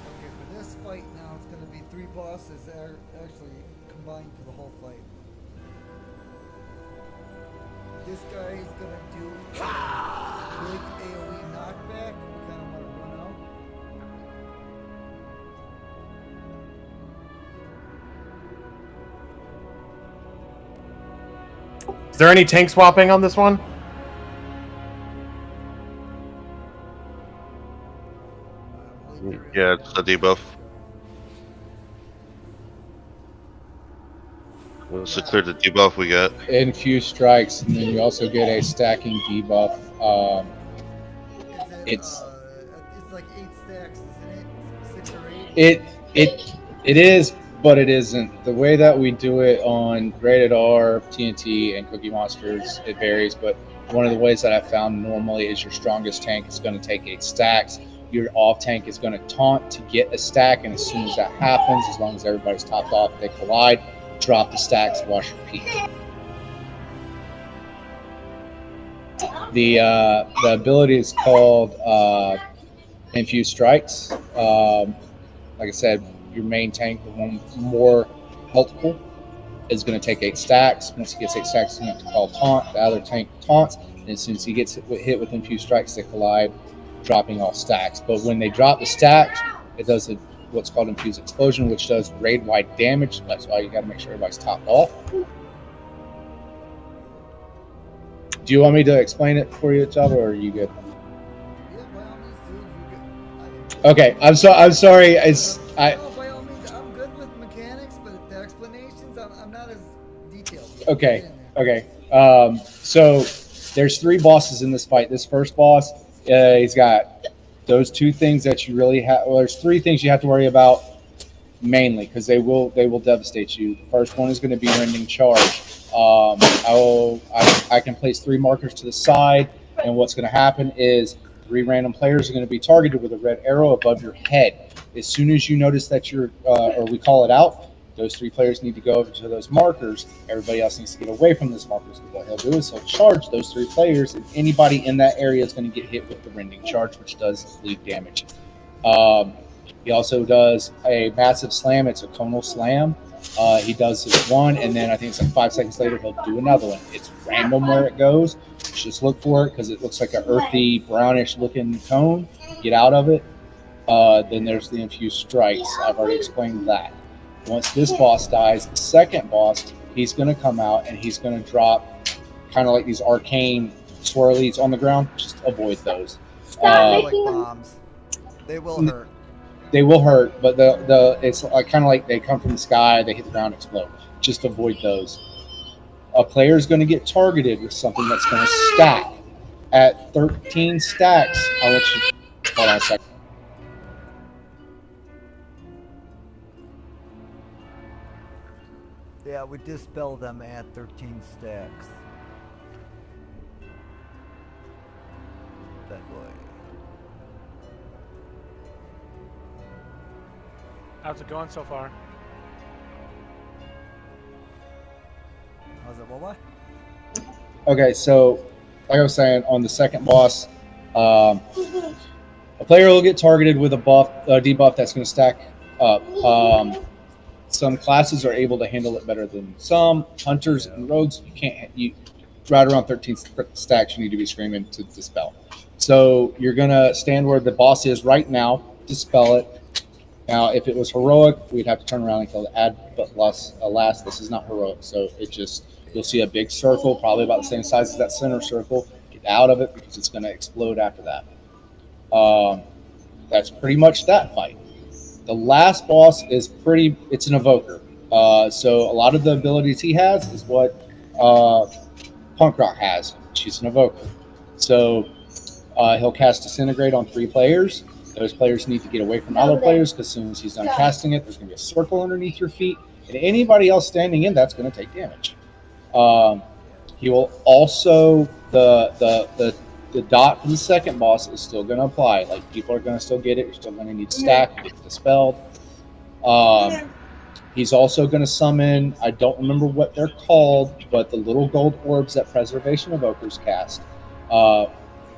Okay, for this fight now, it's going to be 3 bosses that are actually combined for the whole fight. This guy is going to do big AoE knockback. We kind of want to run out. Is there any tank swapping on this one? Yeah, it's a debuff. Let's clear the debuff we get. Infused strikes, and then you also get a stacking debuff. It's like 8 stacks, isn't it? 6 or 8. it is, but it isn't. The way that we do it on Rated R, TNT, and Cookie Monsters, it varies. But one of the ways that I found normally is your strongest tank is going to take 8 stacks. Your off tank is going to taunt to get a stack, and as soon as that happens, as long as everybody's topped off, they collide. Drop the stacks, wash, repeat. The ability is called Infused Strikes. Like I said, your main tank, the one more helpful, is going to take 8 stacks. Once he gets 8 stacks, he's going to call taunt. The other tank taunts, and as soon as he gets hit with Infused Strikes, they collide, dropping all stacks. But when they drop the stacks, it does what's called Infused Explosion, which does raid-wide damage. That's why you got to make sure everybody's topped off. Do you want me to explain it for you, Java, or are you good? Okay, I'm sorry. No, by all means, I'm good with mechanics, but the explanations, I'm not as detailed. Okay. So there's 3 bosses in this fight. This first boss, he's got those 2 things that you really have. Well, there's 3 things you have to worry about mainly, because they will devastate you. The first one is going to be Rending Charge. I can place 3 markers to the side, and what's going to happen is 3 random players are going to be targeted with a red arrow above your head. As soon as you notice that you're, or we call it out, those 3 players need to go over to those markers. Everybody else needs to get away from those markers. What he'll do is he'll charge those 3 players, and anybody in that area is going to get hit with the Rending Charge, which does bleed damage. He also does a massive slam. It's a tonal slam. He does his one, and then I think it's like 5 seconds later he'll do another one. It's random where it goes. Just look for it because it looks like an earthy, brownish looking cone. Get out of it. Then there's the Infused Strikes. I've already explained that. Once this boss dies, the second boss, he's going to come out and he's going to drop kind of like these arcane swirlies on the ground. Just avoid those. Like bombs. They will hurt. They will hurt, but it's like kind of like they come from the sky, they hit the ground, explode. Just avoid those. A player is going to get targeted with something that's going to stack. At 13 stacks, I'll let you hold on a second. Yeah, we dispel them at 13 stacks. That way. How's it going so far? How's it? What? Okay, so like I was saying, on the second boss, a player will get targeted with a debuff that's going to stack up. Some classes are able to handle it better than some. Hunters and rogues, you can't. Right around 13 stacks, you need to be screaming to dispel. So you're going to stand where the boss is right now, dispel it. Now, if it was heroic, we'd have to turn around and kill the ad, but alas, this is not heroic. So it just, you'll see a big circle, probably about the same size as that center circle. Get out of it because it's going to explode after that. That's pretty much that fight. The last boss is it's an evoker. So a lot of the abilities he has is what Punk Rock has. She's an evoker. So he'll cast Disintegrate on 3 players. Those players need to get away from other players because as soon as he's done casting it, there's going to be a circle underneath your feet. And anybody else standing in that's going to take damage. He will also, the dot from the second boss is still going to apply. Like, people are going to still get it. You're still going to need stack to get dispelled. He's also going to summon, I don't remember what they're called, but the little gold orbs that Preservation Evokers cast.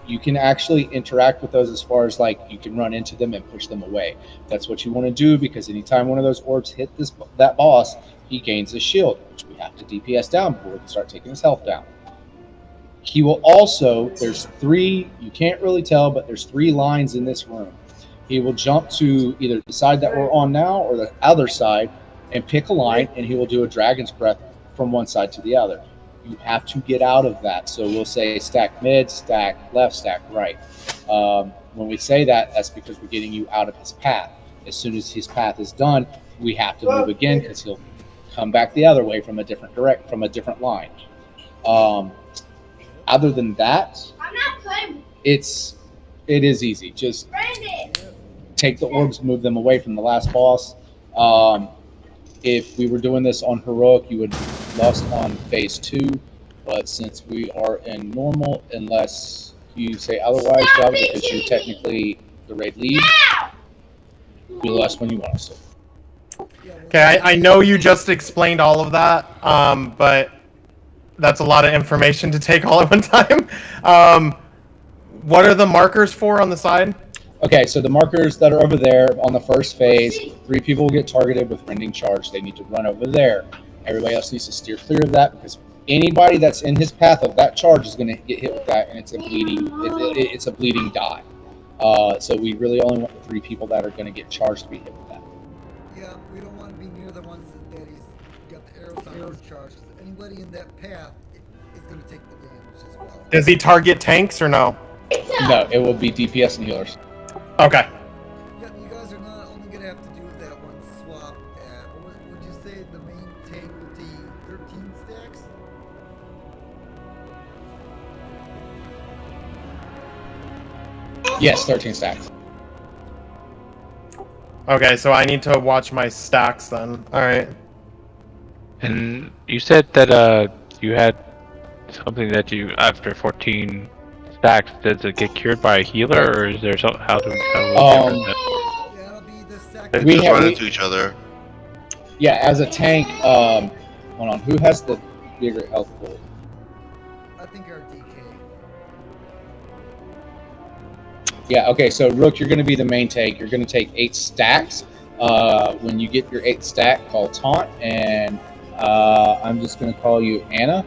You can actually interact with those as far as, like, you can run into them and push them away. That's what you want to do, because anytime one of those orbs hit that boss, he gains a shield, which we have to DPS down before we can start taking his health down. He will also, there's 3, you can't really tell, but there's 3 lines in this room. He will jump to either the side that we're on now or the other side and pick a line, and he will do a Dragon's Breath from one side to the other. You have to get out of that. So we'll say stack mid, stack left, stack right. When we say that, that's because we're getting you out of his path. As soon as his path is done, we have to move again because he'll come back the other way from a different line. Other than that, it is easy. Just take the orbs, move them away from the last boss. If we were doing this on heroic, you would lust on phase 2, but since we are in normal, unless you say otherwise, Java, because you're technically the raid lead, we lust when you want us to. Okay, I know you just explained all of that, but that's a lot of information to take all at one time. What are the markers for on the side? Okay, so the markers that are over there on the first phase, 3 people will get targeted with rending charge. They need to run over there. Everybody else needs to steer clear of that because anybody that's in his path of that charge is going to get hit with that, and it's a bleeding die. So we really only want the 3 people that are going to get charged to be hit with that. Yeah, we don't want to be near the ones that he's got the arrows on his charge. Anybody in that path is going to take the damage as well. Does he target tanks or no? No, it will be DPS and healers. Okay. Yeah, you guys are not only going to have to do that one swap at, what would you say the main tank with the 13 stacks? Yes, 13 stacks. Okay, so I need to watch my stacks then. Alright. And you said that you had something that you, after 14 stacks, does it get cured by a healer, or is there some, how do we They just run into each other. Yeah, as a tank, hold on, who has the bigger health pool? I think our DK. Yeah, okay, so Rook, you're going to be the main tank. You're going to take 8 stacks. When you get your 8th stack, call taunt, and I'm just going to call you Anna.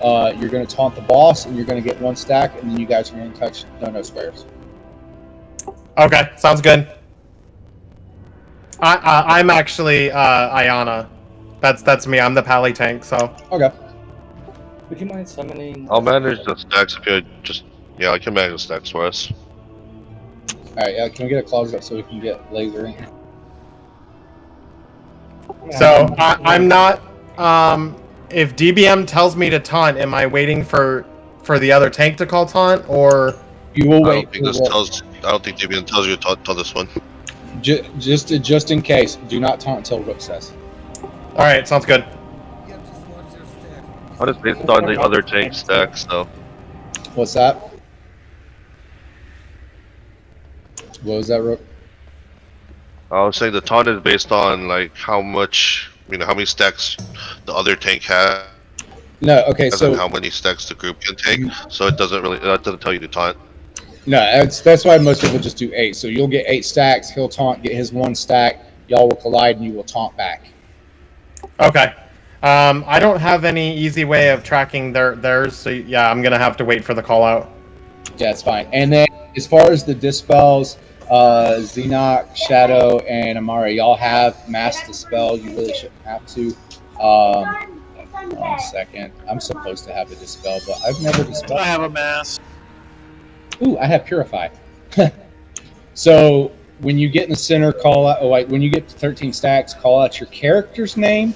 You're going to taunt the boss, and you're going to get 1 stack, and then you guys are going to touch no squares. Okay, sounds good. I'm actually Ayana. That's me. I'm the pally tank. So okay. Would you mind summoning? I'll manage the stacks if you just I can manage the stacks for us. All right, can we get a closet up so we can get laser in? So I'm not. If DBM tells me to taunt, am I waiting for the other tank to call taunt, or you will wait? I don't think DBM tells you to taunt on this one. Just in case, do not taunt until Rook says. All right, sounds good. I'll just based on the other tank stacks, though. What's that? What was that, Rook? I was saying the taunt is based on like how much, how many stacks the other tank has. No, okay, so how many stacks the group can take. So it doesn't tell you to taunt. No, that's why most people just do 8. So you'll get 8 stacks. He'll taunt, get his 1 stack. Y'all will collide, and you will taunt back. Okay. I don't have any easy way of tracking theirs, so yeah, I'm gonna have to wait for the call out. Yeah, it's fine. And then as far as the dispels, Xenoc, Shadow, and Amara, y'all have mass dispel. You really shouldn't have to. Hold on a second. I'm supposed to have a dispel, but I've never dispelled. I have a mass. Ooh, I have Purify. So when you get in the center, call out. Oh, wait, when you get to 13 stacks, call out your character's name,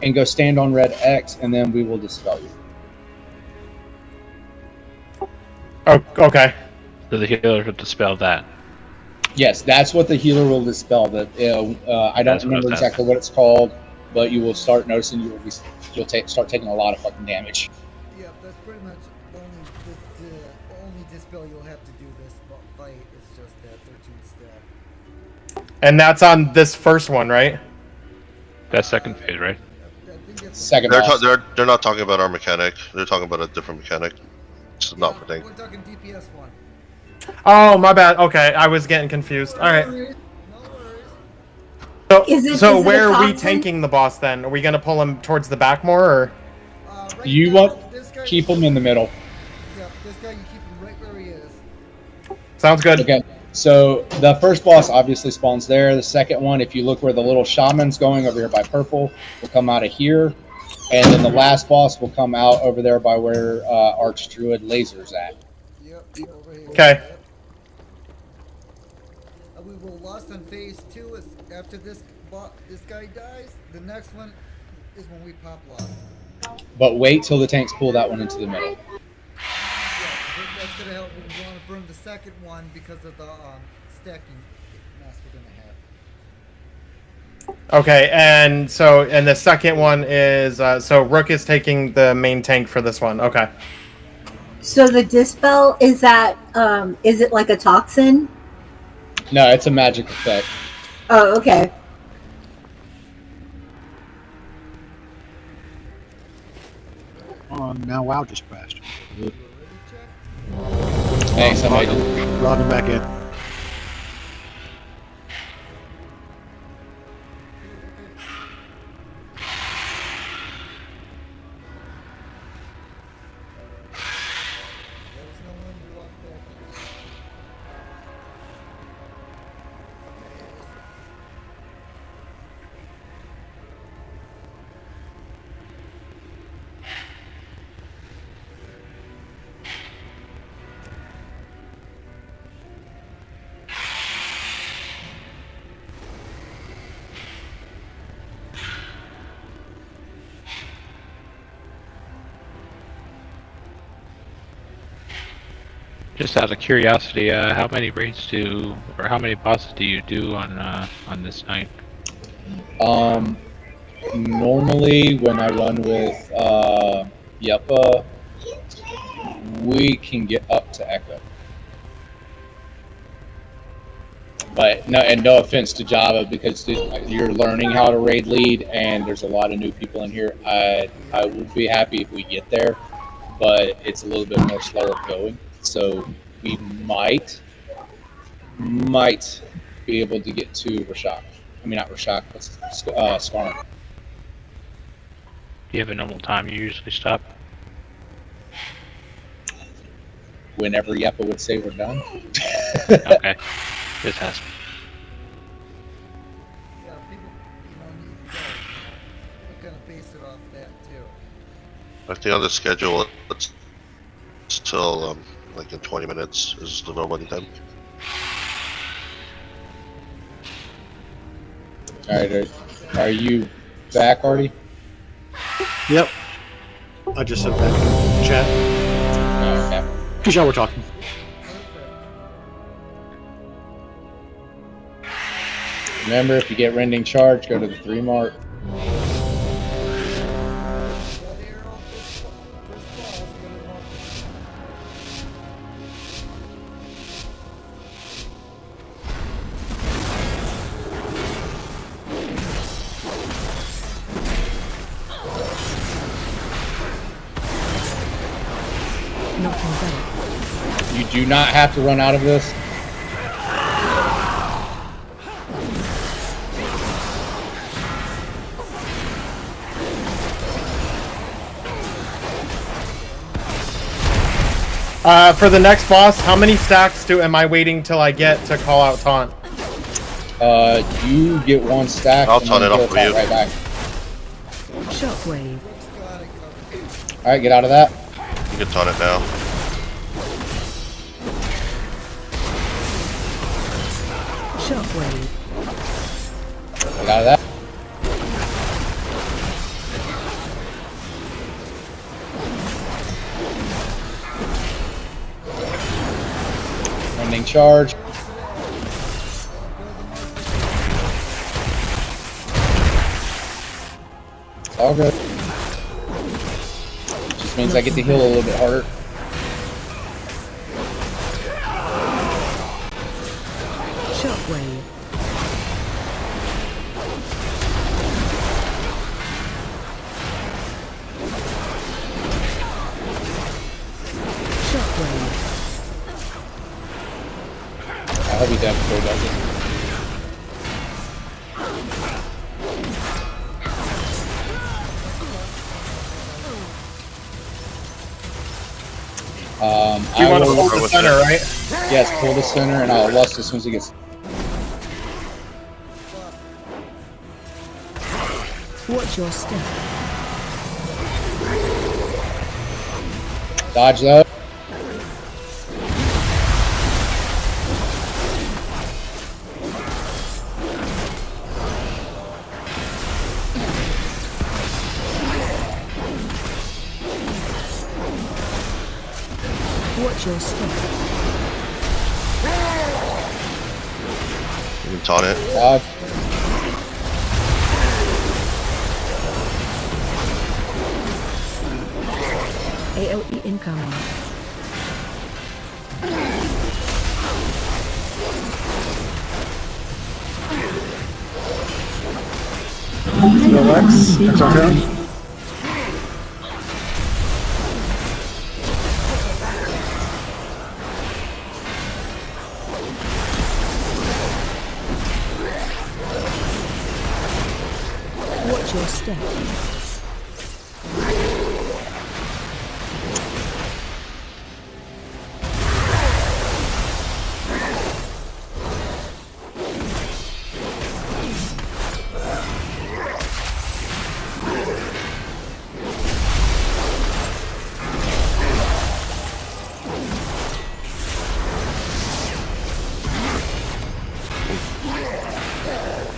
and go stand on red X, and then we will dispel you. Oh, okay. So the healer will dispel that. Yes, that's what the healer will dispel. That I don't remember exactly what it's called, but you will start noticing you'll start taking a lot of fucking damage. Yeah, that's pretty much the only dispel you'll have to do this fight is just that 13 stack. And that's on this first one, right? That's second phase, right? Second. They're not talking about our mechanic. They're talking about a different mechanic. It's not for tank. We're talking DPS one. Oh, my bad. Okay, I was getting confused. All right. So where are we tanking the boss then? Are we gonna pull him towards the back more, or? You want keep him in the middle. Yeah, this guy you keep him right where he is. Sounds good. Okay. So the first boss obviously spawns there. The second one, if you look where the little shaman's going over here by purple, will come out of here. And then the last boss will come out over there by where Archdruid Laser's at. Yep, over here. Okay. We will lost on phase 2 is after this guy dies. The next one is when we pop lost. But wait till the tanks pull that one into the middle. Yeah, that's gonna help. We want to burn the second one because of the stacking mess we're gonna have. Okay, and the second one is so Rook is taking the main tank for this one. Okay. So the dispel is that is it like a toxin? No, it's a magic effect. Oh, okay. Now WoW just crashed. Hey, somebody logging back in. Just out of curiosity, how many raids or how many bosses do you do on this night? Normally when I run with Yeppa, we can get up to Echo. But no offense to Java, because you're learning how to raid lead, and there's a lot of new people in here. I would be happy if we get there, but it's a little bit more slower going. So we might be able to get to Rashok. I mean, not Rashok, but Skarn. Do you have a normal time you usually stop? Whenever Yeppa would say we're done. Okay. Just asking. Yeah, people, need to go. We're gonna base it off that too. I think on the schedule, it's still like in 20 minutes is the normal time. Alright, are you back, Artie? Yep. I just sent that in chat. Okay. Because y'all were talking. Remember, if you get rending charge, go to the 3 mark. You do not have to run out of this. For the next boss, how many stacks am I waiting till I get to call out taunt? You get 1 stack. I'll taunt it off for you. Right back. Shockwave. Alright, get out of that. You can taunt it now. Shockwave. Get out of that. Running charge. It's all good. Just means I get to heal a little bit harder. Shockwave. Shockwave. I'll be dead before he does it. You want to hold the center, right? Yes, pull the center, and I'll lust as soon as he gets. Watch your step. Dodge though. Watch your step. You can taunt it. Dodge. AOE incoming. Relax. It's okay. Watch your step.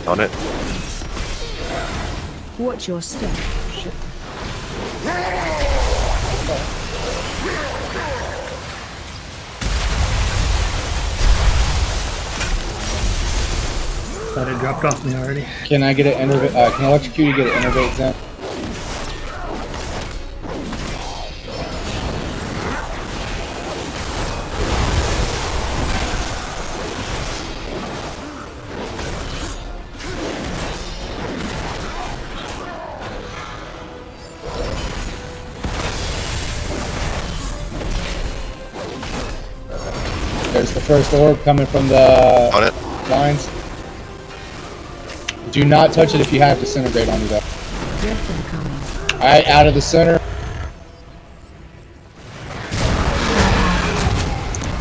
On it. Watch your step. Shit. Thought it dropped off me already. Can I get an innervate? Can electrocute you get an innervate zen? There's the first orb coming from the On it. lines. Do not touch it if you have disintegrate on you though. Alright, out of the center.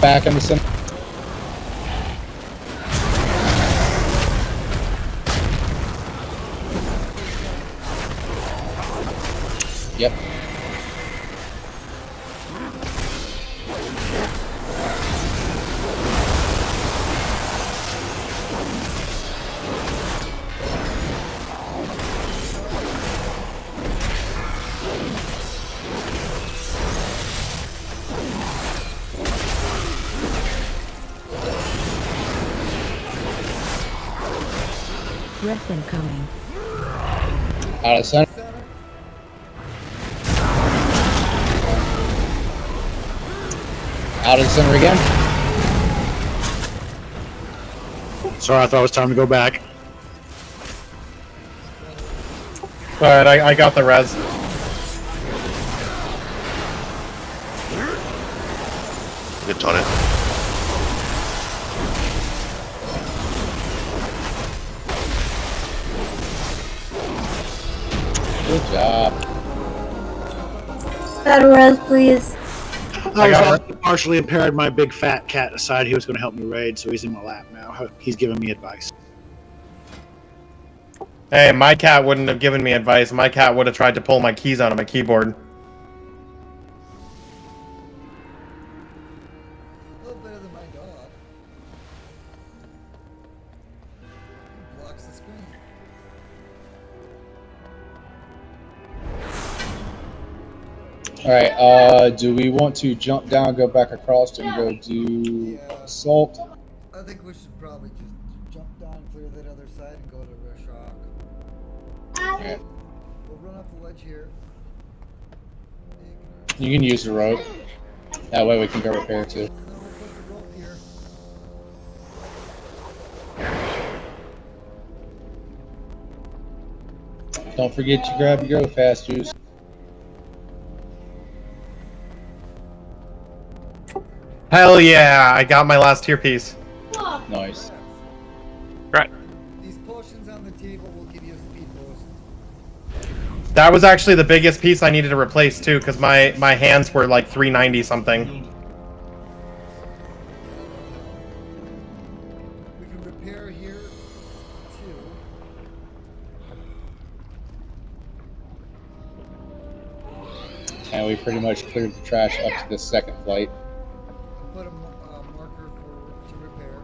Back in the center. Yep. Breath incoming. Out of center. Out of the center again. Sorry, I thought it was time to go back. Alright, I got the res. You can taunt it. Good job. Better res, please. I was partially impaired my big fat cat decided he was going to help me raid, so he's in my lap now. He's giving me advice. Hey, my cat wouldn't have given me advice. My cat would have tried to pull my keys out of my keyboard. A little better than my dog. He blocks the screen. Alright, do we want to jump down, go back across, and go do assault? I think we should probably just jump down, clear that other side, and go to Reshok. Okay. We'll run up the ledge here. You can use the rope. That way we can go repair too. And then we'll put the rope here. Don't forget to grab your go fast juice. Hell yeah! I got my last tier piece. Nice. Right. These potions on the table will give you a speed boost. That was actually the biggest piece I needed to replace too, because my hands were like 390 something. We can repair here too. And we pretty much cleared the trash up to the second flight. Put a marker to repair.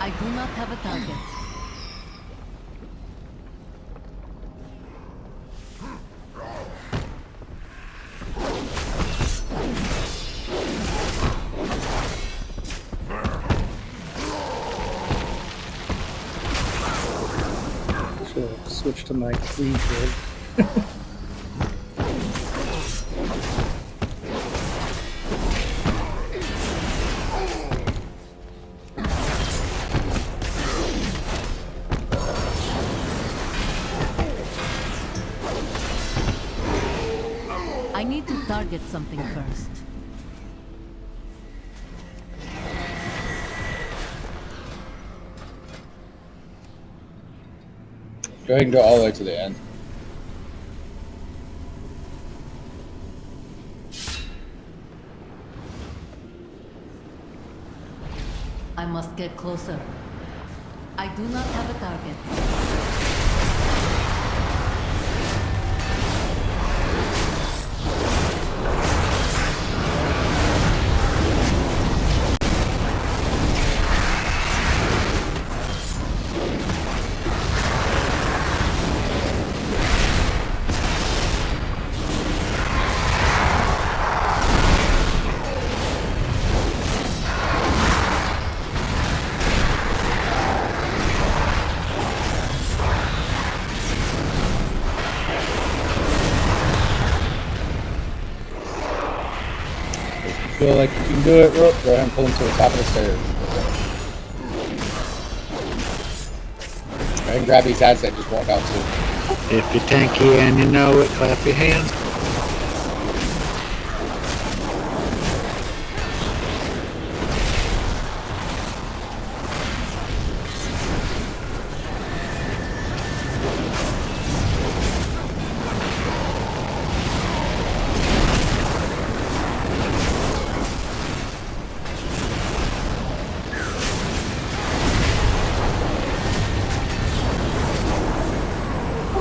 I do not have a target. So switch to my clean grid. I need to target something first. Go ahead and go all the way to the end. I must get closer. I do not have a target. Feel like you can do it, Rook, go ahead and pull him to the top of the stairs. Go ahead and grab these ads that just walked out too. If you're tanky and you know it, clap your hands.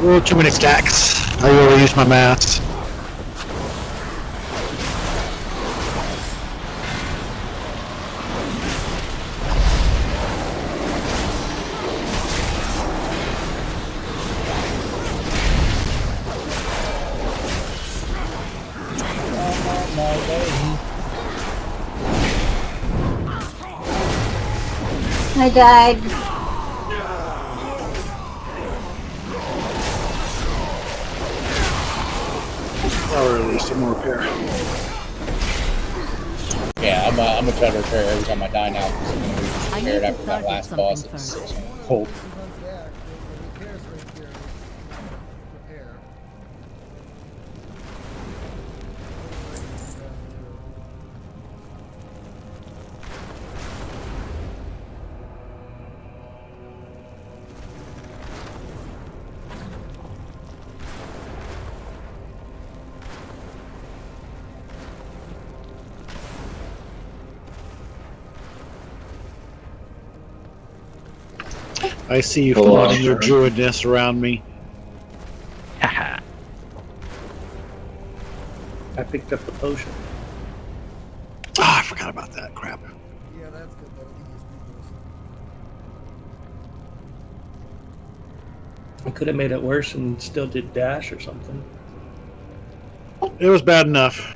Oh, too many stacks. I will use my mass. I died. Or at least more repair. Yeah, I'm gonna try to repair every time I die now. Because I'm gonna be prepared after that last boss. It's cold. I see you flaunting your druidness around me. Haha. I picked up the potion. Ah, I forgot about that crap. Yeah, that's good. I could have made it worse and still did dash or something. It was bad enough.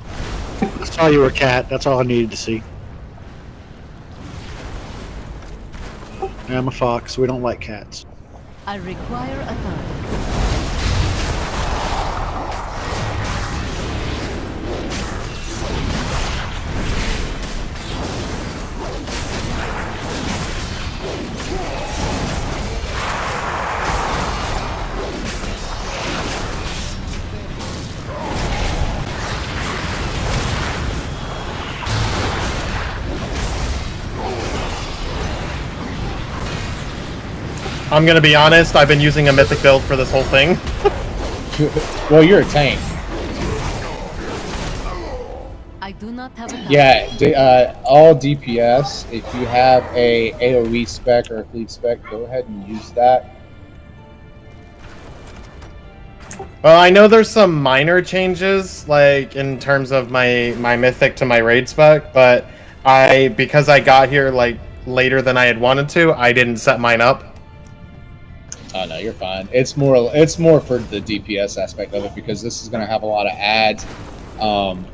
I saw you were a cat. That's all I needed to see. I'm a fox. We don't like cats. I require a target. I'm gonna be honest, I've been using a mythic build for this whole thing. Well, you're a tank. I do not have a Yeah, all DPS, if you have a AoE spec or a fleet spec, go ahead and use that. Well, I know there's some minor changes, like in terms of my mythic to my raid spec, but because I got here like later than I had wanted to, I didn't set mine up. Oh no, you're fine. It's more for the DPS aspect of it because this is going to have a lot of ads, and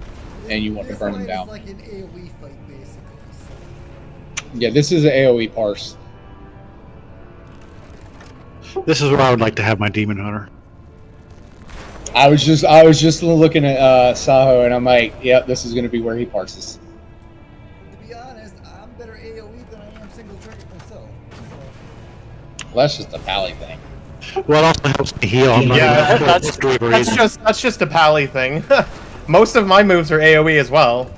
you want to burn them down. Like an AoE fight, basically. Yeah, this is an AoE parse. This is where I would like to have my demon hunter. I was just looking at Saho, and I'm like, yep, this is going to be where he parses. To be honest, I'm better AoE than I am single target myself. Well, that's just a pally thing. Well, it also helps me heal. Yeah, that's just a pally thing. Most of my moves are AoE as well.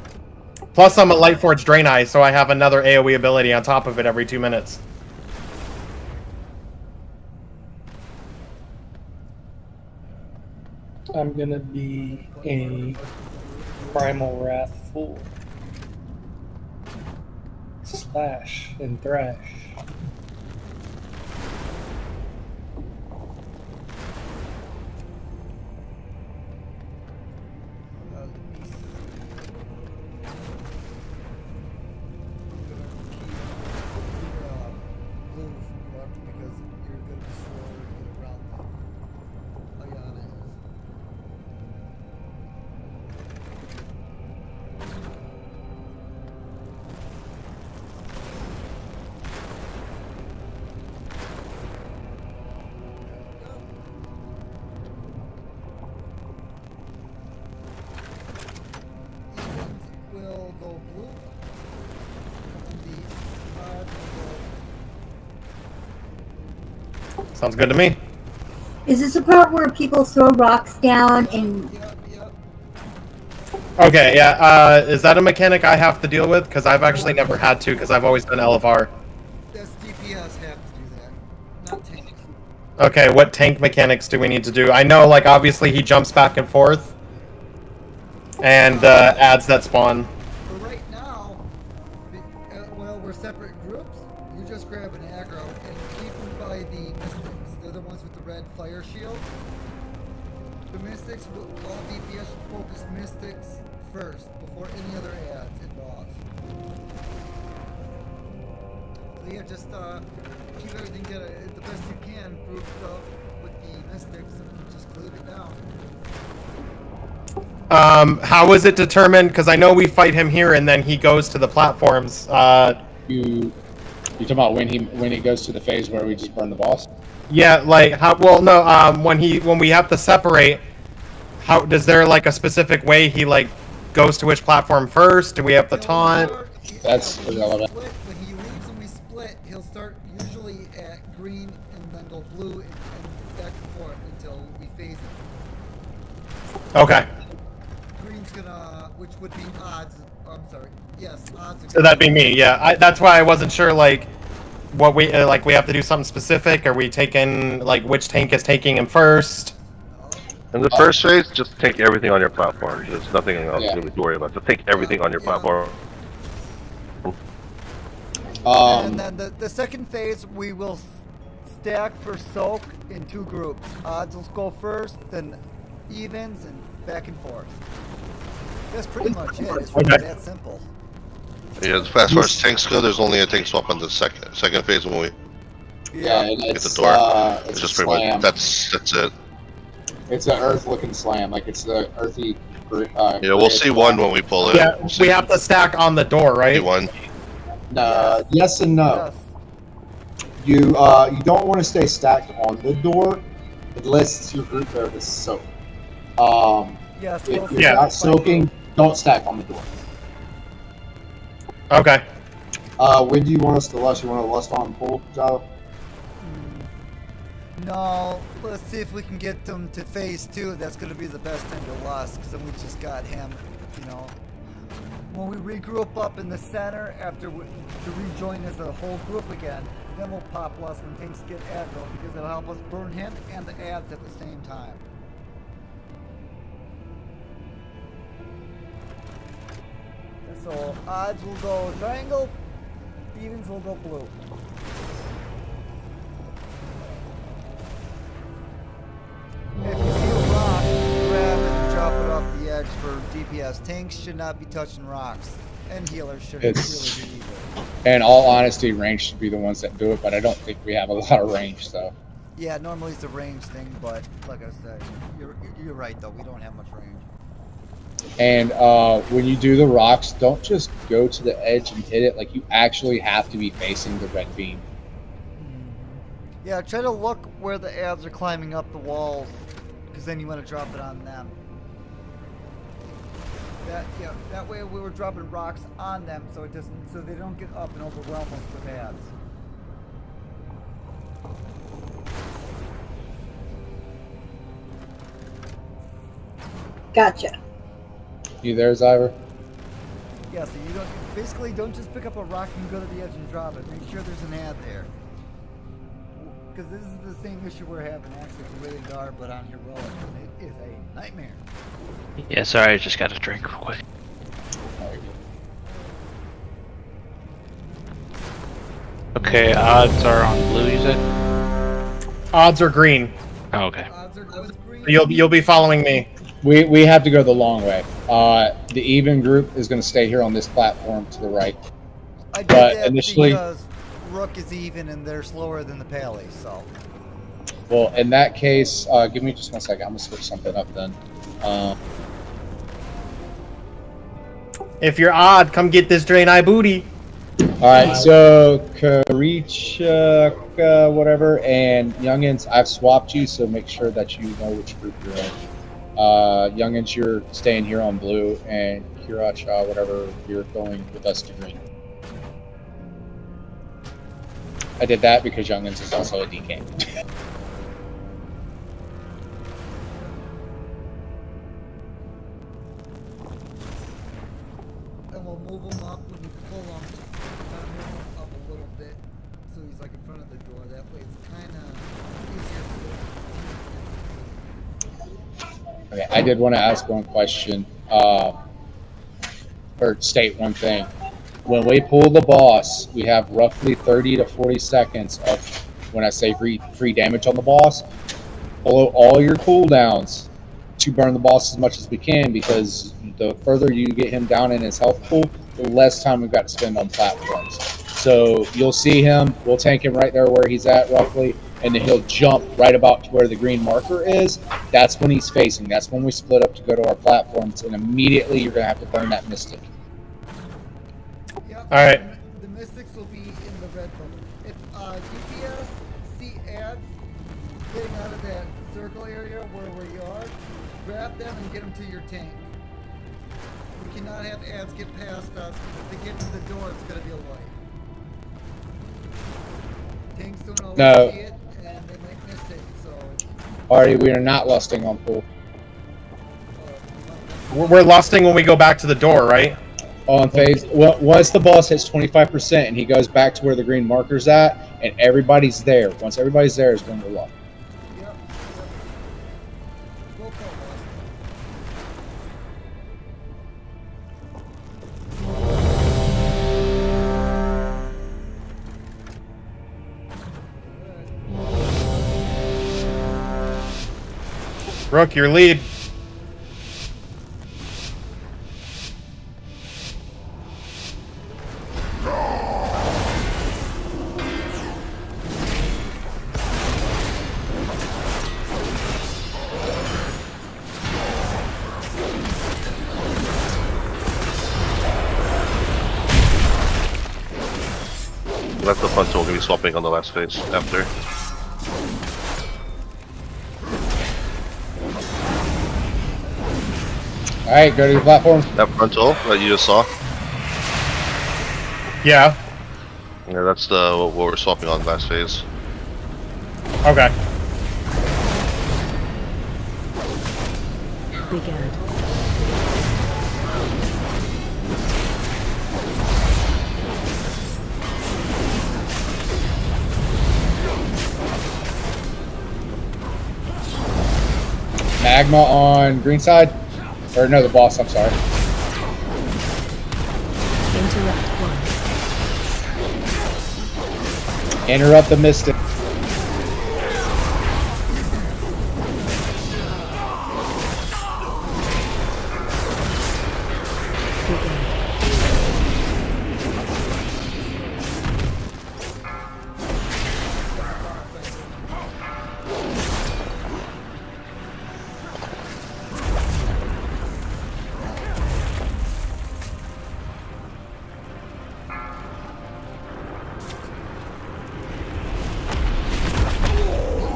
Plus, I'm a Lightforged Draenei, so I have another AoE ability on top of it every 2 minutes. I'm gonna be a Primal Wrathful Slash and Thrash. Sounds good to me. Is this a part where people throw rocks down and... Okay, yeah, is that a mechanic I have to deal with? Because I've actually never had to, because I've always done LFR. That's DPS have to do that, not tanks. Okay, what tank mechanics do we need to do? I know, like, obviously he jumps back and forth, and adds that spawn. But right now, well, we're separate groups. You just grab an aggro and keep them by the mystics. They're the ones with the red fire shield. The mystics, all DPS should focus mystics first, before any other ads involved. So yeah, just keep everything the best you can, grouped up with the mystics, and just glue it down. How is it determined? Because I know we fight him here, and then he goes to the platforms. You talking about when he goes to the phase where we just burn the boss? Yeah, like how? Well, no. When we have to separate, how does there like a specific way he like goes to which platform first? Do we have the taunt? That's irrelevant. When he leaves and we split, he'll start usually at green and then go blue and back and forth until we phase it. Okay. Green's gonna, which would be odds. I'm sorry. Yes, odds. So that'd be me. Yeah, that's why I wasn't sure like what we like. We have to do something specific. Are we taking like which tank is taking him first? In the first phase, just take everything on your platform. There's nothing else really to worry about. Just take everything on your platform. And then the second phase, we will stack for soak in 2 groups. Odds will go first, then evens, and back and forth. That's pretty much it. It's really that simple. Yeah, as far as tanks go, there's only a tank swap on the second phase when we. Yeah, and Get it's the door. it's just a pretty slam. much that's it. It's an earth-looking slam, like it's the earthy. Yeah, we'll see one when we pull it. Yeah, We'll see we have to stack on the door, see right? one. Yes and no. You don't want to stay stacked on the door unless your group there is soaked. Yes, if you're not soaking, don't stack on the door. Okay. When do you want us to lust? You want to lust on pool, Java? No, let's see if we can get them to phase 2. That's going to be the best time to lust, because then we just got him, you know. When we regroup up in the center to rejoin as a whole group again, then we'll pop lust when things get aggro, because it'll help us burn him and the ads at the same time. So odds will go triangle, evens will go blue. If you see a rock, grab it and drop it off the edge for DPS. Tanks should not be touching rocks, and healers shouldn't really be either. In all honesty, range should be the ones that do it, but I don't think we have a lot of range, so. Yeah, normally it's a range thing, but like I said, you're right though. We don't have much range. And when you do the rocks, don't just go to the edge and hit it. Like, you actually have to be facing the red beam. Yeah, try to look where the ads are climbing up the walls, because then you want to drop it on them. That way we were dropping rocks on them, so they don't get up and overwhelm us with ads. Gotcha. You there, Zyver? Yeah, so you don't just pick up a rock and go to the edge and drop it. Make sure there's an ad there. Because this is the same issue we're having actually with Radar, but on Heroic. It is a nightmare. Yeah, sorry, I just got a drink real quick. Okay, odds are on blue, you said? Odds are green. Oh, okay. You'll be following me. We have to go the long way. The even group is going to stay here on this platform to the right. I did but that initially, because Rook is even and they're slower than the Pally, so. well, in that case, give me just 1 second. I'm going to switch something up then. If you're odd, come get this drain eye booty. Alright, so Karich, whatever, and Youngins, I've swapped you, so make sure that you know which group you're in. Youngins, you're staying here on blue, and Kiracha, whatever, you're going with us to green. I did that because Youngins is also a DK. And we'll move him up when we pull him. Kind of move him up a little bit so he's like in front of the door. That way it's kind of easier to Okay, I did want to ask one question, or state one thing. When we pull the boss, we have roughly 30 to 40 seconds of, when I say free damage on the boss, below all your cooldowns to burn the boss as much as we can, because the further you get him down in his health pool, the less time we've got to spend on platforms. So you'll see him, we'll tank him right there where he's at roughly, and then he'll jump right about to where the green marker is. That's when he's facing. That's when we split up to go to our platforms, and immediately you're going to have to burn that Mystic. All right. The Mystics will be in the red bubble. If DPS see ads getting out of that circle area where we are, grab them and get them to your tank. We cannot have ads get past us. If they get to the door, it's going to be a light. Tanks don't always No. see it, and they might miss it, so... Artie, we are not lusting on pool. We're lusting when we go back to the door, right? On phase, well, once the boss hits 25% and he goes back to where the green marker's at, and everybody's there. Once everybody's there is when we're lost. Rook, your lead. That's the frontal we're gonna be swapping on the last phase after. Alright, go to the platform. That frontal that you just saw. Yeah. Yeah, that's the what we're swapping on last phase. Okay. Began. Magma on green side. Or no, the boss, I'm sorry. Interrupt one. Interrupt the Mystic.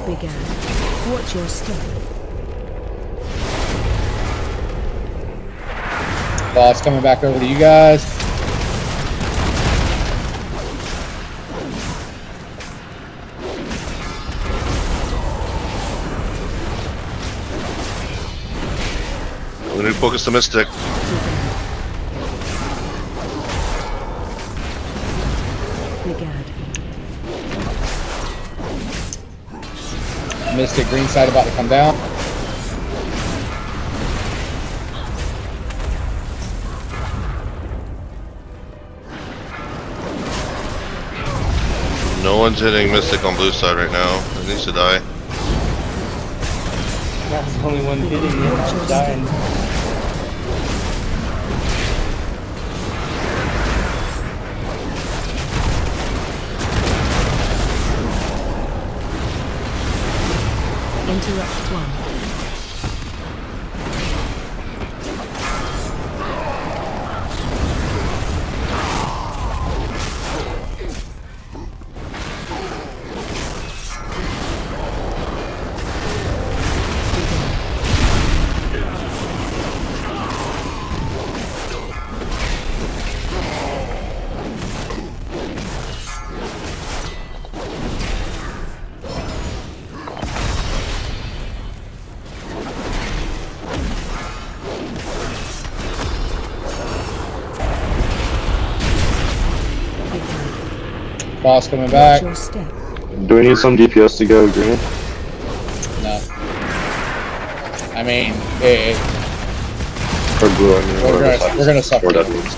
Began. Watch your step. Boss coming back over to you guys. We're gonna focus the Mystic. Began. Mystic green side about to come down. No one's hitting Mystic on blue side right now. It needs to die. That's the only one hitting it. I'm dying. Interrupt one. Boss coming back. Watch your step. Do we need some DPS to go green? No. I mean, Or blue, I mean. we're gonna suffer. Or that means.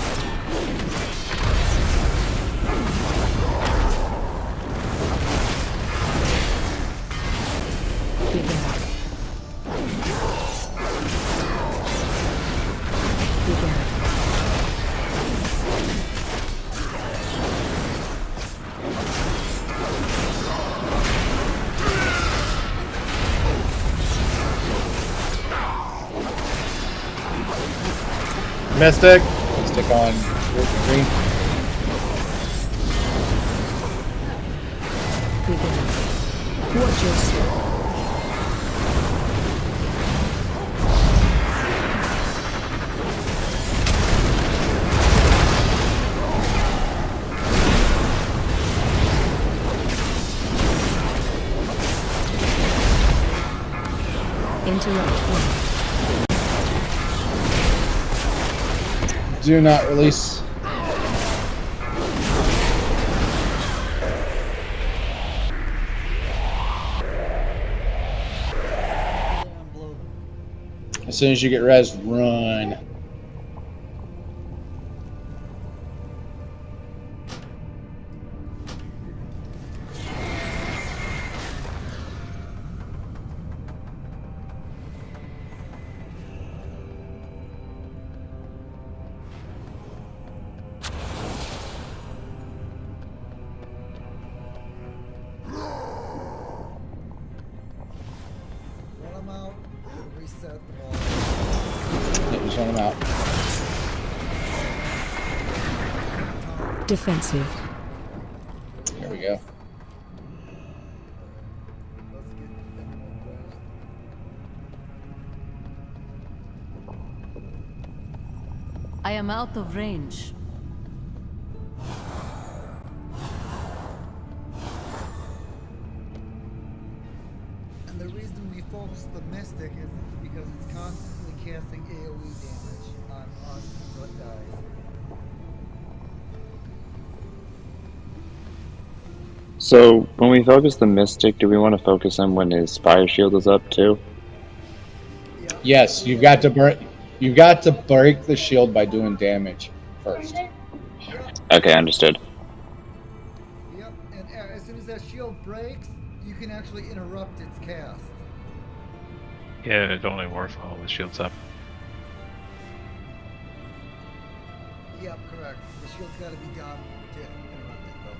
Mystic. Mystic on green. Began. Watch your step. Interrupt one. Do not release. As soon as you get res, run. Run them out. Reset the wall. Yeah, just run them out. Defensive. I am out of range. And the reason we focus the Mystic is because it's constantly casting AoE damage on us what dies. So when we focus the Mystic, do we want to focus him when his fire shield is up too? Yes, you've got to break. You've got to break the shield by doing damage first. Okay, understood. Yep, and as soon as that shield breaks, you can actually interrupt its cast. Yeah, it only works while the shield's up. Yep, correct. The shield's got to be down to interrupt it, though.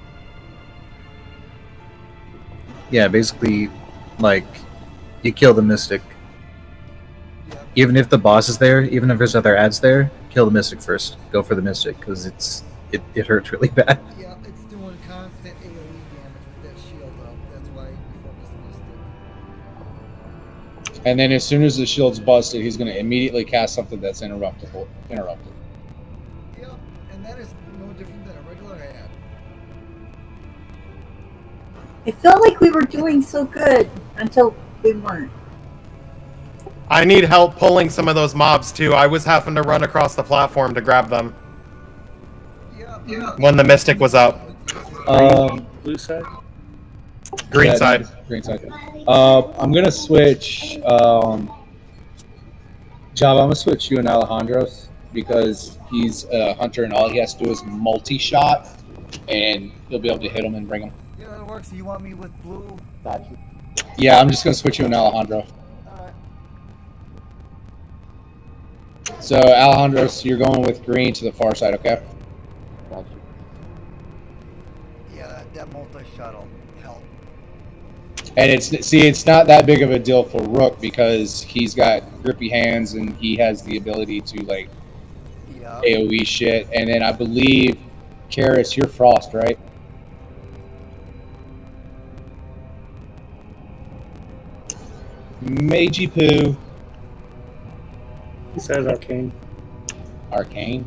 Yeah, basically, like, you kill the Mystic. Even if the boss is there, even if there's other ads there, kill the Mystic first. Go for the Mystic, because it hurts really bad. Yeah, it's doing constant AoE damage with that shield up. That's why we focus Mystic. And then as soon as the shield's busted, he's going to immediately cast something that's interrupted. Yep, and that is no different than a regular ad. It felt like we were doing so good until we weren't. I need help pulling some of those mobs too. I was having to run across the platform to grab them. When the Mystic was up. Blue side? Green Yeah, side. Green side. I'm going to switch. Java, I'm going to switch you and Alejandro's because he's a hunter and all he has to do is multi-shot and he'll be able to hit him and bring him. Yeah, that works. You want me with blue? Gotcha. Yeah, I'm just going to switch you and Alejandro. So, Alejandro, you're going with green to the far side, okay? Gotcha. Yeah, that multi-shuttle help. And it's not that big of a deal for Rook because he's got grippy hands and he has the ability to like AoE shit. And then I believe, Karis, you're Frost, right? Magey Poo. He says arcane. Arcane?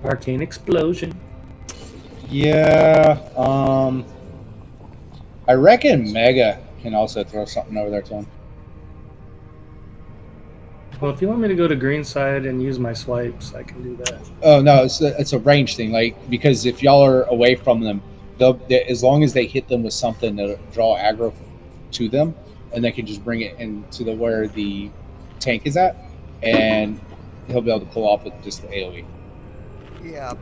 Arcane explosion. Yeah, I reckon Mega can also throw something over there to him. Well, if you want me to go to green side and use my swipes, I can do that. Oh no, it's a range thing. Like because if y'all are away from them, as long as they hit them with something to draw aggro to them, and they can just bring it into where the tank is at, and he'll be able to pull off with just the AoE. Yeah,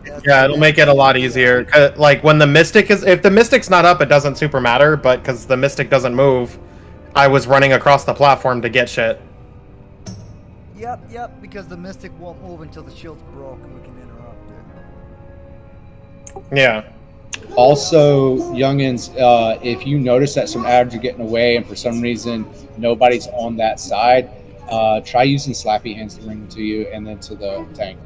it'll make it a lot easier. Like when the Mystic if the Mystic's not up, it doesn't super matter. But because the Mystic doesn't move, I was running across the platform to get shit. Yep, because the Mystic won't move until the shield's broke and we can interrupt it. Yeah. Also, youngins, if you notice that some ads are getting away and for some reason nobody's on that side, try using slappy hands to bring them to you and then to the tank.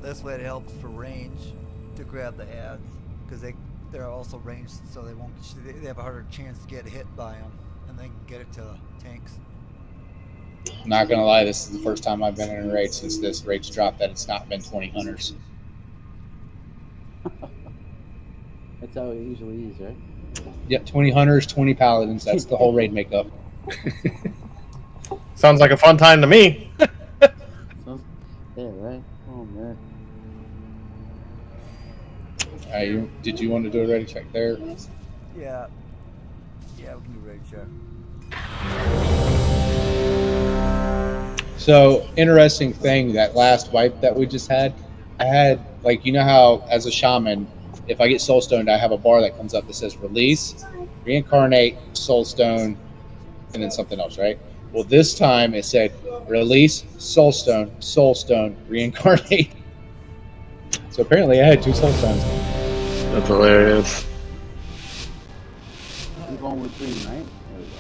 This way it helps for range to grab the ads because they're also ranged, so they have a harder chance to get hit by them and then get it to tanks. Not gonna lie, this is the first time I've been in a raid since this raid's dropped that it's not been 20 hunters. That's how it usually is, right? Yep, 20 hunters, 20 paladins. That's the whole raid makeup. Sounds like a fun time to me. Yeah, right? Oh, man. Did you want to do a ready check there? Yeah, we can do raid check. So, interesting thing, that last wipe that we just had, I had, like, you know how, as a shaman, if I get soulstoned, I have a bar that comes up that says release, reincarnate, soulstone, and then something else, right? Well, this time it said release, soulstone, reincarnate. So apparently I had 2 soulstones. That's hilarious. I'm going with green, right? There we go.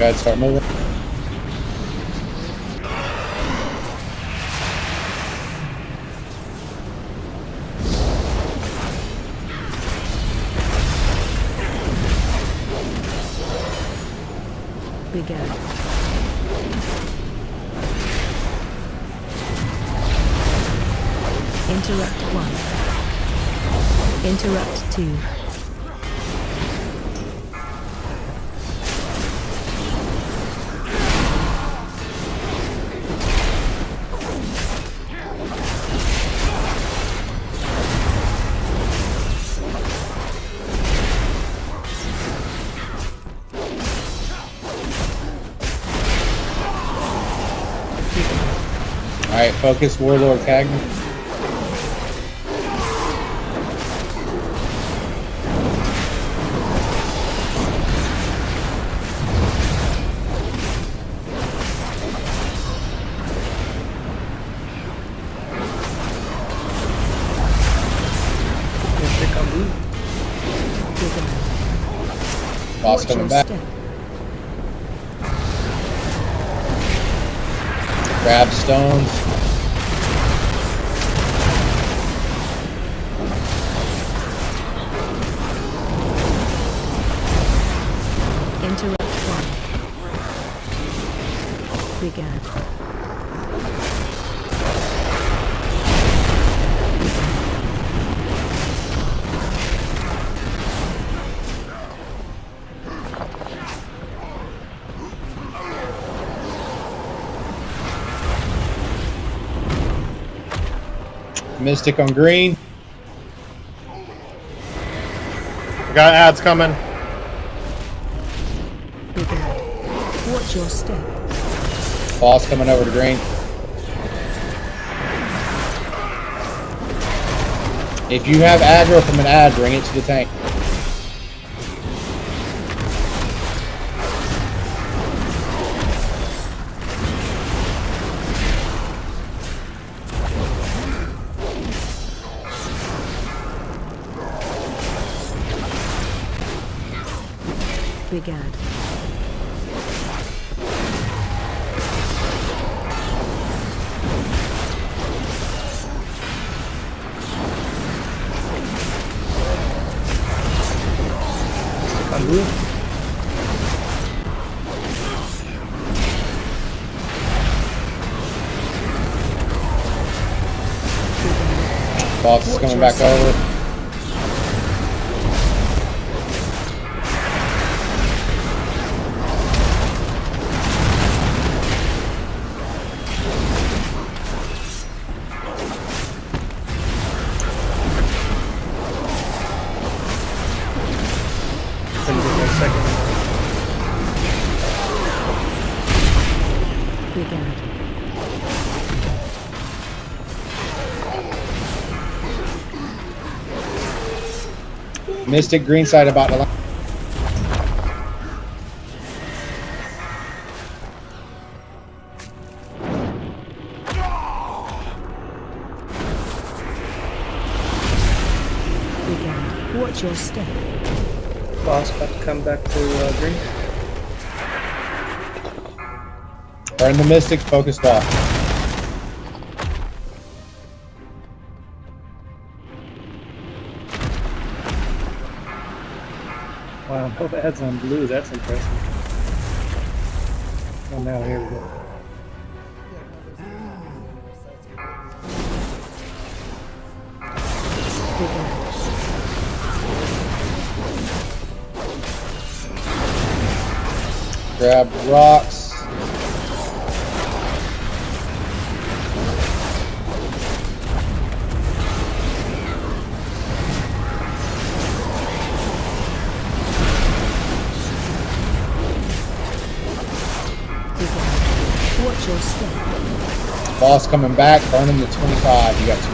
ahead, start moving. Begin. Interrupt 1. Interrupt 2. Alright, focus Warlord Cagman. Boss coming back. Grab stones. Interrupt 1. Begin. Mystic on green. We got ads coming. Watch your step. Boss coming over to green. If you have aggro from an ad, bring it to the tank. Begin. Boss is coming back over. Mystic green side about to land. Watch your step. Boss about to come back to green. Burn the Mystic, focus boss. Wow, both ads on blue, that's impressive. Oh, now here we go. Grab rocks. Watch your step. Boss coming back, burning the 25. You got 2%.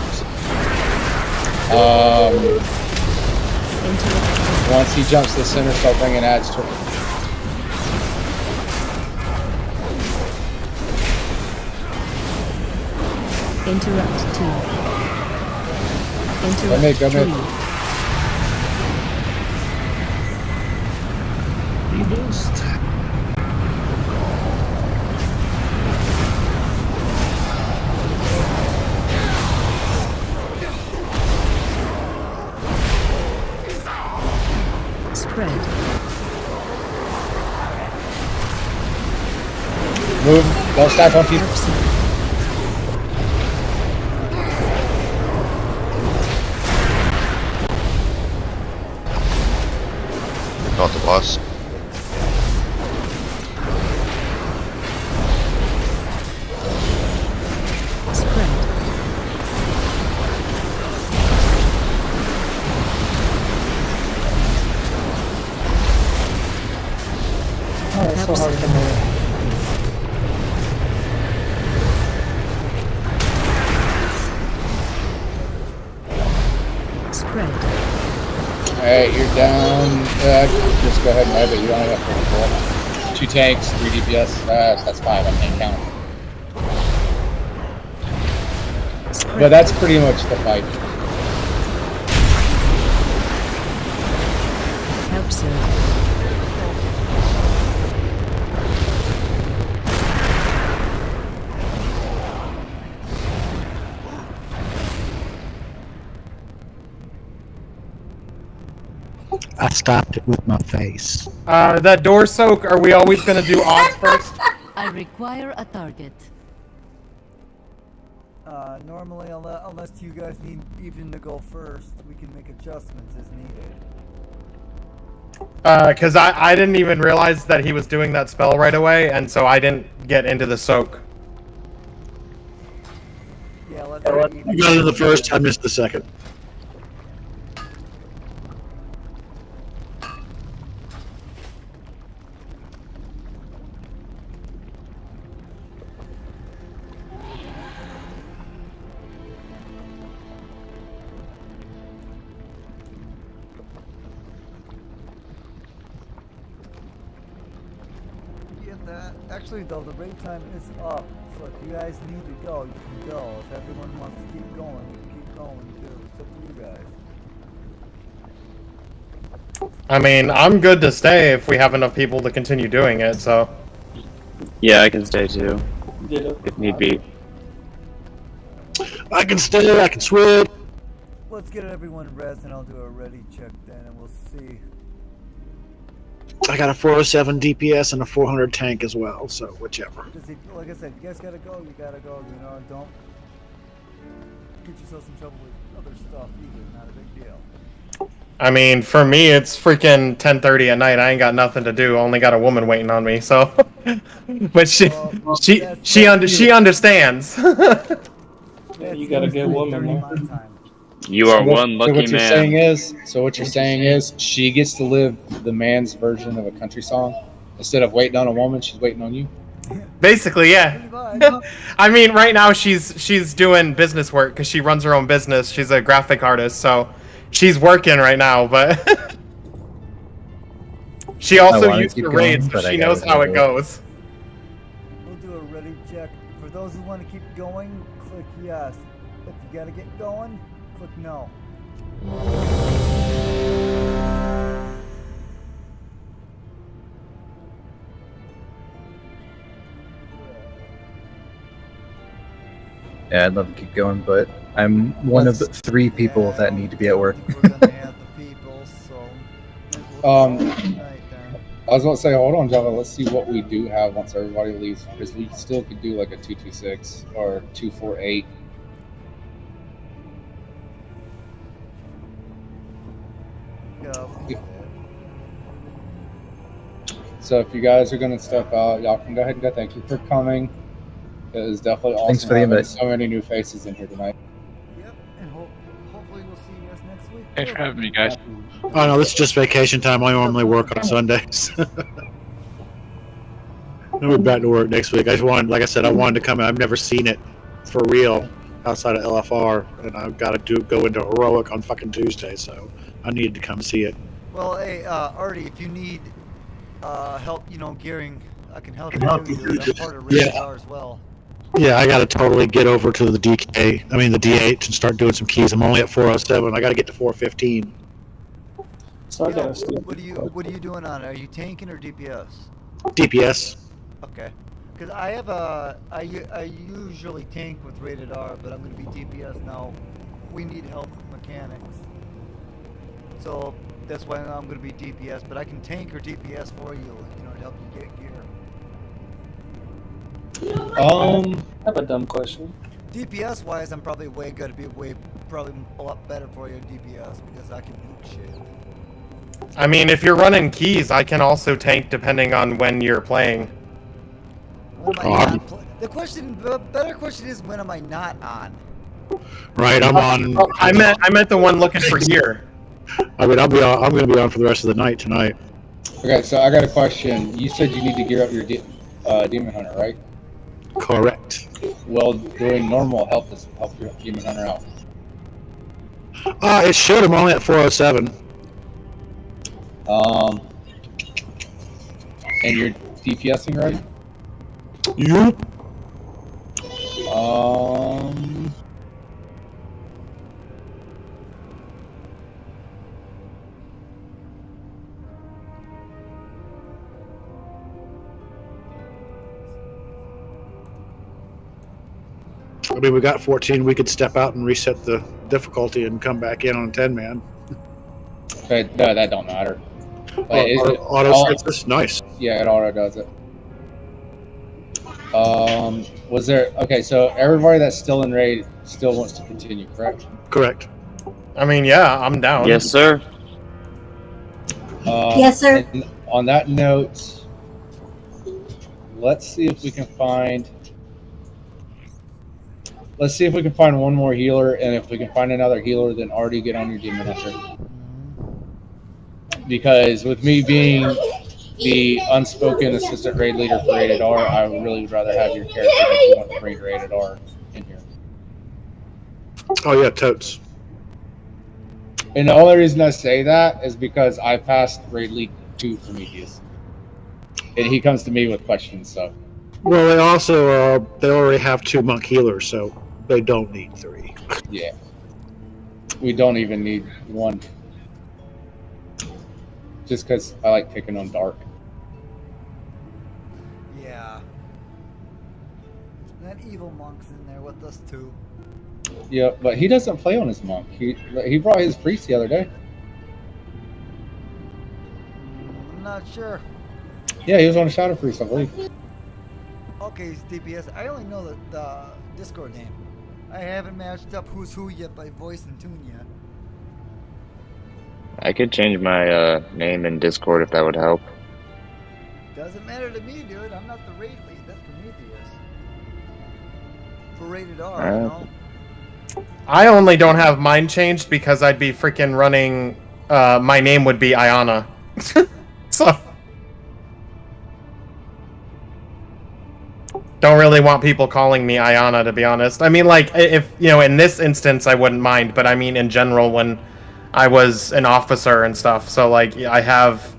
Once he jumps to the center, start bringing ads to him. Interrupt 2. Interrupt Go mid, go 3. mid. Spread. Move. Don't stack on people. Not the boss. Oh, it's so hard to move. Spread. Alright, you're down. Just go ahead and have it. You only have 4. 2 tanks, 3 DPS. That's 5. I can't count. But that's pretty much the fight. Help, sir. I stopped it with my face. That door soak, are we always gonna do odds first? I require a target. Normally, unless you guys need even to go first, we can make adjustments as needed. Cause I didn't even realize that he was doing that spell right away, and so I didn't get into the soak. Yeah, let's I got it in the first, I missed the second. Actually, though, the raid time is up, so if you guys need to go, you can go. If everyone wants to keep going, you can keep going too. It's up to you guys. I mean, I'm good to stay if we have enough people to continue doing it, so. Yeah, I can stay too. If need be. I can stay, I can swim. Let's get everyone res and I'll do a ready check then and we'll see. I got a 407 DPS and a 400 tank as well, so whichever. Like I said, you guys gotta go, you know, don't get yourself in trouble with other stuff either, not a big deal. I mean, for me, it's freaking 10:30 at night. I ain't got nothing to do. Only got a woman waiting on me, so. But she understands. Yeah, you got a good woman there. You are one lucky man. So what you're saying is, she gets to live the man's version of a country song. Instead of waiting on a woman, she's waiting on you. Basically, yeah. I mean, right now she's doing business work because she runs her own business. She's a graphic artist, so she's working right now. But she also used to raid, so she knows how it goes. We'll do a ready check. For those who want to keep going, click yes. If you gotta get going, click no. Yeah, I'd love to keep going, but I'm one of 3 people that need to be at work. I was going to say, hold on, Java. Let's see what we do have once everybody leaves, because we still could do like a 226 or 248. So if you guys are going to step out, y'all can go ahead and go. Thank you for coming. It is definitely awesome. Thanks for the invite. So many new faces in here tonight. Yep, and hopefully we'll see you guys next week. Thanks for having me, guys. Oh no, this is just vacation time. I normally work on Sundays. I'll be back to work next week. I just wanted, like I said, I wanted to come in. I've never seen it for real outside of LFR, and I've got to go into heroic on fucking Tuesday, so I needed to come see it. Well, hey, Artie, if you need help, you know, gearing, I can help you. I'm part of Radar as well. Yeah, I got to totally get over to the DK. I mean the D8 and start doing some keys. I'm only at 407. I got to get to 415. So I gotta sleep. What are you doing on it? Are you tanking or DPS? DPS. Okay. Because I have I usually tank with rated R, but I'm going to be DPS now. We need help with mechanics. So that's why I'm going to be DPS, but I can tank or DPS for you, you know, to help you get gear. I have a dumb question. DPS wise, I'm probably going to be probably a lot better for you in DPS because I can nuke shit. I mean, if you're running keys, I can also tank depending on when you're playing. When am I not the better question is, when am I not on? Right, I'm on. I meant the one looking for gear. I mean, I'm going to be on for the rest of the night tonight. Okay, so I got a question. You said you need to gear up your Demon Hunter, right? Correct. Well, doing normal help your Demon Hunter out. It showed I'm only at 407. And you're DPSing, right? Yep. I mean, we got 14. We could step out and reset the difficulty and come back in on 10-man. But no, that don't matter. Like, auto sets this? Nice. Yeah, it auto does it. Was there... Okay, so everybody that's still in raid still wants to continue, correct? Correct. I mean, yeah, I'm down. Yes, sir. Yes, sir. And on that note, let's see if we can find... Let's see if we can find one more healer, and if we can find another healer, then already get on your Demon Hunter. Because with me being the unspoken assistant raid leader for Rated R, I really would rather have your character that you want to bring Rated R in here. Oh yeah, totes. And the only reason I say that is because I passed Raid League 2 Prometheus. And he comes to me with questions, so. Well, they also they already have 2 monk healers, so they don't need 3. Yeah. We don't even need 1. Just because I like picking on Dark. Yeah. That evil monk's in there with us too. Yeah, but he doesn't play on his monk. He brought his priest the other day. I'm not sure. Yeah, he was on a Shadow Priest, I believe. Okay, he's DPS. I only know the Discord name. I haven't matched up who's who yet by voice and tune yet. I could change my name in Discord if that would help. Doesn't matter to me, dude. I'm not the raid lead. That's Prometheus. For Rated R, you know? I only don't have mine changed because I'd be freaking running. My name would be Ayana. So. Don't really want people calling me Ayana, to be honest. I mean, like, if, you know, in this instance, I wouldn't mind, but I mean, in general, when I was an officer and stuff. So, like, I have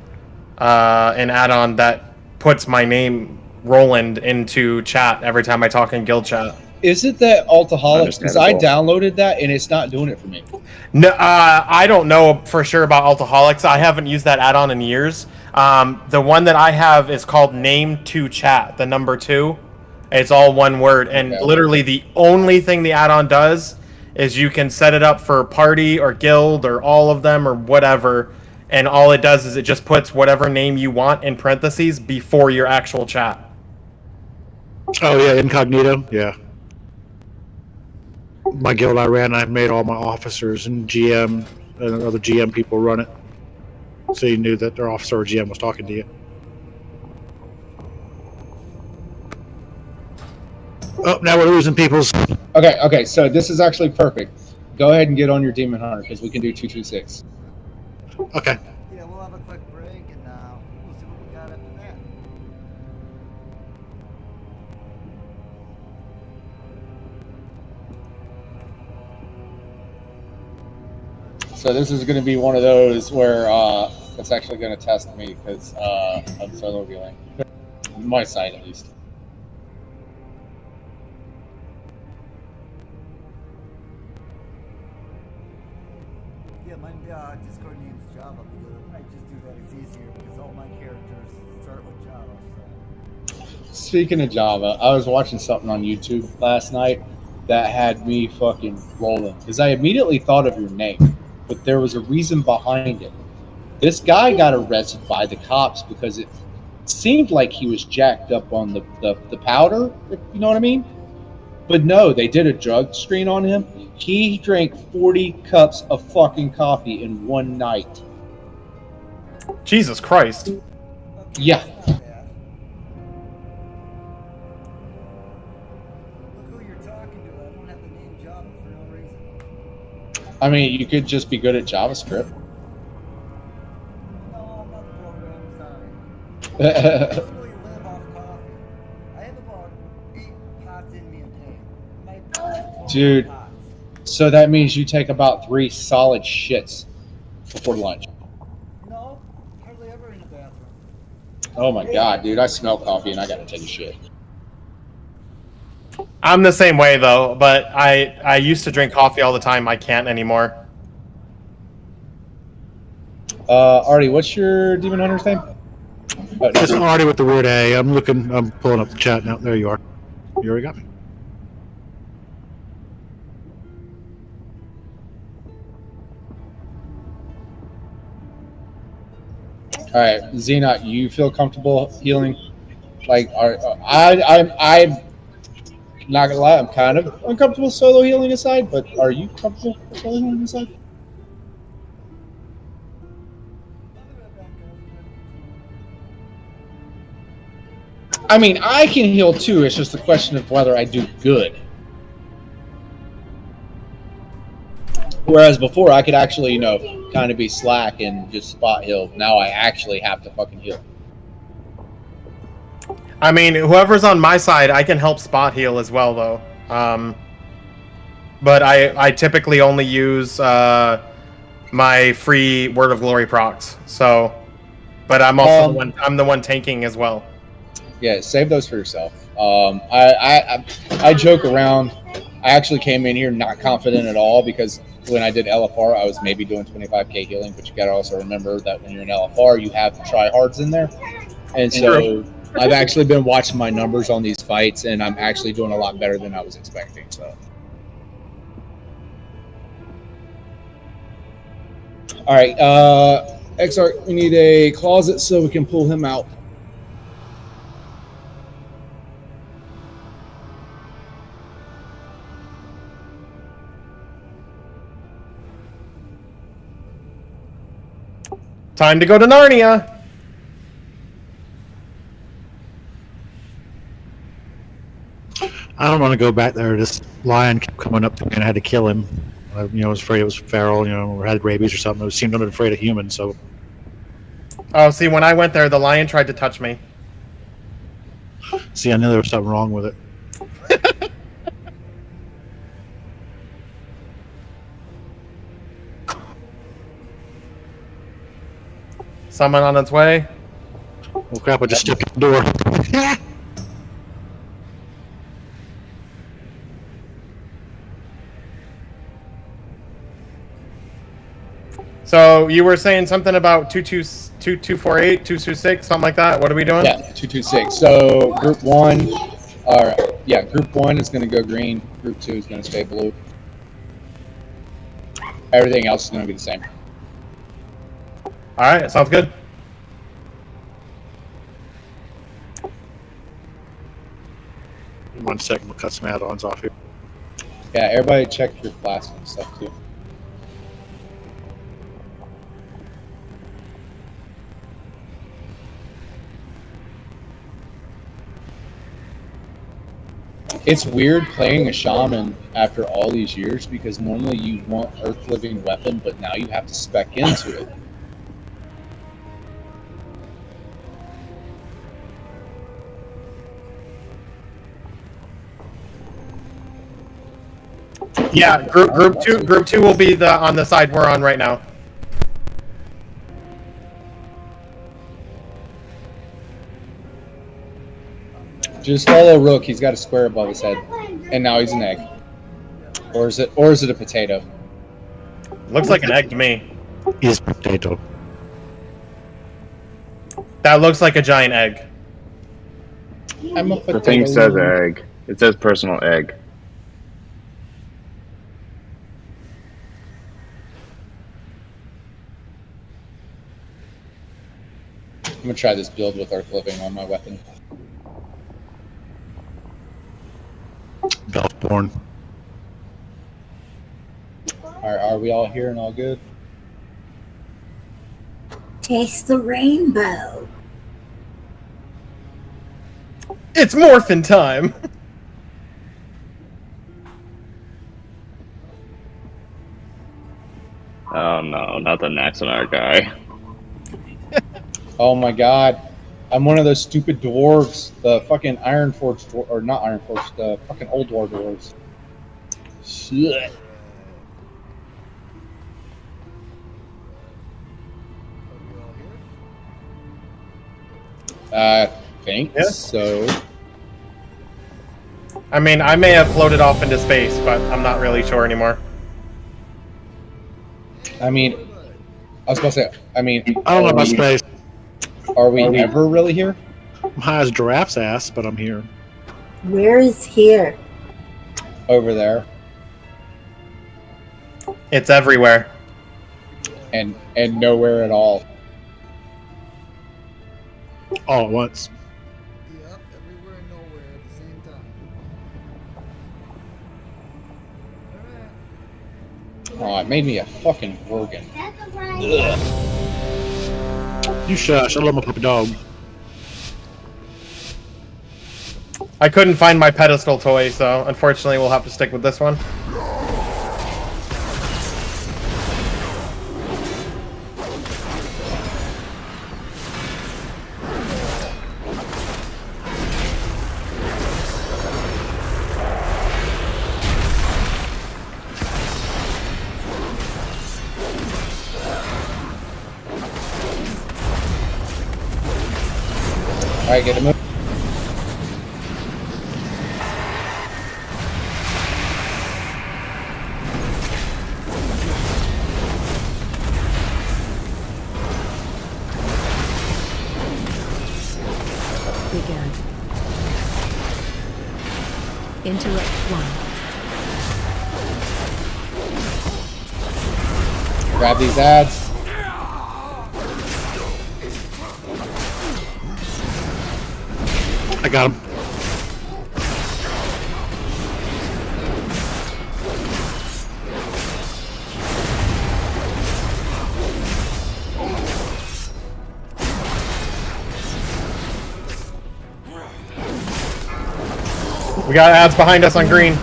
an add-on that puts my name, Roland, into chat every time I talk in guild chat. Is it that Altaholics? Because I downloaded that and it's not doing it for me. No, I don't know for sure about Altaholics. I haven't used that add-on in years. The one that I have is called Name to Chat, the number 2. It's all one word, and literally the only thing the add-on does is you can set it up for party or guild or all of them or whatever, and all it does is it just puts whatever name you want in parentheses before your actual chat. Oh yeah, incognito. Yeah. My guild I ran, I've made all my officers and GM and other GM people run it, so you knew that their officer or GM was talking to you. Oh, now we're losing people's. Okay, so this is actually perfect. Go ahead and get on your Demon Hunter because we can do 226. Okay. Yeah, we'll have a quick break and we'll see what we got after that. So this is going to be one of those where it's actually going to test me because I'm solo viewing. My side, at least. Yeah, my Discord name's Java because I just do that. It's easier because all my characters start with Java. So. Speaking of Java, I was watching something on YouTube last night that had me fucking rolling because I immediately thought of your name, but there was a reason behind it. This guy got arrested by the cops because it seemed like he was jacked up on the powder, if you know what I mean. But no, they did a drug screen on him. He drank 40 cups of fucking coffee in one night. Jesus Christ. Yeah. Look who you're talking to. I don't have the name Java for no reason. I mean, you could just be good at JavaScript. No, I'm not the programmer, sorry. I literally live off coffee. I have about 8 pots in me a day. My Dude, so that means you take about 3 solid shits before lunch. No, hardly ever in the bathroom. Oh my god, dude, I smell coffee and I gotta take a shit. I'm the same way though, but I used to drink coffee all the time. I can't anymore. Artie, what's your Demon Hunter's name? It's Artie with the word A. I'm pulling up the chat now. There you are. You already got me. All right, Xenot, you feel comfortable healing? Like, I'm not gonna lie, I'm kind of uncomfortable solo healing aside, but are you comfortable solo healing aside? I mean, I can heal too. It's just a question of whether I do good. Whereas before, I could actually, kind of be slack and just spot heal. Now I actually have to fucking heal. I mean, whoever's on my side, I can help spot heal as well, though. But I typically only use my free Word of Glory procs. So, but I'm also I'm the one tanking as well. Yeah, save those for yourself. I joke around. I actually came in here not confident at all because when I did LFR, I was maybe doing 25k healing, but you gotta also remember that when you're in LFR, you have the tryhards in there, and so I've actually been watching my numbers on these fights, and I'm actually doing a lot better than I was expecting. So, all right, XR, we need a closet so we can pull him out. Time to go to Narnia. I don't want to go back there. This lion kept coming up to me and I had to kill him. I was afraid it was feral, or had rabies or something. It seemed unafraid of humans, so. Oh, see, when I went there, the lion tried to touch me. See, I knew there was something wrong with it. Someone on its way. Oh crap, I just stepped in the door. So you were saying something about 2248, 226, something like that. What are we doing? Yeah, 226. So group one is going to go green. Group 2 is going to stay blue. Everything else is going to be the same. All right, sounds good. In 1 second, we'll cut some add-ons off here. Yeah, everybody check your classes and stuff too. It's weird playing a shaman after all these years because normally you want Earth Living Weapon, but now you have to spec into it. Yeah, group two will be on the side we're on right now. Just follow Rook. He's got a square above his head, and now he's an egg. Or is it a potato? Looks like an egg to me. He's a potato. That looks like a giant egg. I'm a potato. The thing says egg. It says personal egg. I'm gonna try this build with Earth Living on my weapon. Beltborn. Are we all here and all good? Taste the rainbow. It's morphin' time! Oh no, not the Naxonar guy. Oh my god. I'm one of those stupid dwarves. The fucking Ironforged dwarf, or not Ironforged, the fucking Old War dwarves. Shit. I think so. I mean, I may have floated off into space, but I'm not really sure anymore. I mean, I was about to say, I mean, I don't know about space. Are we ever really here? I'm high as giraffe's ass, but I'm here. Where is here? Over there. It's everywhere. And nowhere at all. All at once. Yep, everywhere and nowhere at the same time. Oh, it made me a fucking organ. Ugh. You shush. I love my puppy dog. I couldn't find my pedestal toy, so unfortunately we'll have to stick with this one. Alright, get a move. Began. Interrupt 1. Grab these ads. I got him. We got ads behind us on green.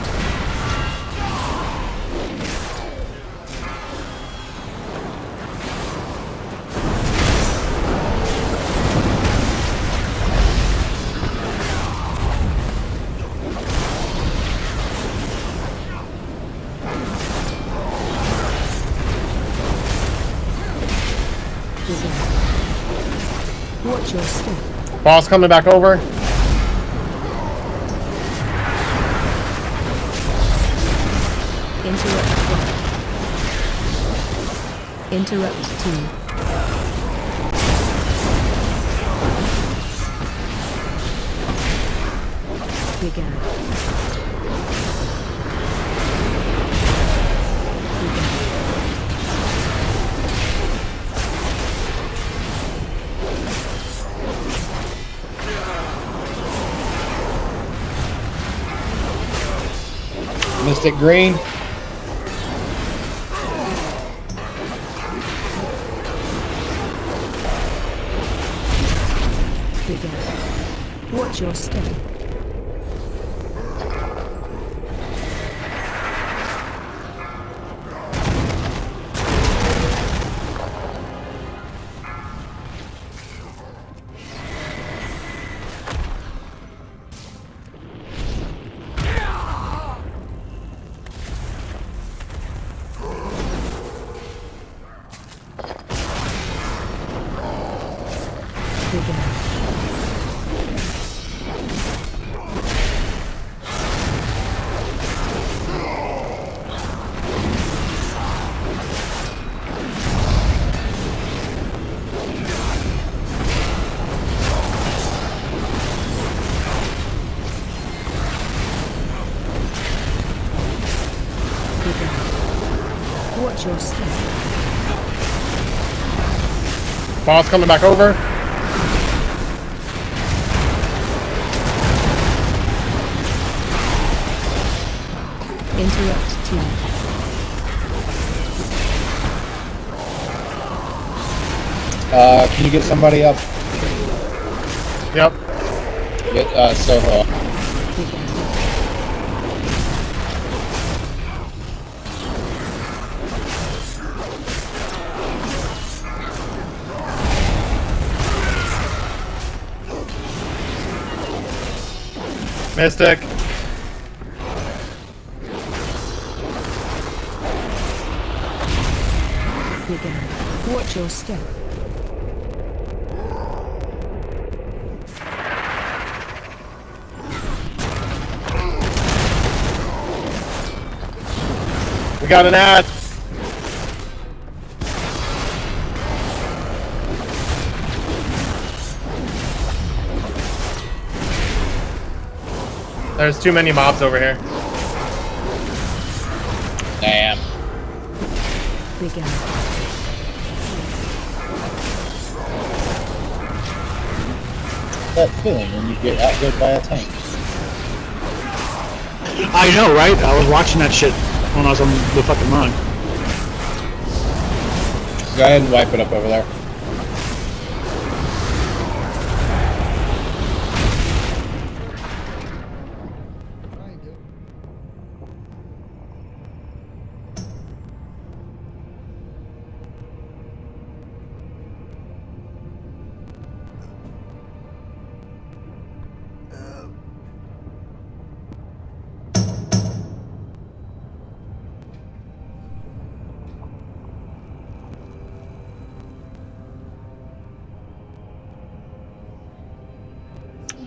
Watch your step. Boss coming back over. Interrupt 1. Interrupt 2. Began. Mystic Green. Began. Watch your step. Watch your step. Boss coming back over. Interrupt team. Can you get somebody up? Yep. Get Soho. Mystic. Begin. Watch your step. We got an ad. There's too many mobs over here. Damn. Begin. That feeling when you get outgunned by a tank. I know, right? I was watching that shit when I was on the fucking run. Go ahead and wipe it up over there.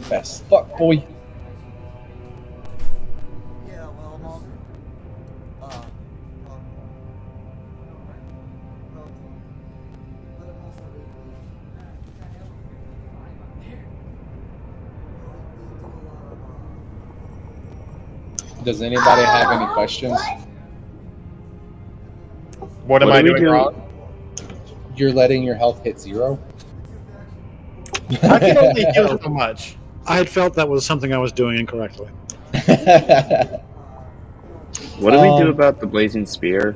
Fast fuck, boy. Yeah, well, I'm on. Does anybody have any questions? What am I doing wrong? You're letting your health hit 0? I can only heal so much. I had felt that was something I was doing incorrectly. What do we do about the blazing spear?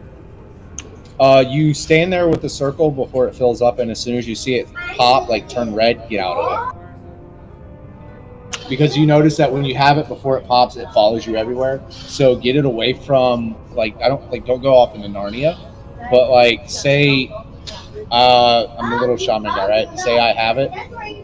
You stand there with the circle before it fills up, and as soon as you see it pop, like turn red, get out of it. Because you notice that when you have it before it pops, it follows you everywhere. So get it away from, like, don't go off into Narnia, but like, say, I'm a little shaman guy, right? Say I have it.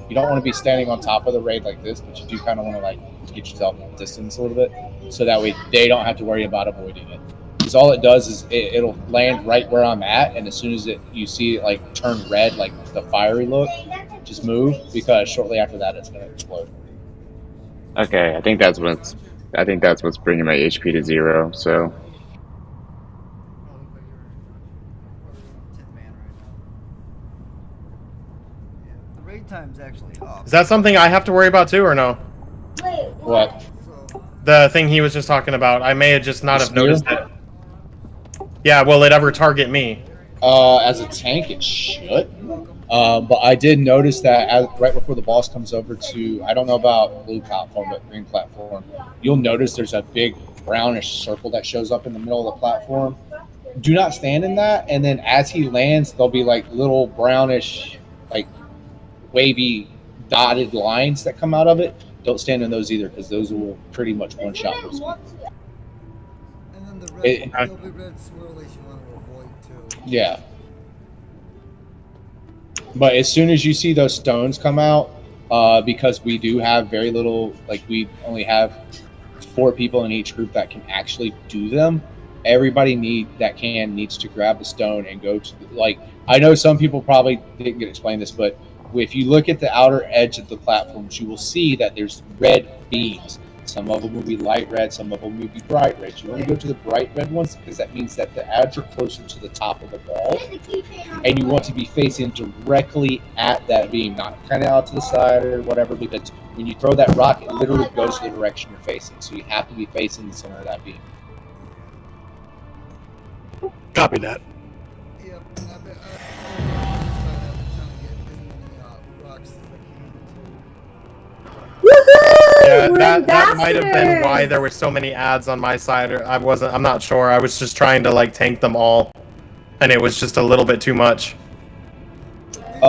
You don't want to be standing on top of the raid like this, but you do kind of want to like get yourself distance a little bit, so that way they don't have to worry about avoiding it. Because all it does is it'll land right where I'm at, and as soon as you see it like turn red, like the fiery look, just move, because shortly after that it's gonna explode. Okay, I think that's what's bringing my HP to 0. So The raid time's actually off. Is that something I have to worry about too, or no? What? The thing he was just talking about. I may have just not have noticed it. Yeah, will it ever target me? As a tank, it should. But I did notice that right before the boss comes over to, I don't know about blue platform, but green platform, you'll notice there's a big brownish circle that shows up in the middle of the platform. Do not stand in that, and then as he lands, there'll be like little brownish, like wavy dotted lines that come out of it. Don't stand in those either, because those will pretty much one-shot those ones. And then the red, there'll be red swirlies you want to avoid too. Yeah. But as soon as you see those stones come out, because we do have very little, like we only have 4 people in each group that can actually do them. Everybody needs to grab the stone and go to like, I know some people probably didn't get explained this, but if you look at the outer edge of the platforms, you will see that there's red beams. Some of them will be light red, some of them will be bright red. You want to go to the bright red ones because that means that the ads are closer to the top of the wall, and you want to be facing directly at that beam, not kind of out to the side or whatever, because when you throw that rock, it literally goes to the direction you're facing. So you have to be facing the center of that beam. Copy that. Yep, and I've been trying to get as many rocks as I can too. Yeah, that might have been why there were so many ads on my side. Or I'm not sure. I was just trying to like tank them all, and it was just a little bit too much. We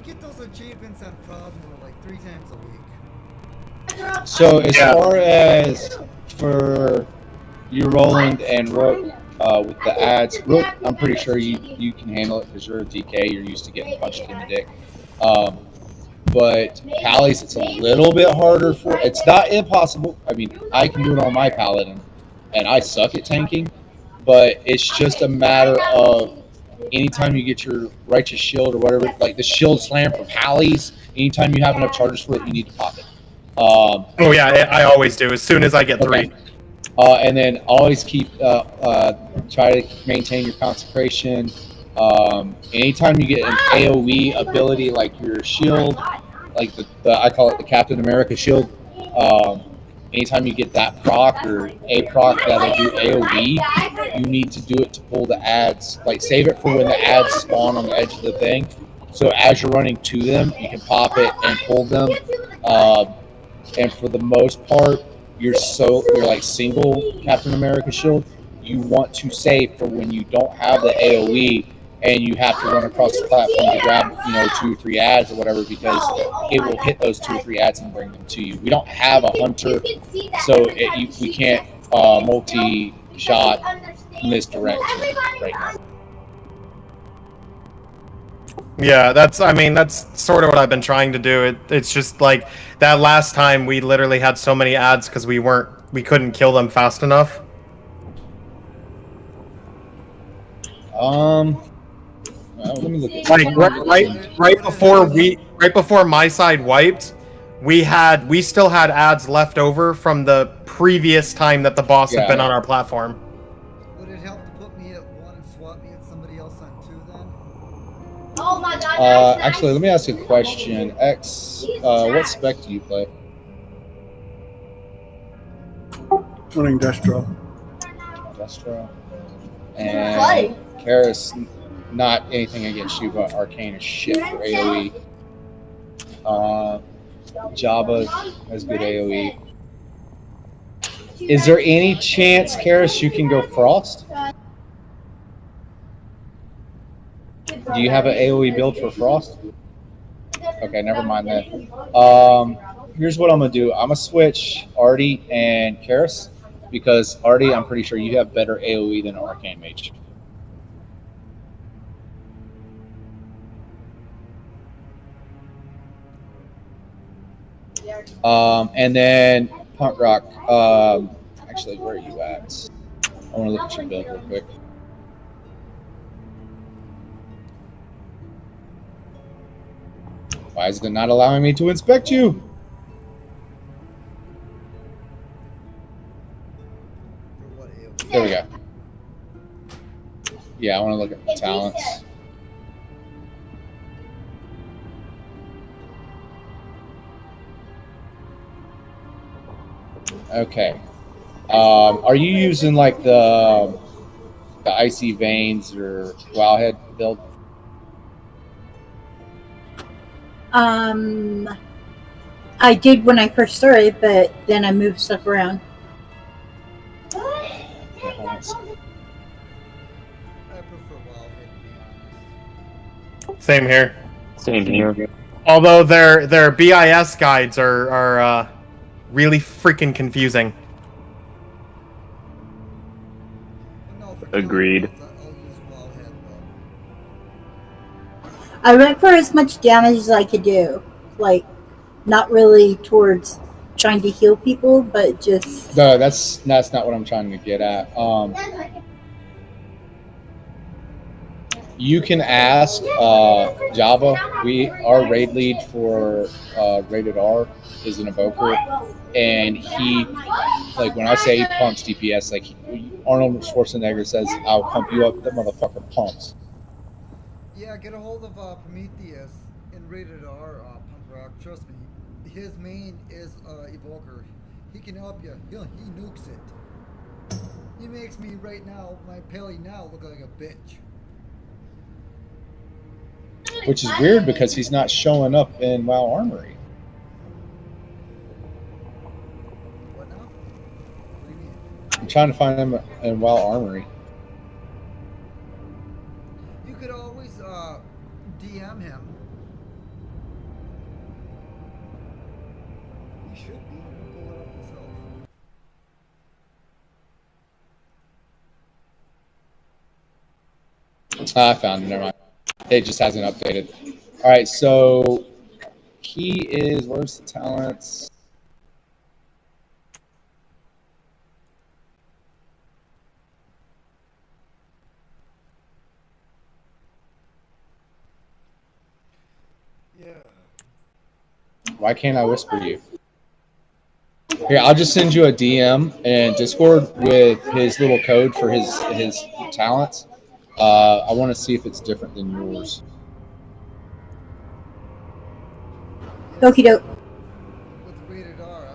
get those achievements on Proudmoore like 3 times a week. So as far as for you, Roland and Rook, with the ads, Rook, I'm pretty sure you can handle it because you're a DK. You're used to getting punched in the dick. But Pallies, it's a little bit harder for. It's not impossible. I mean, I can do it on my Paladin, and I suck at tanking. But it's just a matter of anytime you get your righteous shield or whatever, like the shield slam for Pallies. Anytime you have enough charges for it, you need to pop it. Oh yeah, I always do. As soon as I get 3. And then always keep try to maintain your consecration. Anytime you get an AOE ability like your shield, like the I call it the Captain America shield. Anytime you get that proc or a proc that'll do AOE, you need to do it to pull the ads. Like save it for when the ads spawn on the edge of the thing. So as you're running to them, you can pop it and pull them. And for the most part, you're like single Captain America shield. You want to save for when you don't have the AOE and you have to run across the platform to grab 2 or 3 ads or whatever, because it will hit those 2 or 3 ads and bring them to you. We don't have a hunter, so we can't multi-shot misdirection right now. Yeah, that's sort of what I've been trying to do. It's just like that last time we literally had so many ads because we couldn't kill them fast enough. Well, let me look at like right before my side wiped, we still had ads left over from the previous time that the boss had been on our platform. Would it help to put me at 1 and swap me at somebody else on 2 then? Oh my god. Actually, let me ask you a question. X, what spec do you play? Running Destro. And Karis, not anything against you, but Arcane is shit for AoE. Jabba has good AoE. Is there any chance, Karis, you can go Frost? Do you have an AoE build for Frost? Okay, never mind that. Here's what I'm going to do. I'm going to switch Artie and Karis, because Artie, I'm pretty sure you have better AoE than Arcane Mage. And then Punk Rock. Actually, where are you at? I want to look at your build real quick. Why is it not allowing me to inspect you? There we go. Yeah, I want to look at the talents. Okay. Are you using like the Icy Veins or Wowhead build? I did when I first started, but then I moved stuff around. Okay, hold on a second. Same here. Same here. Although their BIS guides are really freaking confusing. Agreed. I went for as much damage as I could do. Like, not really towards trying to heal people, but just... No, that's not what I'm trying to get at. You can ask Java. Our raid lead for Rated R is an Evoker, and he, like, when I say he pumps DPS, like Arnold Schwarzenegger says, "I'll pump you up." That motherfucker pumps. Yeah, get a hold of Prometheus in Rated R, Punk Rock. Trust me, his main is Evoker. He can help you. He nukes it. He makes me right now, my Pele now, look like a bitch. Which is weird because he's not showing up in WoW Armory. I'm trying to find him in WoW Armory. You could always DM him. He should be. I'm gonna pull it up myself. I found him. Never mind. It just hasn't updated. All right, so he is. Where's the talents? Yeah. Why can't I whisper you? Here, I'll just send you a DM in Discord with his little code for his talents. I want to see if it's different than yours. Okie doke. With rated R, I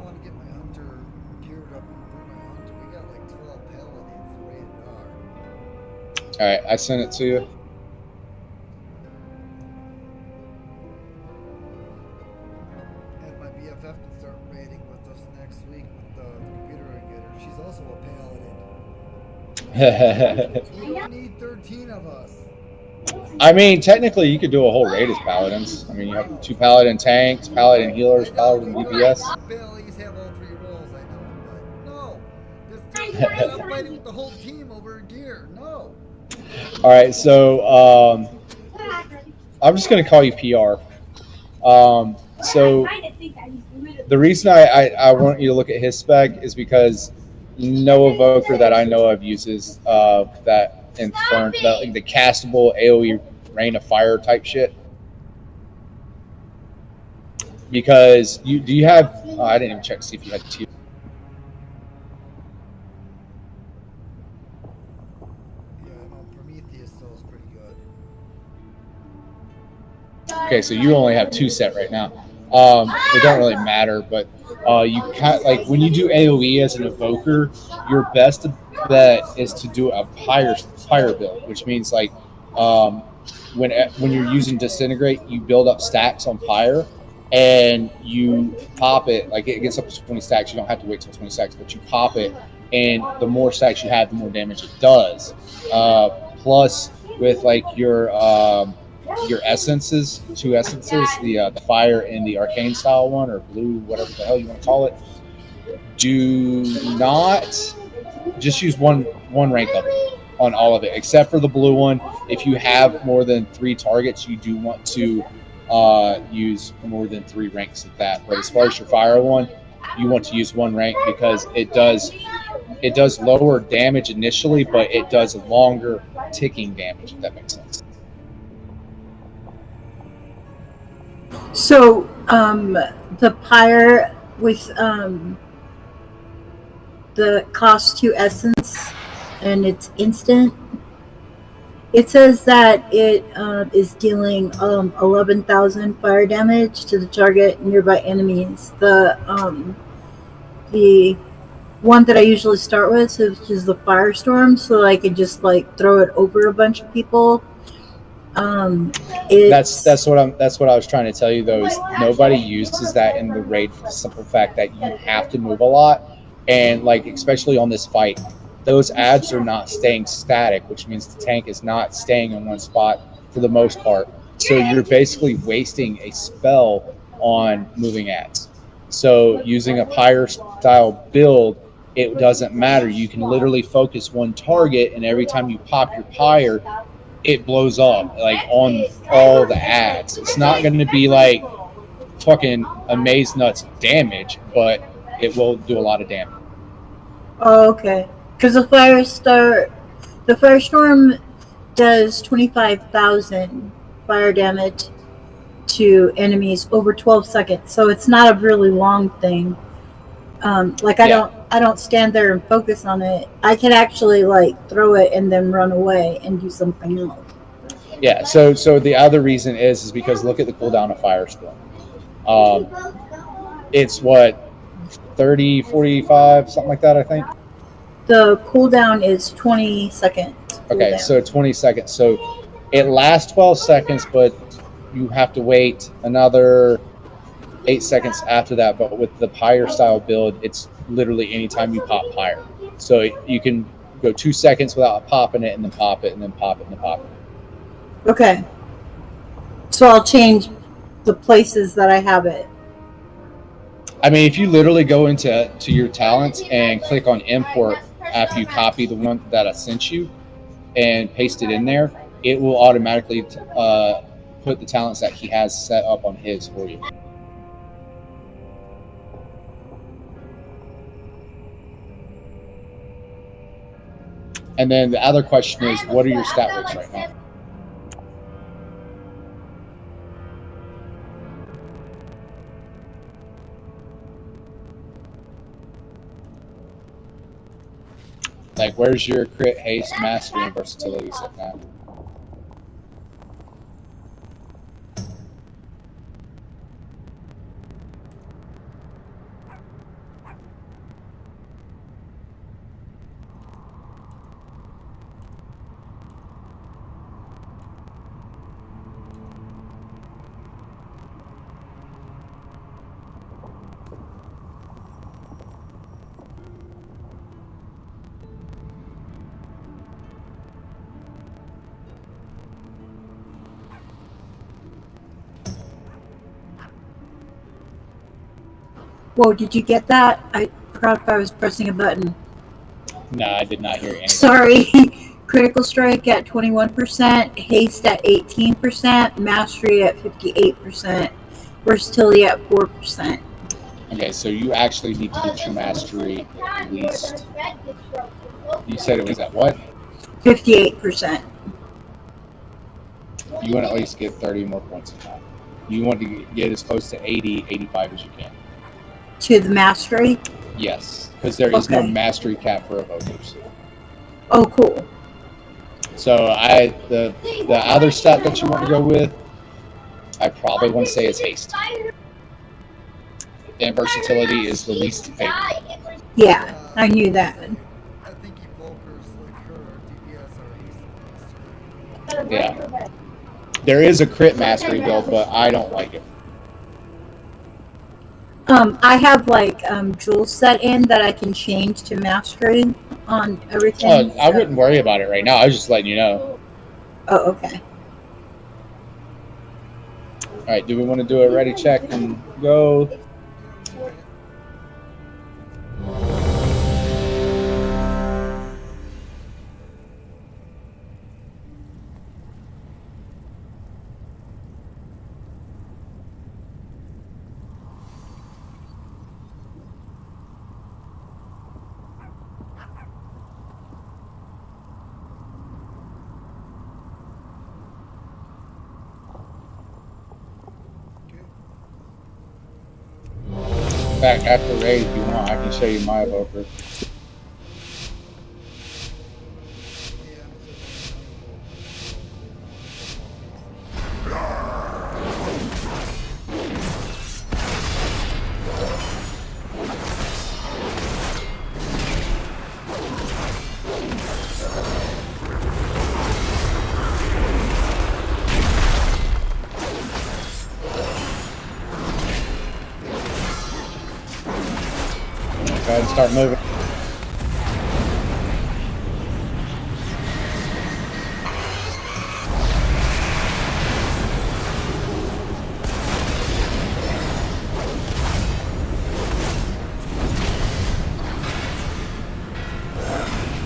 want to get my hunter geared up and bring my hunter. We got like 12 paladins rated R. All right, I sent it to you. Have my BFF can start raiding with us next week with the computer I get her. She's also a paladin. We don't need 13 of us. I mean, technically, you could do a whole raid as paladins. I mean, you have 2 paladin tanks, paladin healers, paladin DPS. Bailey's have all 3 roles, I know, but no. I'm fighting with the whole team over gear. No. All right, so I'm just going to call you PR. So the reason I want you to look at his spec is because no evoker that I know of uses that the castable AoE rain of fire type shit. Because do you have? I didn't even check to see if you had 2. Yeah, no, Prometheus still is pretty good. Okay, so you only have 2 set right now. It don't really matter, but you kind like when you do AoE as an evoker, your best bet is to do a pyre build, which means like when you're using disintegrate, you build up stacks on pyre, and you pop it. Like it gets up to 20 stacks. You don't have to wait till 20 stacks, but you pop it, and the more stacks you have, the more damage it does. Plus, with like your essences, 2 essences, the fire and the arcane style one, or blue, whatever the hell you want to call it. Do not just use one rank of it on all of it, except for the blue one. If you have more than 3 targets, you do want to use more than 3 ranks of that. But as far as your fire one, you want to use 1 rank because it does lower damage initially, but it does longer ticking damage, if that makes sense. So, the pyre with the cost 2 essence and it's instant. It says that it is dealing 11,000 fire damage to the target nearby enemies. The one that I usually start with is the firestorm, so I can just like throw it over a bunch of people. That's what I was trying to tell you though, is nobody uses that in the raid for the simple fact that you have to move a lot, and like especially on this fight, those ads are not staying static, which means the tank is not staying in one spot for the most part. So you're basically wasting a spell on moving ads. So using a pyre style build, it doesn't matter. You can literally focus one target, and every time you pop your pyre, it blows up like on all the ads. It's not going to be like fucking amaze nuts damage, but it will do a lot of damage. Oh, okay. Because the firestorm does 25,000 fire damage to enemies over 12 seconds, so it's not a really long thing. I don't stand there and focus on it. I can actually like throw it and then run away and do something else. Yeah. So the other reason is because look at the cooldown of firestorm. It's what 30, 45, something like that, I think. The cooldown is 20 seconds. Okay, cooldown. so 20 seconds. So it lasts 12 seconds, but you have to wait another 8 seconds after that. But with the pyre style build, it's literally anytime you pop pyre. So you can go 2 seconds without popping it, and then pop it, and then pop it, and then pop it. Okay. So I'll change the places that I have it. I mean, if you literally go into your talents and click on import after you copy the one that I sent you and paste it in there, it will automatically put the talents that he has set up on his for you. And then the other question is, what are your stat rates right now? Like, where's your crit, haste, mastery, and versatility set now? Whoa, did you get that? I forgot if I was pressing a button. No, I did not hear anything. Sorry. Critical strike at 21%, haste at 18%, mastery at 58%, versatility at 4%. Okay, so you actually need to get your mastery at least. You said it was at what? 58%. You want to at least get 30 more points in that. You want to get as close to 80, 85 as you can. To the mastery? Yes, because there is no Okay. mastery cap for evokers. Oh, cool. So the other stat that you want to go with, I probably want to say is haste. And versatility is the least favorite. Yeah, I knew that. I think evokers like her DPS are haste. Yeah. There is a crit mastery build, but I don't like it. I have like jewels set in that I can change to mastery on everything. Oh, I wouldn't worry about it right now. I was just letting you know. Oh, okay. All right, do we want to do a ready check and go? In fact, after raid, if you want, I can show you my evoker. Go ahead and start moving.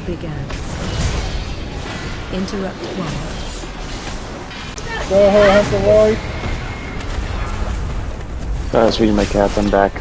Big ants. Interrupt 1. Go ahead, Hunter Roy. I was feeding my cats, I'm back.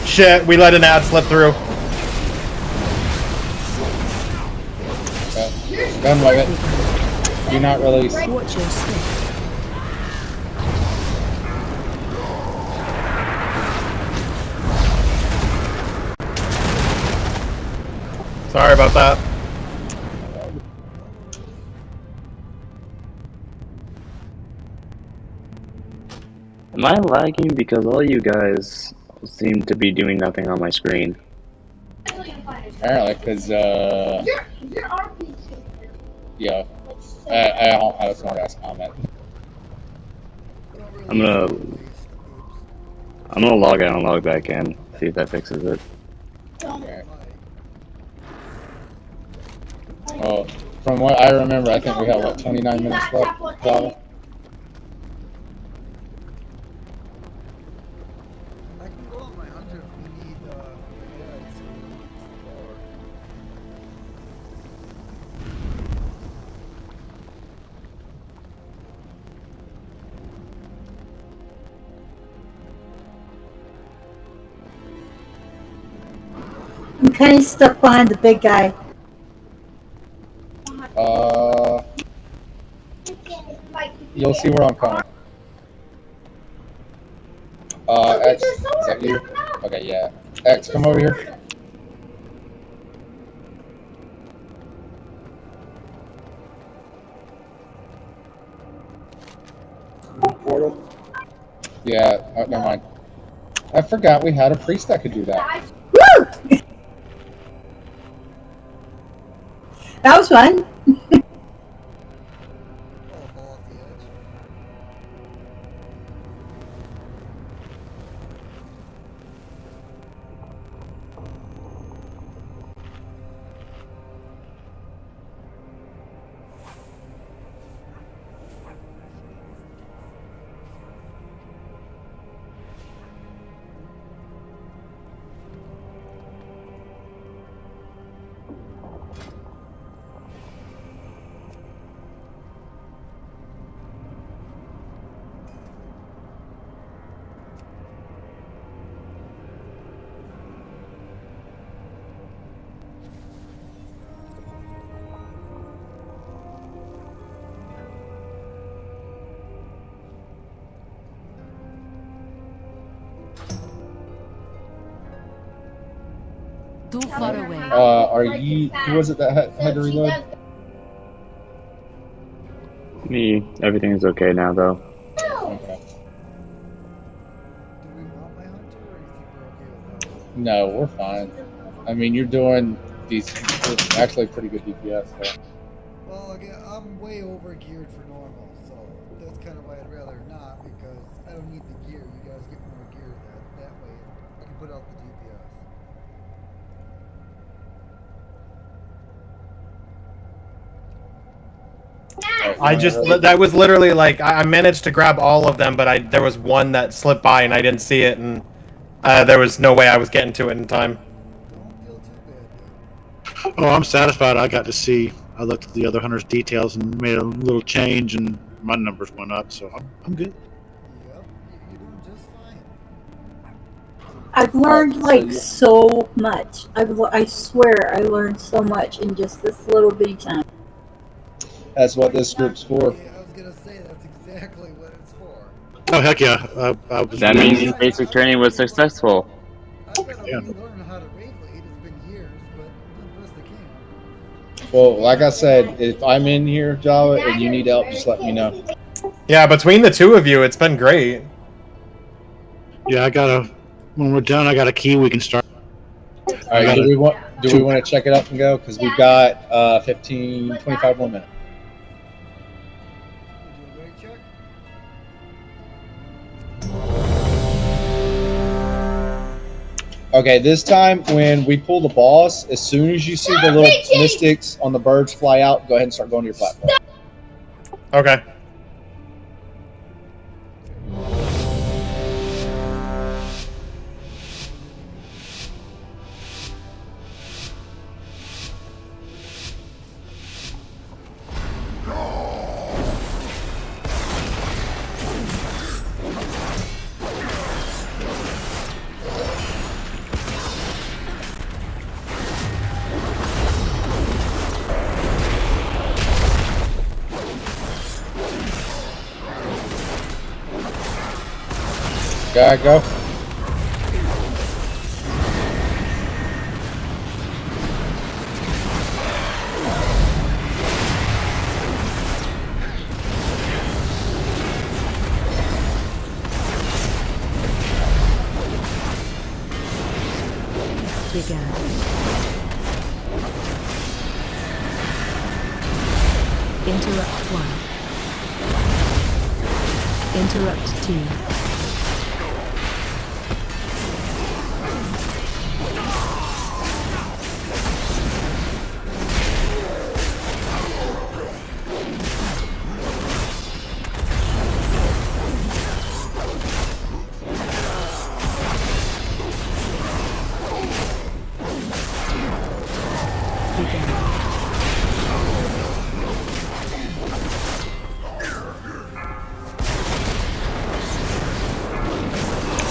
Shit, we let an ad slip through. Gun with it. Do not release. Watch your step. Sorry about that. Am I lagging because all you guys seem to be doing nothing on my screen? Apparently, because yeah, I don't have a smart ass comment. I'm gonna log out and log back in. See if that fixes it. Okay. Well, from what I remember, I think we have what 29 minutes left. Probably. I can go on my hunter if we need guys. I'm kind of stuck behind the big guy. You'll see where I'm coming. X, is that you? Okay, yeah. X, come over here. Portal. Yeah, oh, never mind. I forgot we had a priest that could do that. Woo! That was fun. Too far away. Are you? Who was it that had to reload? Me. Everything's okay now, though. Okay. No, we're fine. I mean, you're doing these actually pretty good DPS. So. Well, again, I'm way over geared for normal, so that's kind of why I'd rather not, because I don't need the gear. You guys get more gear that way. I can put out the DPS. That was literally like, I managed to grab all of them, but there was one that slipped by and I didn't see it, and there was no way I was getting to it in time. Oh, I'm satisfied. I got to see. I looked at the other hunter's details and made a little change, and my numbers went up, so I'm good. I've learned like so much. I swear I learned so much in just this little bitty time. That's what this group's for. I was gonna say that's exactly what it's for. Oh heck yeah! That means your basic training was successful. Yeah. Learn how to raid lead. It's been years, but I'm the best I can. Well, like I said, if I'm in here, Java, and you need help, just let me know. Yeah, between the two of you, it's been great. Yeah, when we're done, I got a key. We can start. All right. Do we want to check it up and go? Because we've got 25 more minutes. Okay, this time when we pull the boss, as soon as you see the little mystics on the birds fly out, go ahead and start going to your platform. Okay. Gotta go. Began. Interrupt 1. Interrupt 2.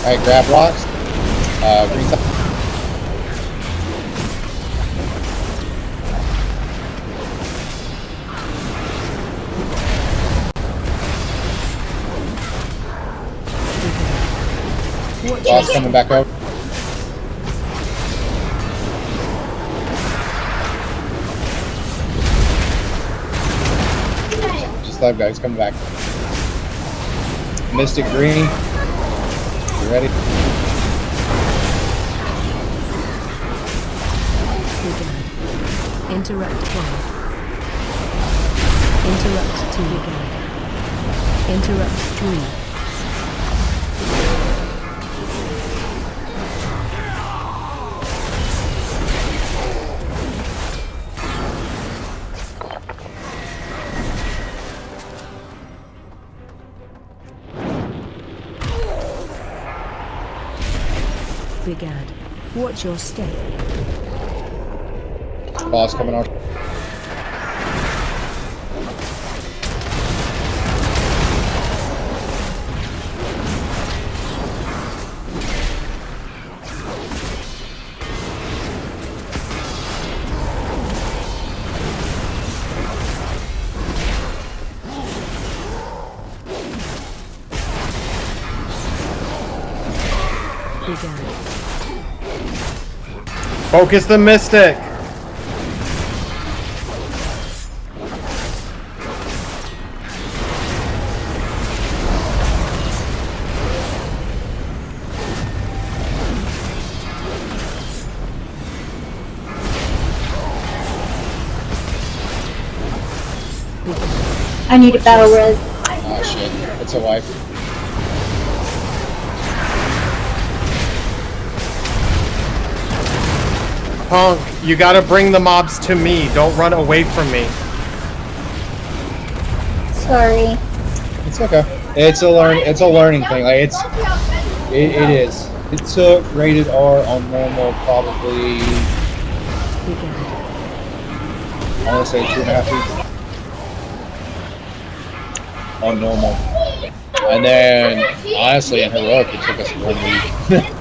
Alright, grab rocks. Green top. Boss coming back over. Just let guys coming back. Mystic green. You ready? Began. Interrupt 1. Interrupt 2. Began. Interrupt 3. Brigade, watch your step. Boss coming on. Brigade. Focus the Mystic! I need a battle res. Oh shit, it's a wife. Punk, you gotta bring the mobs to me. Don't run away from me. Sorry. It's okay. It's a learning thing. Like it is. It took rated R on normal probably I want to say 2.5 weeks on normal, and then honestly in heroic it took us 1 week.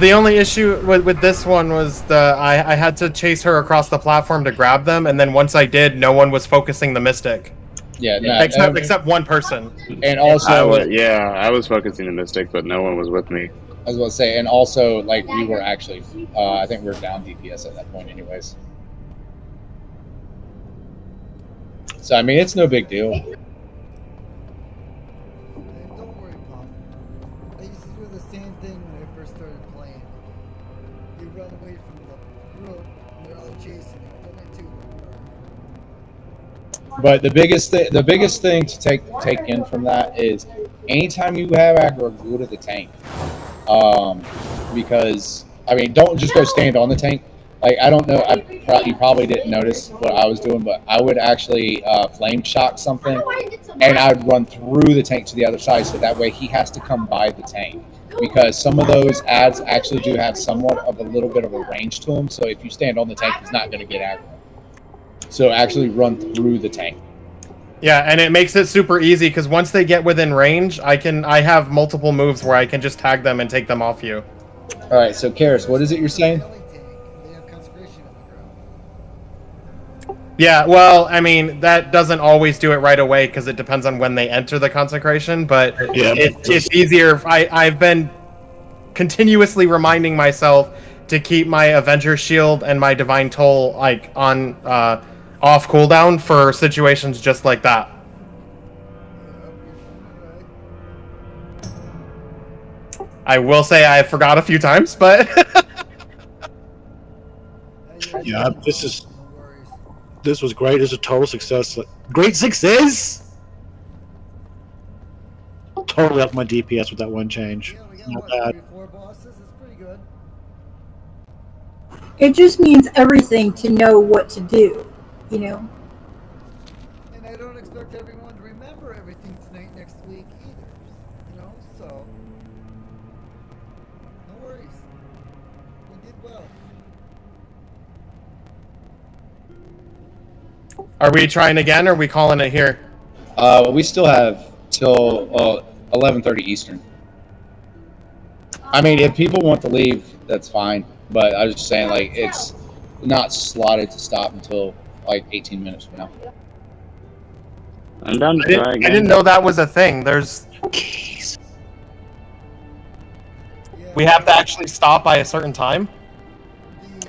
The only issue with this one was I had to chase her across the platform to grab them, and then once I did, no one was focusing the Mystic. Yeah, no, except one person. And also, I was focusing the Mystic, but no one was with me. I was about to say, and also like we were actually, I think we were down DPS at that point, anyways. So I mean, it's no big deal. Don't worry, Pop. I used to do the same thing when I first started playing. You run away from the group, and they're all chasing you. Don't get too hurt. But the biggest thing to take in from that is anytime you have aggro, go to the tank. Because I mean, don't just go stand on the tank. Like I don't know, you probably didn't notice what I was doing, but I would actually flame shock something, and I'd run through the tank to the other side, so that way he has to come by the tank. Because some of those ads actually do have somewhat of a little bit of a range to them, so if you stand on the tank, he's not going to get aggro. So actually run through the tank. Yeah, and it makes it super easy because once they get within range, I have multiple moves where I can just tag them and take them off you. All right, so Karis, what is it you're saying? Yeah, well, I mean, that doesn't always do it right away because it depends on when they enter the consecration, but it's easier. I've been continuously reminding myself to keep my Avenger Shield and my Divine Toll like on off cooldown for situations just like that. I will say I forgot a few times, but Yeah, this was great. It's a total success. Great success. Totally up my DPS with that one change. Not bad. It just means everything to know what to do, you know. And I don't expect everyone to remember everything tonight next week either, you know, so no worries. We did well. are we trying again or are we calling it here? We still have till 11:30 Eastern. I mean, if people want to leave, that's fine. But I was just saying, like, it's not slotted to stop until like 18 minutes from now. I'm down to try again. I didn't know that was a thing. There's keys. We have to actually stop by a certain time.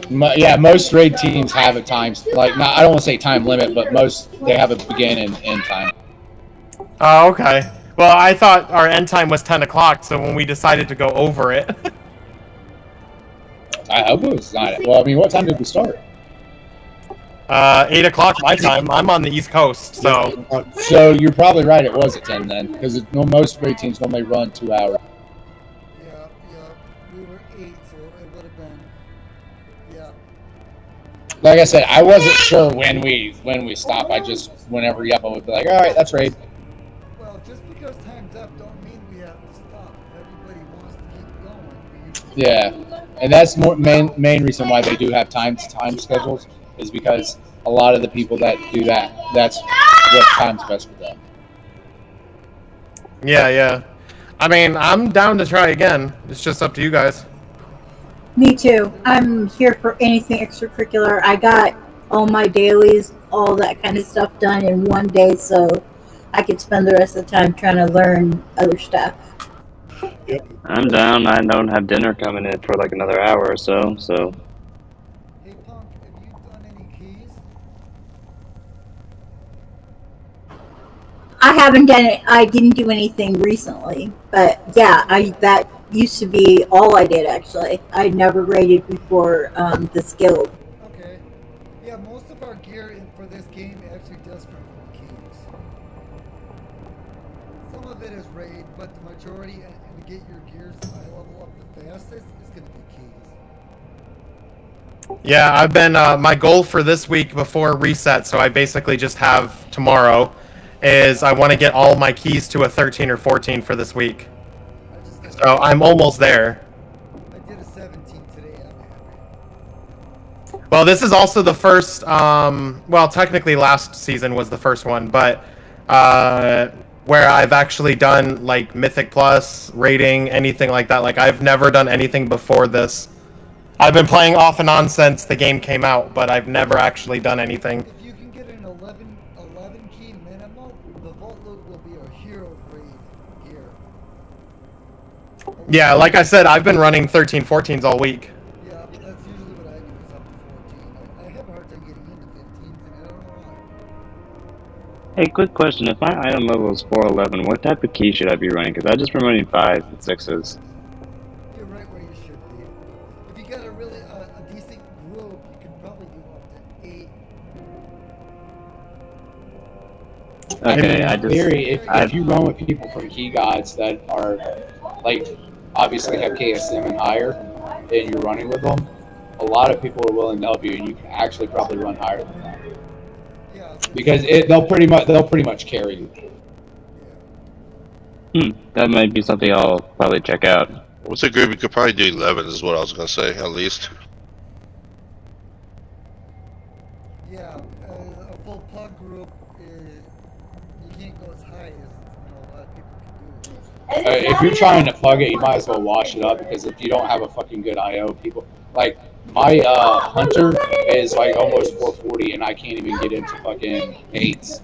Yeah, most raid teams have a time, like, not, I don't want to say time limit, but most, they have a begin and end time. Oh, okay. Well, I thought our end time was 10 o'clock, so when we decided to go over it. I hope it was not. Well, I mean, what time did we start? 8 o'clock my time. I'm on the East Coast, so. So you're probably right. It was at 10 then, because most raid teams normally run 2 hours. Yeah, we were 8, so it would have been, yeah. Like I said, I wasn't sure when we stop. I just, whenever Yuppa would be like, all right, that's raid. Well, just because time's up don't mean we have to stop. If everybody wants to keep going. Yeah, and that's main reason why they do have time schedules, is because a lot of the people that do that, that's what time's best for them. Yeah. I mean, I'm down to try again. It's just up to you guys. Me too. I'm here for anything extracurricular. I got all my dailies, all that kind of stuff done in one day, so I could spend the rest of the time trying to learn other stuff. Yep. I'm down. I don't have dinner coming in for like another hour or so. Hey Punk, have you done any keys? I haven't done it. I didn't do anything recently, but yeah, that used to be all I did actually. I never raided before this guild. Okay. Yeah, most of our gear for this game actually does come from keys. Some of it is raid, but the majority, and to get your gears high level up the fastest, is going to be keys. Yeah, I've been, my goal for this week before reset, so I basically just have tomorrow, is I want to get all my keys to a 13 or 14 for this week. So I'm almost there. I did a 17 today, I'm happy. Well, this is also the first, well, technically last season was the first one, but where I've actually done, like, Mythic Plus, rating, anything like that. Like, I've never done anything before this. I've been playing off and on since the game came out, but I've never actually done anything. If you can get an 11 key minimum, the Vault Loot will be a hero grade gear. Yeah, like I said, I've been running 13, 14s all week. Yeah, but that's usually what I do, is up to 14. I have a hard time getting into 15s, and I don't know why. Hey, quick question. If my item level is 411, what type of key should I be running? Because I've just been running 5s and 6s. You're right where you should be. If you got a really a decent group, you can probably do up to 8. Okay, I mean, in theory, if you run with people from Key Gods that are, like, obviously have KSM and higher, and you're running with them, a lot of people are willing to help you, and you can actually probably run higher than that. Because they'll pretty much carry you. That might be something I'll probably check out. What's a group? We could probably do 11 is what I was going to say, at least. Yeah, a full pug group, you can't go as high as a lot of people can do. If you're trying to plug it, you might as well wash it up, because if you don't have a fucking good IO, people, like, my hunter is like almost 440, and I can't even get into fucking 8s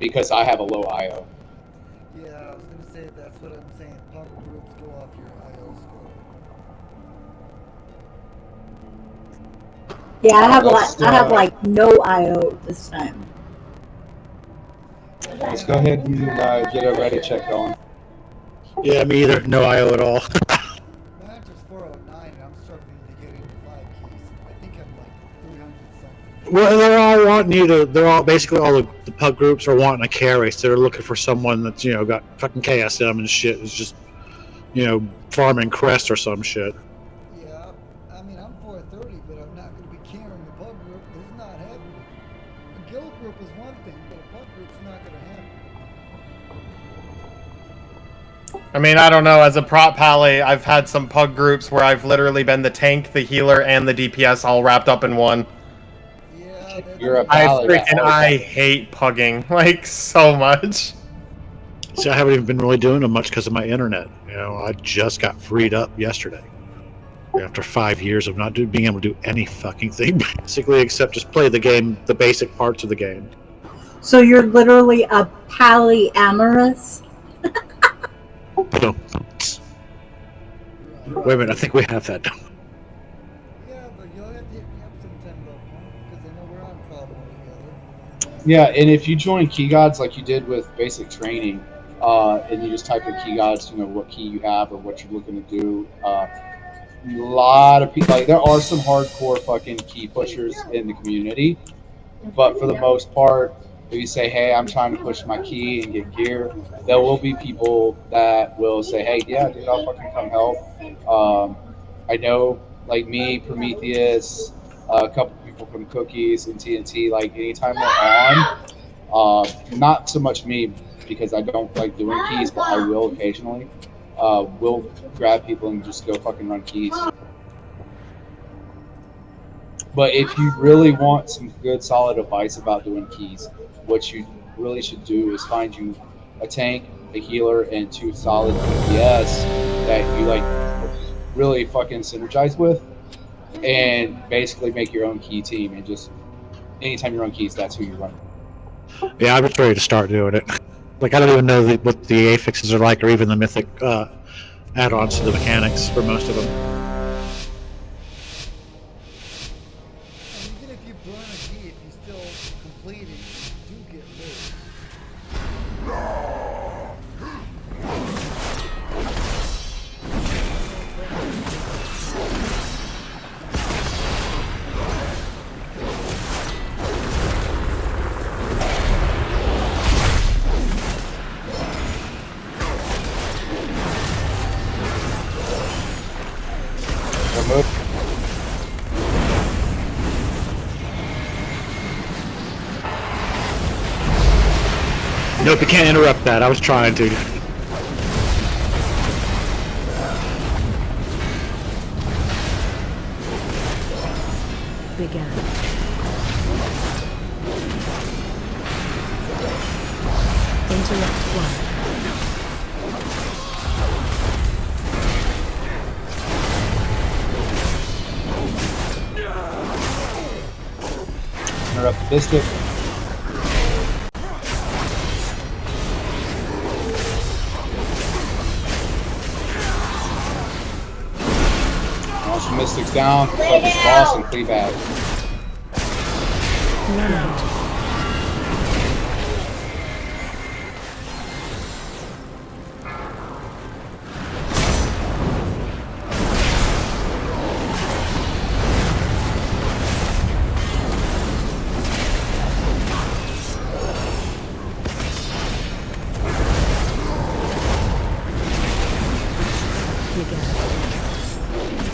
because I have a low IO. Yeah, I was gonna say that's what I'm saying. Pug groups go off your IO score. Yeah, I have like no IO this time. Let's go ahead and get a Reddit check going. Yeah, me either. No IO at all. Well, they're all wanting you to. They're all basically all the pub groups are wanting a carry, so they're looking for someone that's got fucking KSM and shit. Is just farming crest or some shit. Yeah, I mean I'm 430, but I'm not going to be carrying a pub group. It's not happening. A guild group is one thing, but a pub group's not going to happen. I mean, I don't know. As a prop pally, I've had some pug groups where I've literally been the tank, the healer, and the DPS all wrapped up in one. You're a pally. I hate pugging like so much. See, I haven't even been really doing them much because of my internet. I just got freed up yesterday after 5 years of not being able to do any fucking thing, basically, except just play the game, the basic parts of the game. So you're literally a polyamorous? No. Wait a minute, I think we have that. Yeah, but you'll have to hit me up sometime though, because I know we're on call together. Yeah, and if you join Key Gods like you did with basic training, and you just type in Key Gods, what key you have or what you're looking to do, a lot of people, like there are some hardcore fucking key pushers in the community, but for the most part, if you say, hey, I'm trying to push my key and get gear, there will be people that will say, hey, yeah, dude, I'll fucking come help. I know, like me, Prometheus, a couple people from Cookies and TNT, like anytime they're on, not so much me because I don't like doing keys, but I will occasionally, will grab people and just go fucking run keys. But if you really want some good, solid advice about doing keys, what you really should do is find you a tank, a healer, and 2 solid DPS that you like really fucking synergize with, and basically make your own key team. And just anytime you run keys, that's who you run. Yeah, I'm just ready to start doing it. Like, I don't even know what the affixes are like, or even the mythic add-ons to the mechanics for most of them. Even if you burn a key, if you still complete it, you do get loot. Nope, you can't interrupt that. I was trying to. Began. Interact 1. Interrupt Biscuit. Launch Mystics down, focus boss, and cleave out.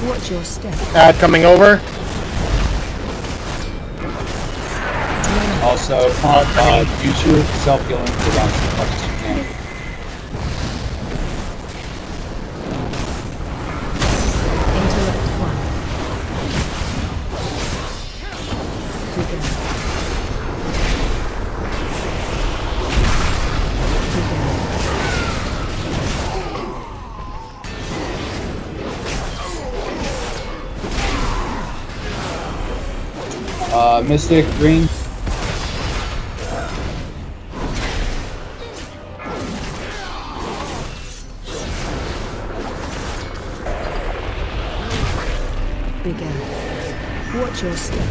Watch your step. Ad coming over. Also, use your self-healing cooldowns as much as you can. Interact 1. Began. Mystic, green. Began. Watch your step.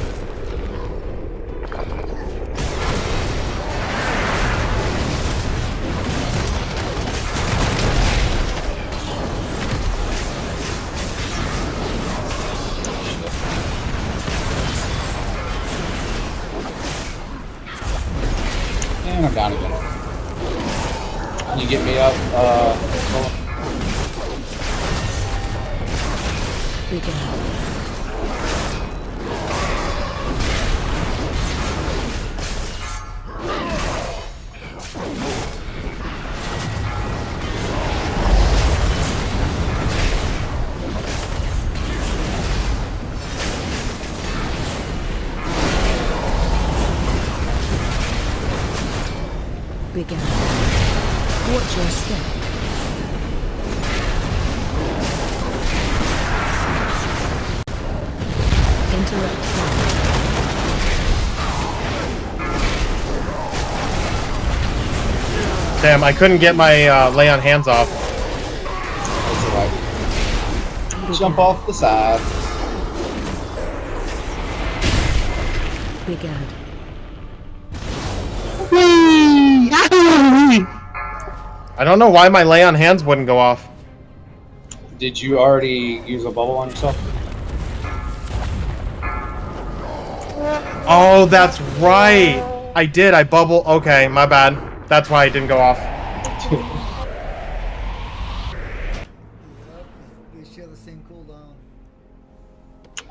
me up. Begin. Watch your step. Interrupt sound. Damn, I couldn't get my lay on hands off. Jump off the side. Begin. I don't know why my lay on hands wouldn't go off. Did you already use a bubble on yourself? Oh, that's right. I did. I bubble. Okay, my bad. That's why it didn't go off. They share the same cooldown.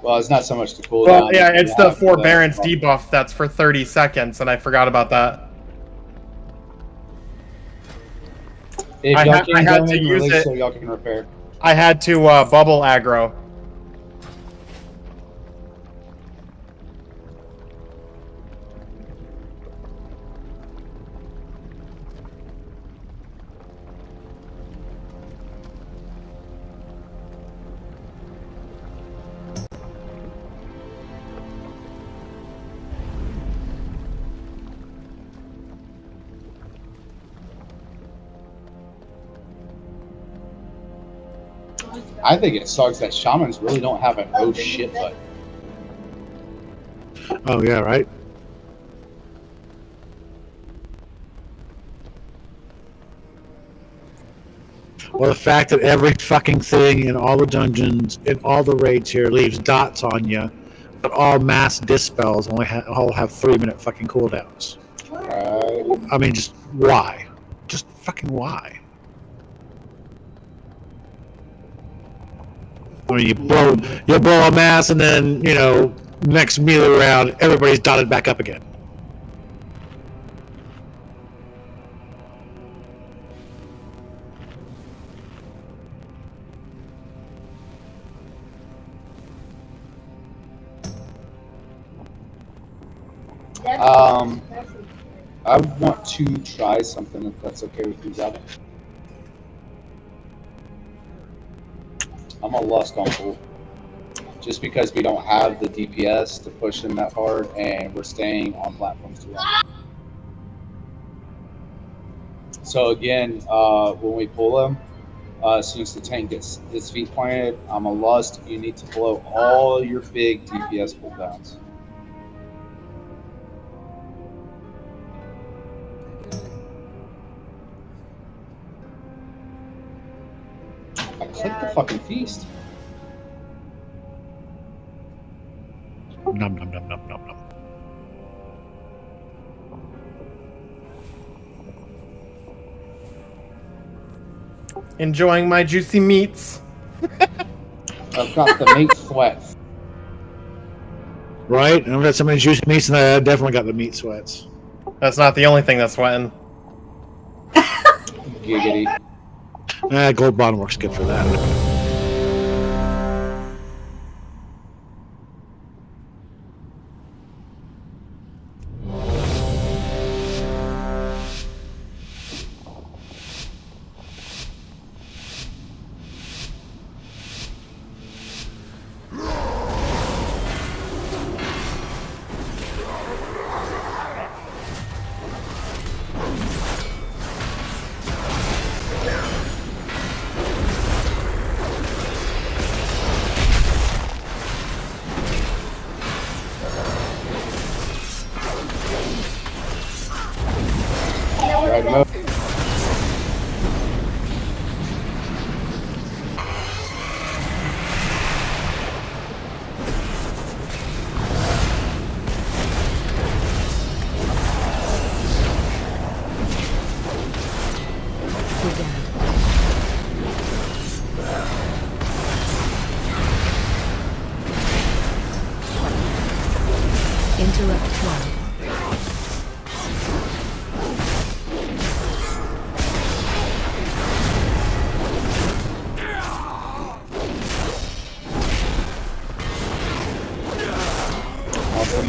Well, it's not so much the cooldown. Well, yeah, it's the forbearance debuff that's for 30 seconds, and I forgot about that. If I y'all had can go to in, use release it. so y'all can repair. I had to bubble aggro. I think it sucks that shamans really don't have an oh shit button. Oh yeah, right. Or the fact that every fucking thing in all the dungeons, in all the raids here, leaves dots on you, but all mass dispels all have 3-minute fucking cooldowns. I mean, just why? Just fucking why? I mean, you blow a mass, and then next melee round, everybody's dotted back up again. I want to try something if that's okay with you, Gavin. I'm a Lust on pool. Just because we don't have the DPS to push them that hard, and we're staying on platforms too long. So again, when we pull them, as soon as the tank gets his feet planted, I'm a Lust. You need to blow all your big DPS cooldowns. I clicked the fucking feast. Nom nom nom nom nom nom. Enjoying my juicy meats. I've got the meat sweats. Right? I've got so many juicy meats, and I definitely got the meat sweats. That's not the only thing that's sweating. Giggity. Gold bond works good for that.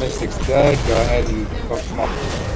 Mystic's dead, go ahead and focus him off.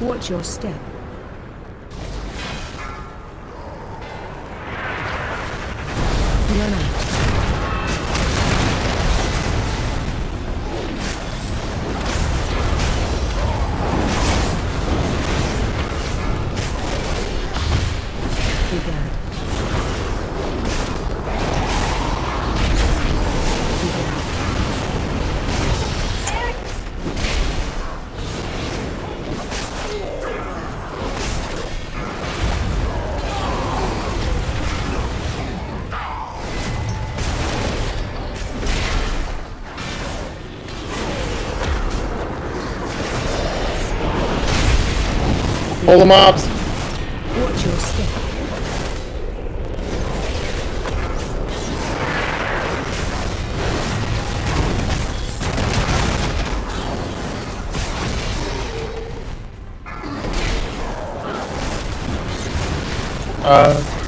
Watch your step. Run out. Begin. Pull the mobs. Watch your step.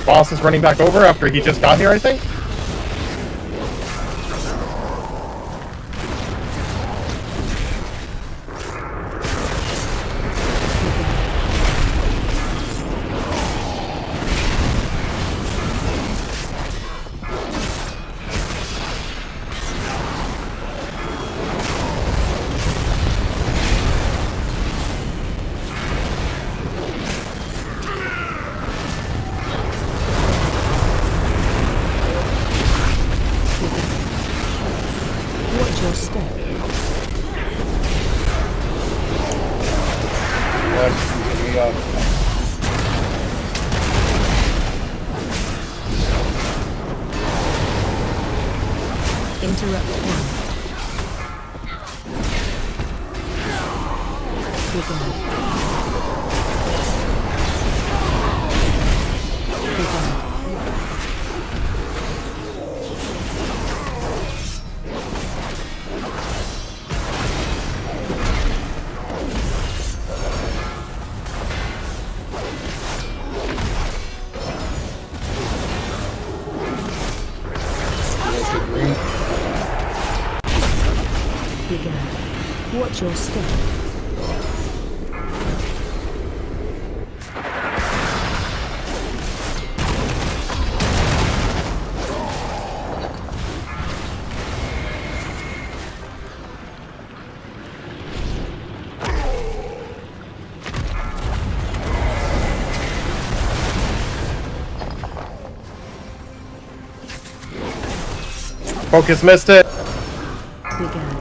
Boss is running back over after he just got here, I think. Watch your step. Interrupt one. Begin. Begin. Watch your step. Focus missed it. Begin.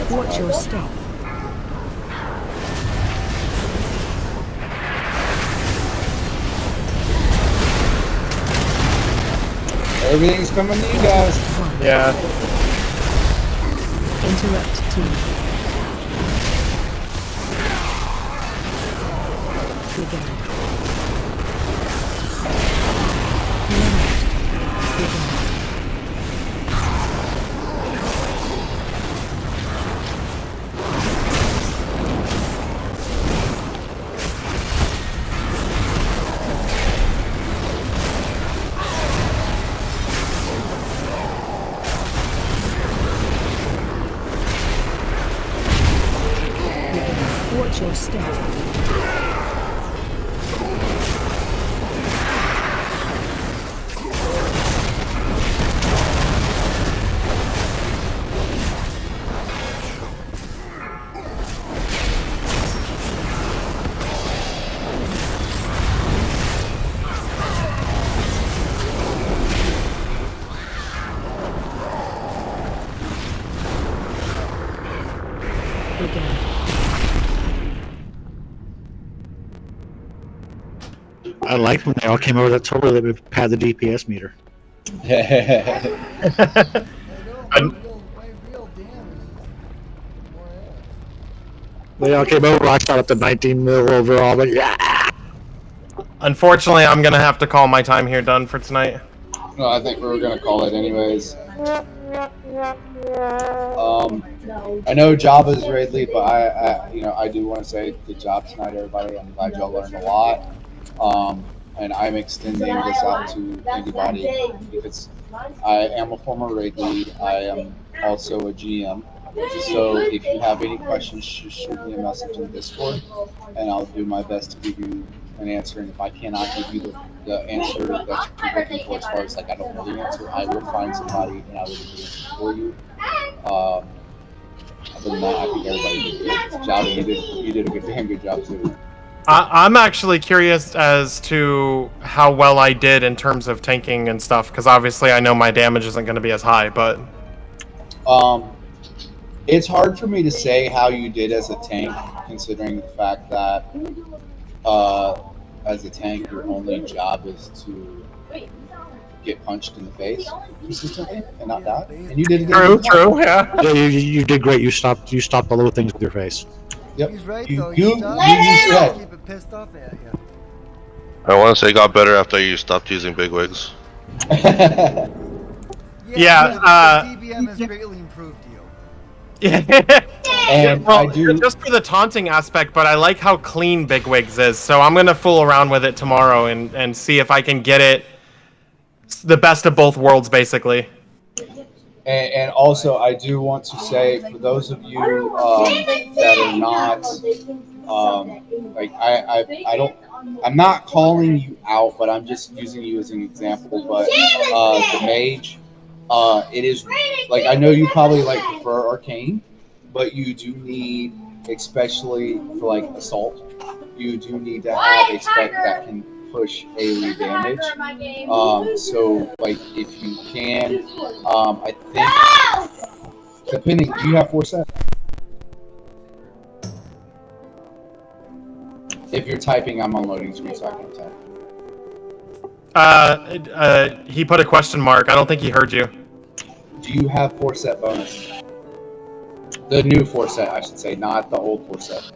Watch your step. Everything's coming to you guys. Yeah. Interrupt two. Begin. Watch your step. began. I liked when they all came over that told her that we had the DPS meter. They all came over. I shot up to 19 mil overall, but yeah. Unfortunately, I'm gonna have to call my time here done for tonight. No, I think we were gonna call it anyways. I know Java's raid lead, but I do want to say good job tonight, everybody. I'm glad y'all learned a lot. And I'm extending this out to anybody because I am a former raid lead. I am also a GM. So if you have any questions, just shoot me a message in Discord, and I'll do my best to give you an answer. And if I cannot give you the answer that you're looking for, as far as like I don't know the answer, I will find somebody and I will do it for you. Other than that, I think everybody did good. Java, you did a damn good job too. I'm actually curious as to how well I did in terms of tanking and stuff, because obviously I know my damage isn't going to be as high, but... It's hard for me to say how you did as a tank, considering the fact that as a tank, your only job is to get punched in the face consistently and not die. And you did it. True, yeah. Yeah, you did great. You stopped all the things with your face. Yep. He's right You though. used Keep it pissed off at you. I want to say it got better after you stopped using big wigs. Yeah, the DBM has greatly improved you. And well, just for the taunting aspect, but I like how clean Bigwigs is, so I'm gonna fool around with it tomorrow and see if I can get it the best of both worlds, basically. And also, I do want to say, for those of you that are not, I'm not calling you out, but I'm just using you as an example. But the mage, it is like I know you probably prefer arcane, but you do need, especially for like assault, you do need to have a spec that can push AoE damage. So like if you can, I think depending, do you have 4 set? If you're typing, I'm unloading screen so I can type. He put a question mark. I don't think he heard you. Do you have 4 set bonus? The new 4 set, I should say, not the old 4 set.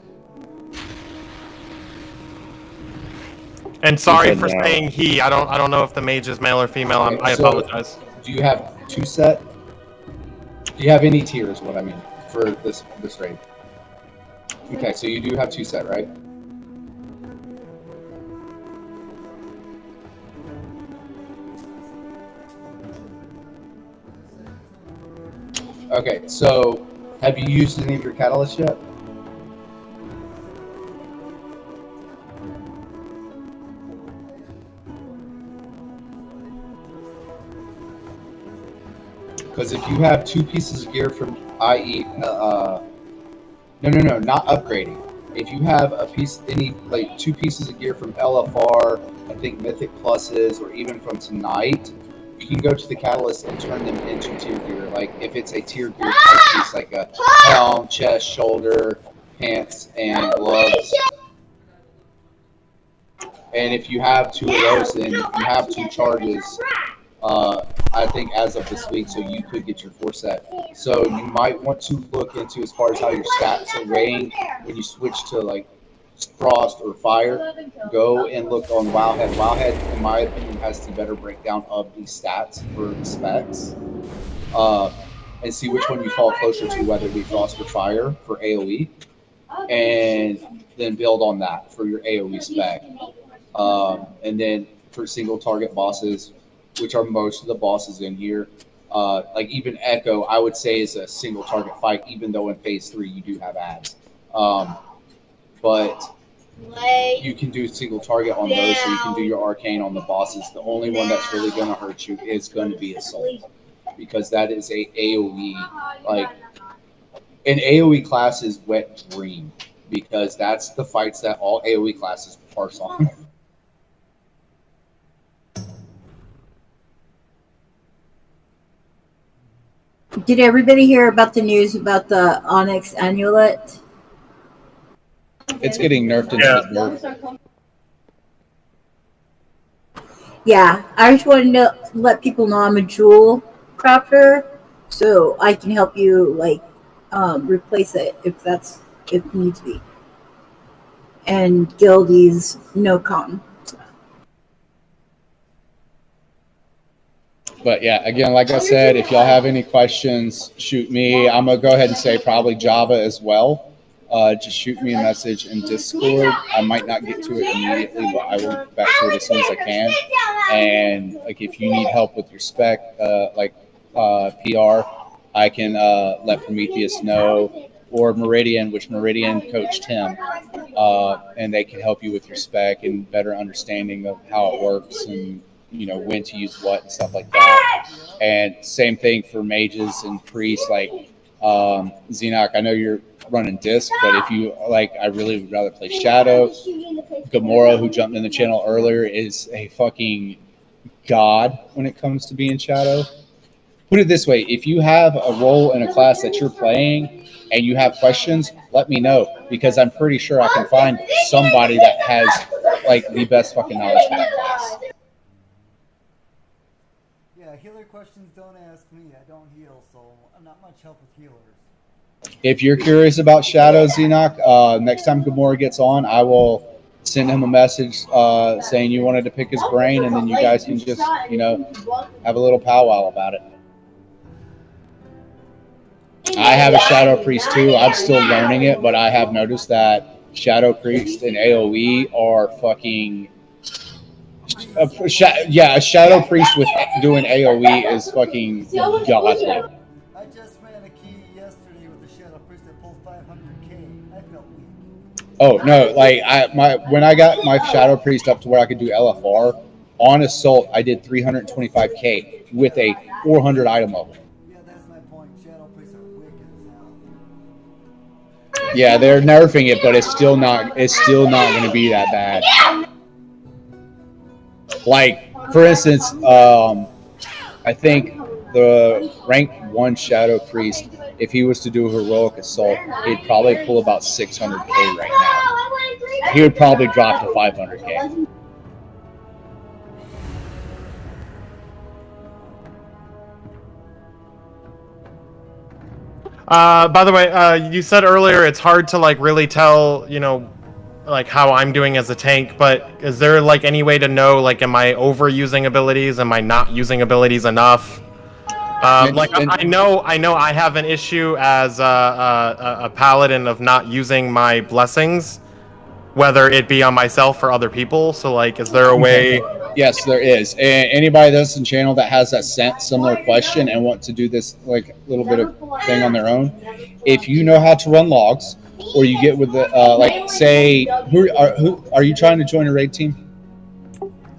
And sorry for saying he. I don't know if the mage is male or female. I apologize. Do you have 2 set? Do you have any tiers? What I mean for this raid. Okay, so you do have 2 set, right? Okay, so have you used any of your catalysts yet? Because if you have 2 pieces of gear from, i.e., no, not upgrading. If you have a piece, 2 pieces of gear from LFR, I think Mythic Pluses, or even from tonight, you can go to the catalyst and turn them into tier gear. Like if it's a tier gear type piece, like a helm, chest, shoulder, pants, and gloves. And if you have 2 of those, then you have 2 charges. I think as of this week, so you could get your 4 set. So you might want to look into as far as how your stats are weighing when you switch to like frost or fire. Go and look on Wowhead. Wowhead, in my opinion, has the better breakdown of the stats for the specs, and see which one you fall closer to, whether it be frost or fire for AOE, and then build on that for your AOE spec. And then for single target bosses, which are most of the bosses in here, like even Echo, I would say is a single target fight, even though in phase 3 you do have ads. But you can do single target on those, so you can do your arcane on the bosses. The only one that's really going to hurt you is going to be Assault, because that is a AoE. Like an AoE class is wet dream, because that's the fights that all AoE classes parse on. Did everybody hear about the news about the Onyx Amulet? It's getting nerfed into the dirt. Yeah, I just wanted to let people know I'm a jewel crafter, so I can help you replace it if needs be. And Gildy's no con. But yeah, again, like I said, if y'all have any questions, shoot me. I'm gonna go ahead and say probably Java as well. Just shoot me a message in Discord. I might not get to it immediately, but I will get back to it as soon as I can. And like, if you need help with your spec, PR, I can let Prometheus know, or Meridian, which Meridian coached him, and they can help you with your spec and better understanding of how it works and when to use what and stuff like that. And same thing for mages and priests. Like Xenoc, I know you're running disc, but if you like, I really would rather play Shadow. Gamora, who jumped in the channel earlier, is a fucking god when it comes to being Shadow. Put it this way, if you have a role in a class that you're playing and you have questions, let me know, because I'm pretty sure I can find somebody that has like the best fucking knowledge for that class. Yeah, healer questions don't ask me. I don't heal, so I'm not much help with healers. If you're curious about Shadow, Xenoc, next time Gamora gets on, I will send him a message saying you wanted to pick his brain, and then you guys can just, have a little powwow about it. I have a Shadow Priest too. I'm still learning it, but I have noticed that Shadow Priest and AoE are fucking... a Shadow Priest with doing AoE is fucking godly. I just ran a key yesterday with the Shadow Priest that pulled 500k. I felt weak. Oh no! Like when I got my Shadow Priest up to where I could do LFR on Assault, I did 325k with a 400 item level. Yeah, that's my point. Shadow Priests are wicked as hell. Yeah, they're nerfing it, but it's still not going to be that bad. Like, for instance, I think the rank 1 Shadow Priest, if he was to do a heroic assault, he'd probably pull about 600k right now. He would probably drop to 500k. By the way, you said earlier it's hard to like really tell, like how I'm doing as a tank, but is there like any way to know, like, am I overusing abilities? Am I not using abilities enough? I know I have an issue as a paladin of not using my blessings, whether it be on myself or other people. So like, is there a way? Yes, there is. And anybody that's in channel that has that similar question and want to do this like little bit of thing on their own, if you know how to run logs, or you get with the like, say, who are you trying to join a raid team?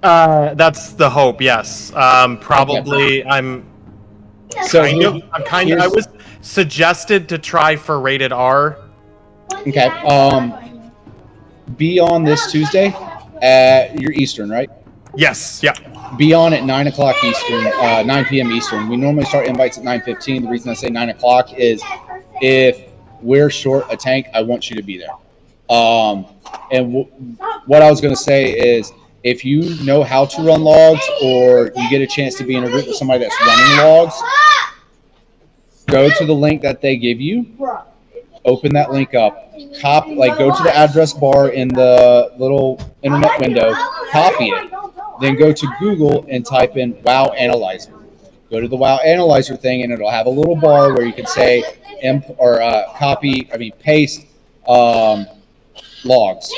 That's the hope. Yes. Probably. Okay. I was suggested to try for rated R. Okay. Be on this Tuesday at your Eastern, right? Yes. Yeah. Be on at 9 o'clock Eastern, 9 p.m. Eastern. We normally start invites at 9:15. The reason I say 9 o'clock is if we're short a tank, I want you to be there. And what I was going to say is, if you know how to run logs, or you get a chance to be in a group with somebody that's running logs, go to the link that they give you, open that link up, go to the address bar in the little internet window, copy it, then go to Google and type in WoW Analyzer. Go to the WoW Analyzer thing, and it'll have a little bar where you can say paste logs.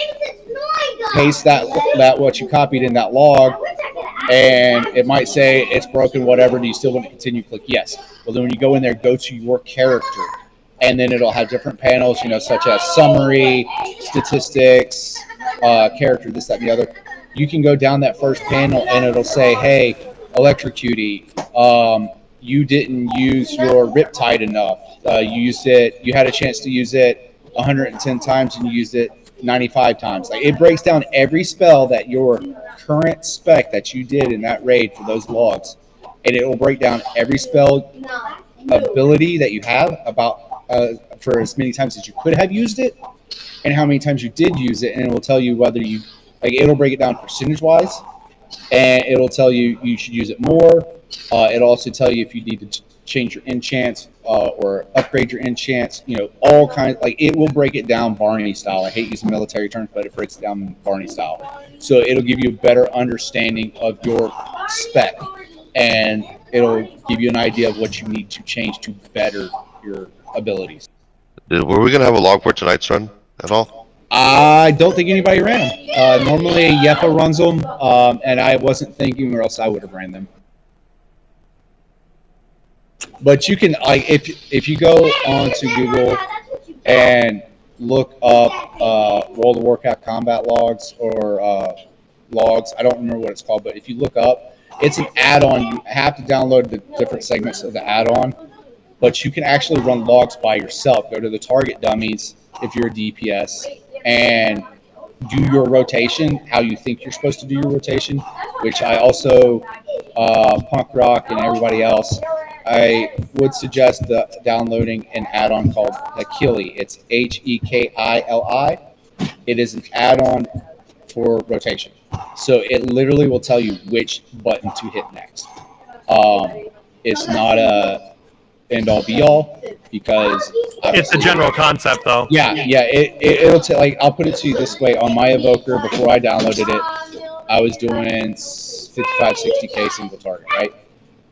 Paste that what you copied in that log, and it might say it's broken, whatever. Do you still want to continue? Click yes. Well, then when you go in there, go to your character, and then it'll have different panels, such as summary, statistics, character, this, that, and the other. You can go down that first panel, and it'll say, hey, Electrocutie, you didn't use your Riptide enough. You had a chance to use it 110 times, and you used it 95 times. Like, it breaks down every spell that your current spec that you did in that raid for those logs, and it will break down every spell ability that you have about for as many times as you could have used it, and how many times you did use it, and it will tell you whether you it'll break it down percentage wise, and it'll tell you you should use it more. It'll also tell you if you need to change your enchants or upgrade your enchants. All kinds. It will break it down Barney style. I hate using military terms, but it breaks it down Barney style. So it'll give you a better understanding of your spec, and it'll give you an idea of what you need to change to better your abilities. Were we gonna have a log for tonight's run at all? I don't think anybody ran them. Normally Yepa runs them, and I wasn't thinking, or else I would have ran them. But you can, if you go onto Google and look up World of Warcraft combat logs or logs, I don't remember what it's called, but if you look up, it's an add-on. You have to download the different segments of the add-on, but you can actually run logs by yourself. Go to the target dummies if you're a DPS and do your rotation, how you think you're supposed to do your rotation, which I also, Punk Rock and everybody else, I would suggest downloading an add-on called Hekili. It's Hekili. It is an add-on for rotation. So it literally will tell you which button to hit next. It's not a end-all be-all because it's a general concept, though. Yeah. It'll tell. I'll put it to you this way: on my evoker, before I downloaded it, I was doing 55, 60k single target, right?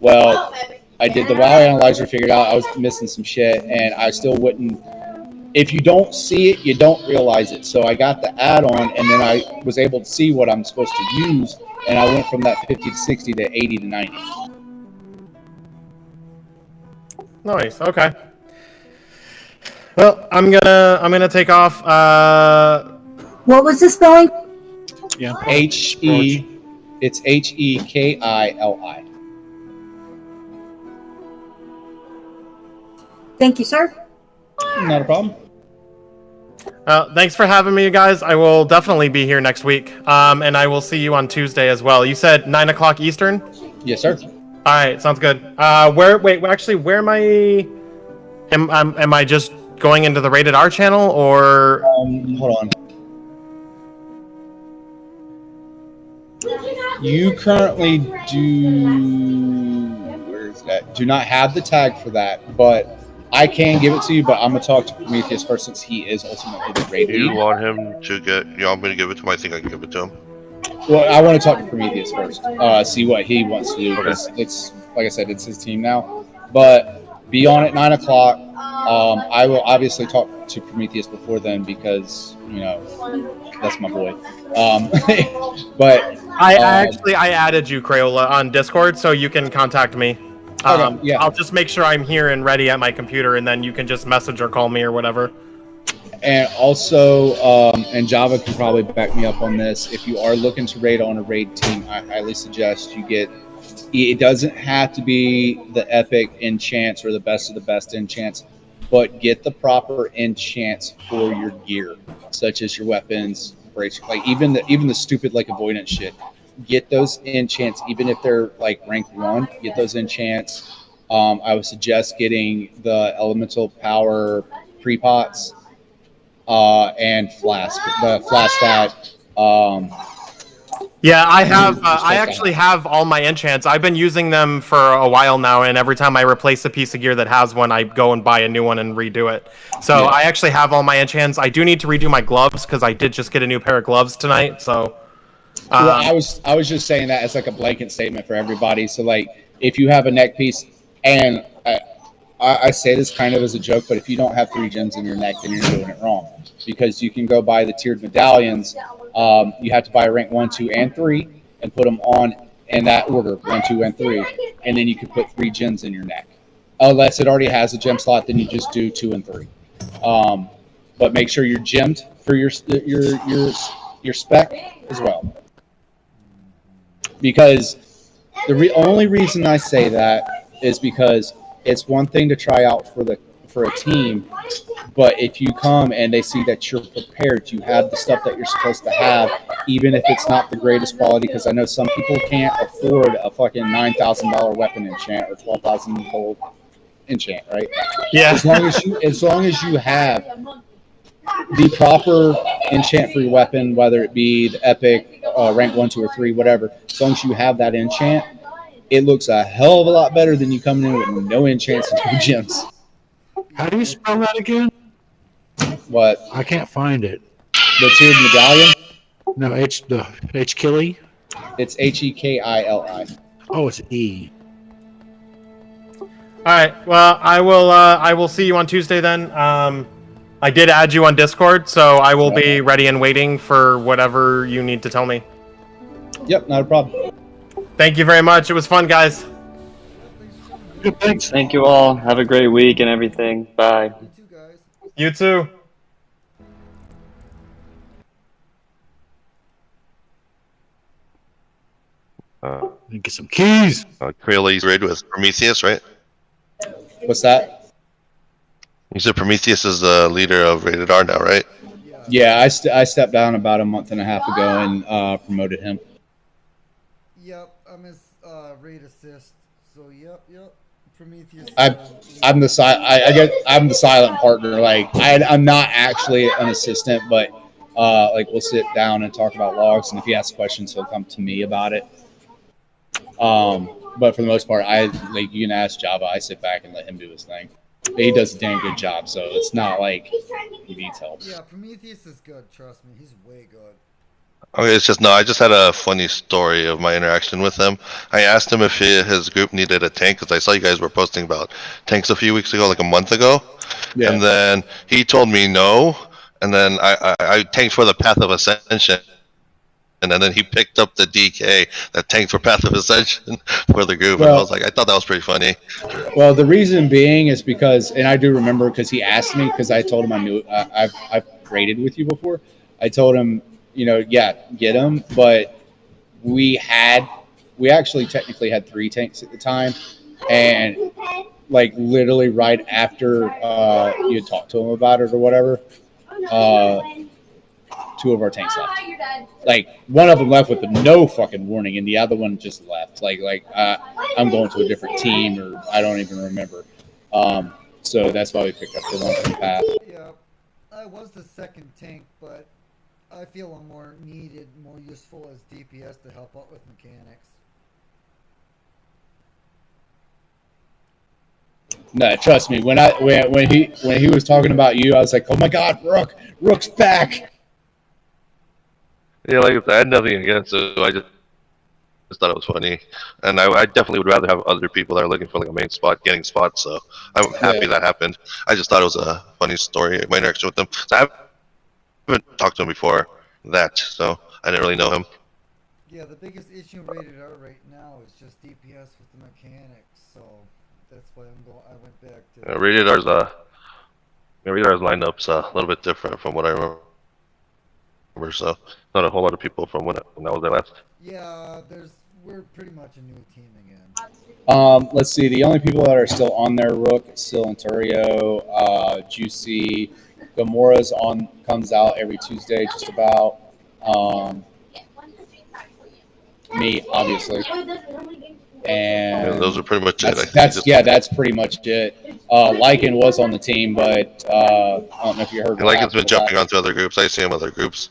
Well, I did the WoW analyzer, figured out I was missing some shit, and I still wouldn't. If you don't see it, you don't realize it. So I got the add-on, and then I was able to see what I'm supposed to use, and I went from that 50 to 60 to 80 to 90. Nice. Okay. Well, I'm gonna take off. What was the spelling? Yeah. H-E. It's Hekili. Thank you, sir. Not a problem. Thanks for having me, you guys. I will definitely be here next week, and I will see you on Tuesday as well. You said 9 o'clock Eastern? Yes, sir. All right, sounds good. Where am I? Am I just going into the Rated R channel, or? Hold on. You currently do not have the tag for that, but I can give it to you, but I'm gonna talk to Prometheus first since he is ultimately the rated. You want him to get? You want me to give it to him? I think I can give it to him. Well, I want to talk to Prometheus first. See what he wants to do because it's like I said, it's his team now. But be on at 9 o'clock. I will obviously talk to Prometheus before then because that's my boy. But I added you, Crayola, on Discord, so you can contact me. Yeah. I'll just make sure I'm here and ready at my computer, and then you can just message or call me or whatever. And also, and Java can probably back me up on this, if you are looking to raid on a raid team, I highly suggest you get, it doesn't have to be the epic enchants or the best of the best enchants, but get the proper enchants for your gear, such as your weapons, brace, even the stupid avoidance shit. Get those enchants, even if they're rank 1, get those enchants. I would suggest getting the elemental power pre-pots and flask. The flask that. Yeah, I have. I actually have all my enchants. I've been using them for a while now, and every time I replace a piece of gear that has one, I go and buy a new one and redo it. So I actually have all my enchants. I do need to redo my gloves because I did just get a new pair of gloves tonight. So. Well, I was just saying that as a blanket statement for everybody. So if you have a neck piece, and I say this kind of as a joke, but if you don't have 3 gems in your neck, then you're doing it wrong. Because you can go buy the tiered medallions. You have to buy rank 1, 2, and 3 and put them on in that order, 1, 2, and 3, and then you can put 3 gems in your neck. Unless it already has a gem slot, then you just do 2 and 3. But make sure you're gemmed for your spec as well. Because the only reason I say that is because it's one thing to try out for a team, but if you come and they see that you're prepared, you have the stuff that you're supposed to have, even if it's not the greatest quality, because I know some people can't afford a fucking $9,000 weapon enchant or $12,000 gold enchant, right? Yeah. As long as you have the proper enchant for your weapon, whether it be the epic, rank 1, 2, or 3, whatever. As long as you have that enchant, it looks a hell of a lot better than you coming in with no enchants and no gems. How do you spell that again? What? I can't find it. The tiered medallion? No, the H-Killy? It's Hekili. Oh, it's E. All right. Well, I will see you on Tuesday then. I did add you on Discord, so I will be ready and waiting for whatever you need to tell me. Yep, not a problem. Thank you very much. It was fun, guys. Good, thanks. Thank you all. Have a great week and everything. Bye. You too. Get some keys. Creole's raid with Prometheus, right? What's that? You said Prometheus is the leader of Rated R now, right? Yeah, I stepped down about a month and a half ago and promoted him. Yep, I'm his raid assist. So yep. Prometheus. I'm the silent partner. Like I'm not actually an assistant, but like we'll sit down and talk about logs, and if he asks questions, he'll come to me about it. But for the most part, you can ask Java. I sit back and let him do his thing. He does a damn good job, so it's not like he needs help. Yeah, Prometheus is good. Trust me, he's way good. Okay, I just had a funny story of my interaction with him. I asked him if his group needed a tank, because I saw you guys were posting about tanks a few weeks ago, like a month ago. Yeah. And then he told me no, and then I tanked for the Path of Ascension. And then he picked up the DK that tanked for Path of Ascension for the group. Well, and I was like, I thought that was pretty funny. Well, the reason being is because, and I do remember because he asked me, because I told him I knew I've raided with you before. I told him, yeah, get him. But we actually technically had 3 tanks at the time. And like literally right after you had talked to him about it or whatever, 2 of our tanks left. Like one of them left with no fucking warning, and the other one just left. Like I'm going to a different team, or I don't even remember. So that's why we picked up the one from Path. Yeah, I was the second tank, but I feel I'm more needed, more useful as DPS to help out with mechanics. No, trust me. When he was talking about you, I was like, oh my god, Rook's back. Yeah, like I had nothing against it. I just thought it was funny, and I definitely would rather have other people that are looking for like a main spot getting spots. So I'm happy that happened. I just thought it was a funny story, my interaction with them. So I haven't talked to him before that, so I didn't really know him. Yeah, the biggest issue rated R right now is just DPS with the mechanics. So that's why I went back to. Rated R's lineup's a little bit different from what I remember. So not a whole lot of people from when I was there last. Yeah, we're pretty much a new team again. Let's see. The only people that are still on there, Rook, still Ontario, Juicy, Gamora's comes out every Tuesday, just about. Me, obviously. And those are pretty much it. That's pretty much it. Lycan was on the team, but I don't know if you heard. Lycan's been jumping onto other groups. I see him other groups.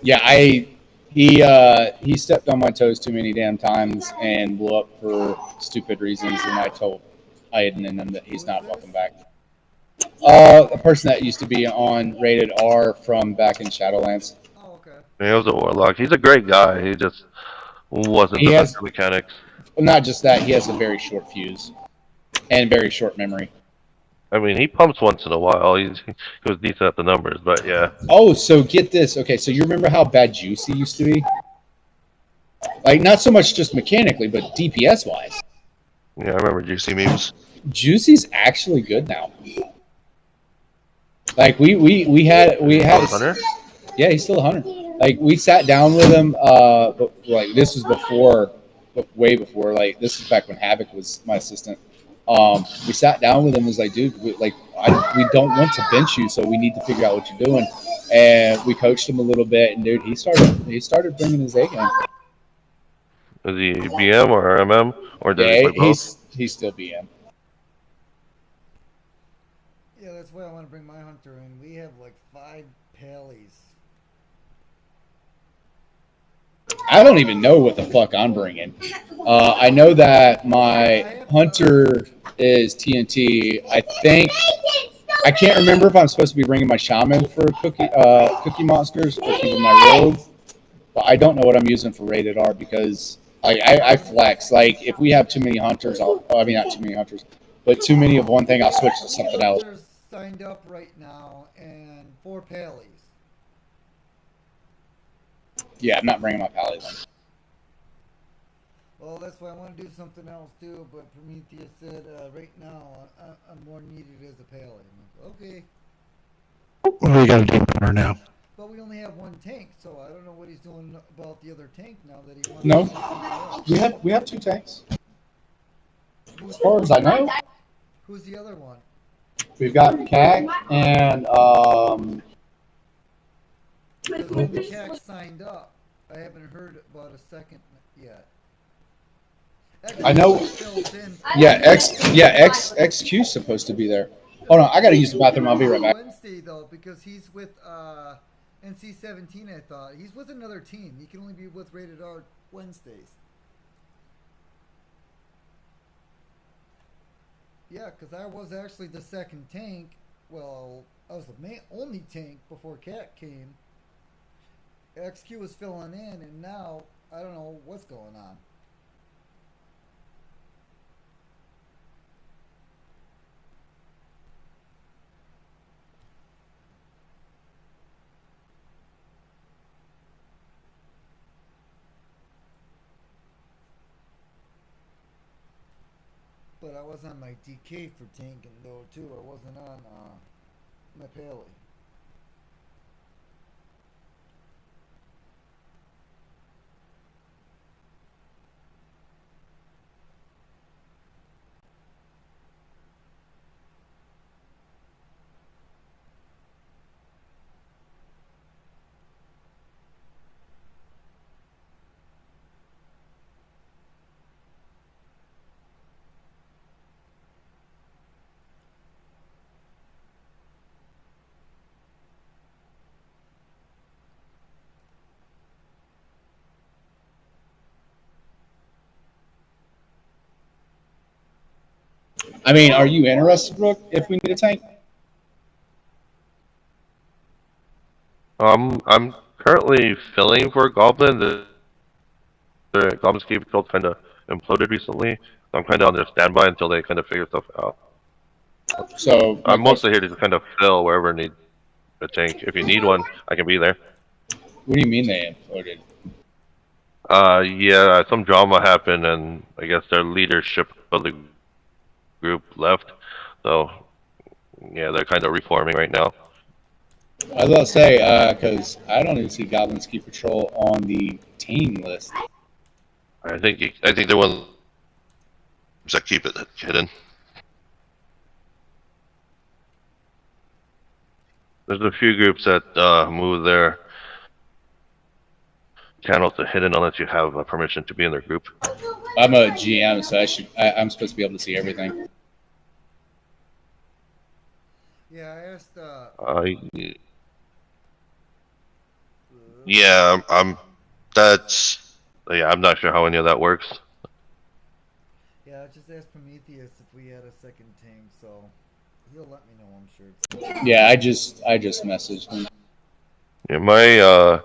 Yeah, he stepped on my toes too many damn times and blew up for stupid reasons, and I told Aiden and them that he's not welcome back. A person that used to be on Rated R from back in Shadowlands. Oh, okay. He was a warlock. He's a great guy. He just wasn't the best mechanics. Well, not just that, he has a very short fuse and very short memory. I mean, he pumps once in a while. He was decent at the numbers, but yeah. Oh, so get this. Okay, so you remember how bad Juicy used to be? Like, not so much just mechanically, but DPS-wise. Yeah, I remember Juicy memes. Juicy's actually good now. Like, we had a hunter? Yeah, he's still a hunter. Like, we sat down with him, but, like, this was before, way before, like, this is back when Havoc was my assistant. We sat down with him and was like, dude, we don't want to bench you, so we need to figure out what you're doing. And we coached him a little bit, and dude, he started bringing his A game. Is he BM or MM or yeah, he's still BM. Yeah, that's why I want to bring my hunter in. We have like 5 pallies. I don't even know what the fuck I'm bringing. I know that my hunter is TNT. I can't remember if I'm supposed to be bringing my shaman for cookie monsters or keeping my rogue. But I don't know what I'm using for rated R because I flex. Like if we have too many hunters, I mean not too many hunters, but too many of one thing, I'll switch to something else. Hunters signed up right now and 4 pallies. Yeah, I'm not bringing my pally then. Well, that's why I want to do something else too. But Prometheus said right now I'm more needed as a pally. I'm like, okay. Well, we got a demon hunter now. But we only have 1 tank, so I don't know what he's doing about the other tank now that he wants. No, we have 2 tanks. As far as I know. Who's the other one? We've got CAC and Because when the CAC signed up, I haven't heard about a second yet. I know. Yeah, XQ's supposed to be there. Hold on, I gotta use the bathroom. I'll be right back. Wednesday though, because he's with NC-17. I thought he's with another team. He can only be with Rated R Wednesdays. Yeah, because I was actually the second tank. Well, I was the only tank before Cat came. XQ was filling in, and now I don't know what's going on. But I was on my DK for tanking though too. I wasn't on my Pally. I mean, are you interested, Brooke, if we need a tank? I'm currently filling for Goblin. The Goblin's Cave build kind of imploded recently. So I'm kind of on their standby until they kind of figure stuff out. So I'm mostly here to kind of fill wherever need a tank. If you need one, I can be there. What do you mean they imploded? Yeah, some drama happened, and I guess their leadership of the group left. So, yeah, they're kind of reforming right now. I was about to say, because I don't even see Goblins Keep Patrol on the team list. I think they're one that keep it hidden. There's a few groups that move their channels to hidden unless you have permission to be in their group. I'm a GM, so I'm supposed to be able to see everything. Yeah, I asked. Yeah, I'm not sure how any of that works. Yeah, I just asked Prometheus if we had a second tank, so he'll let me know. I'm sure. Yeah, I just messaged him. Yeah,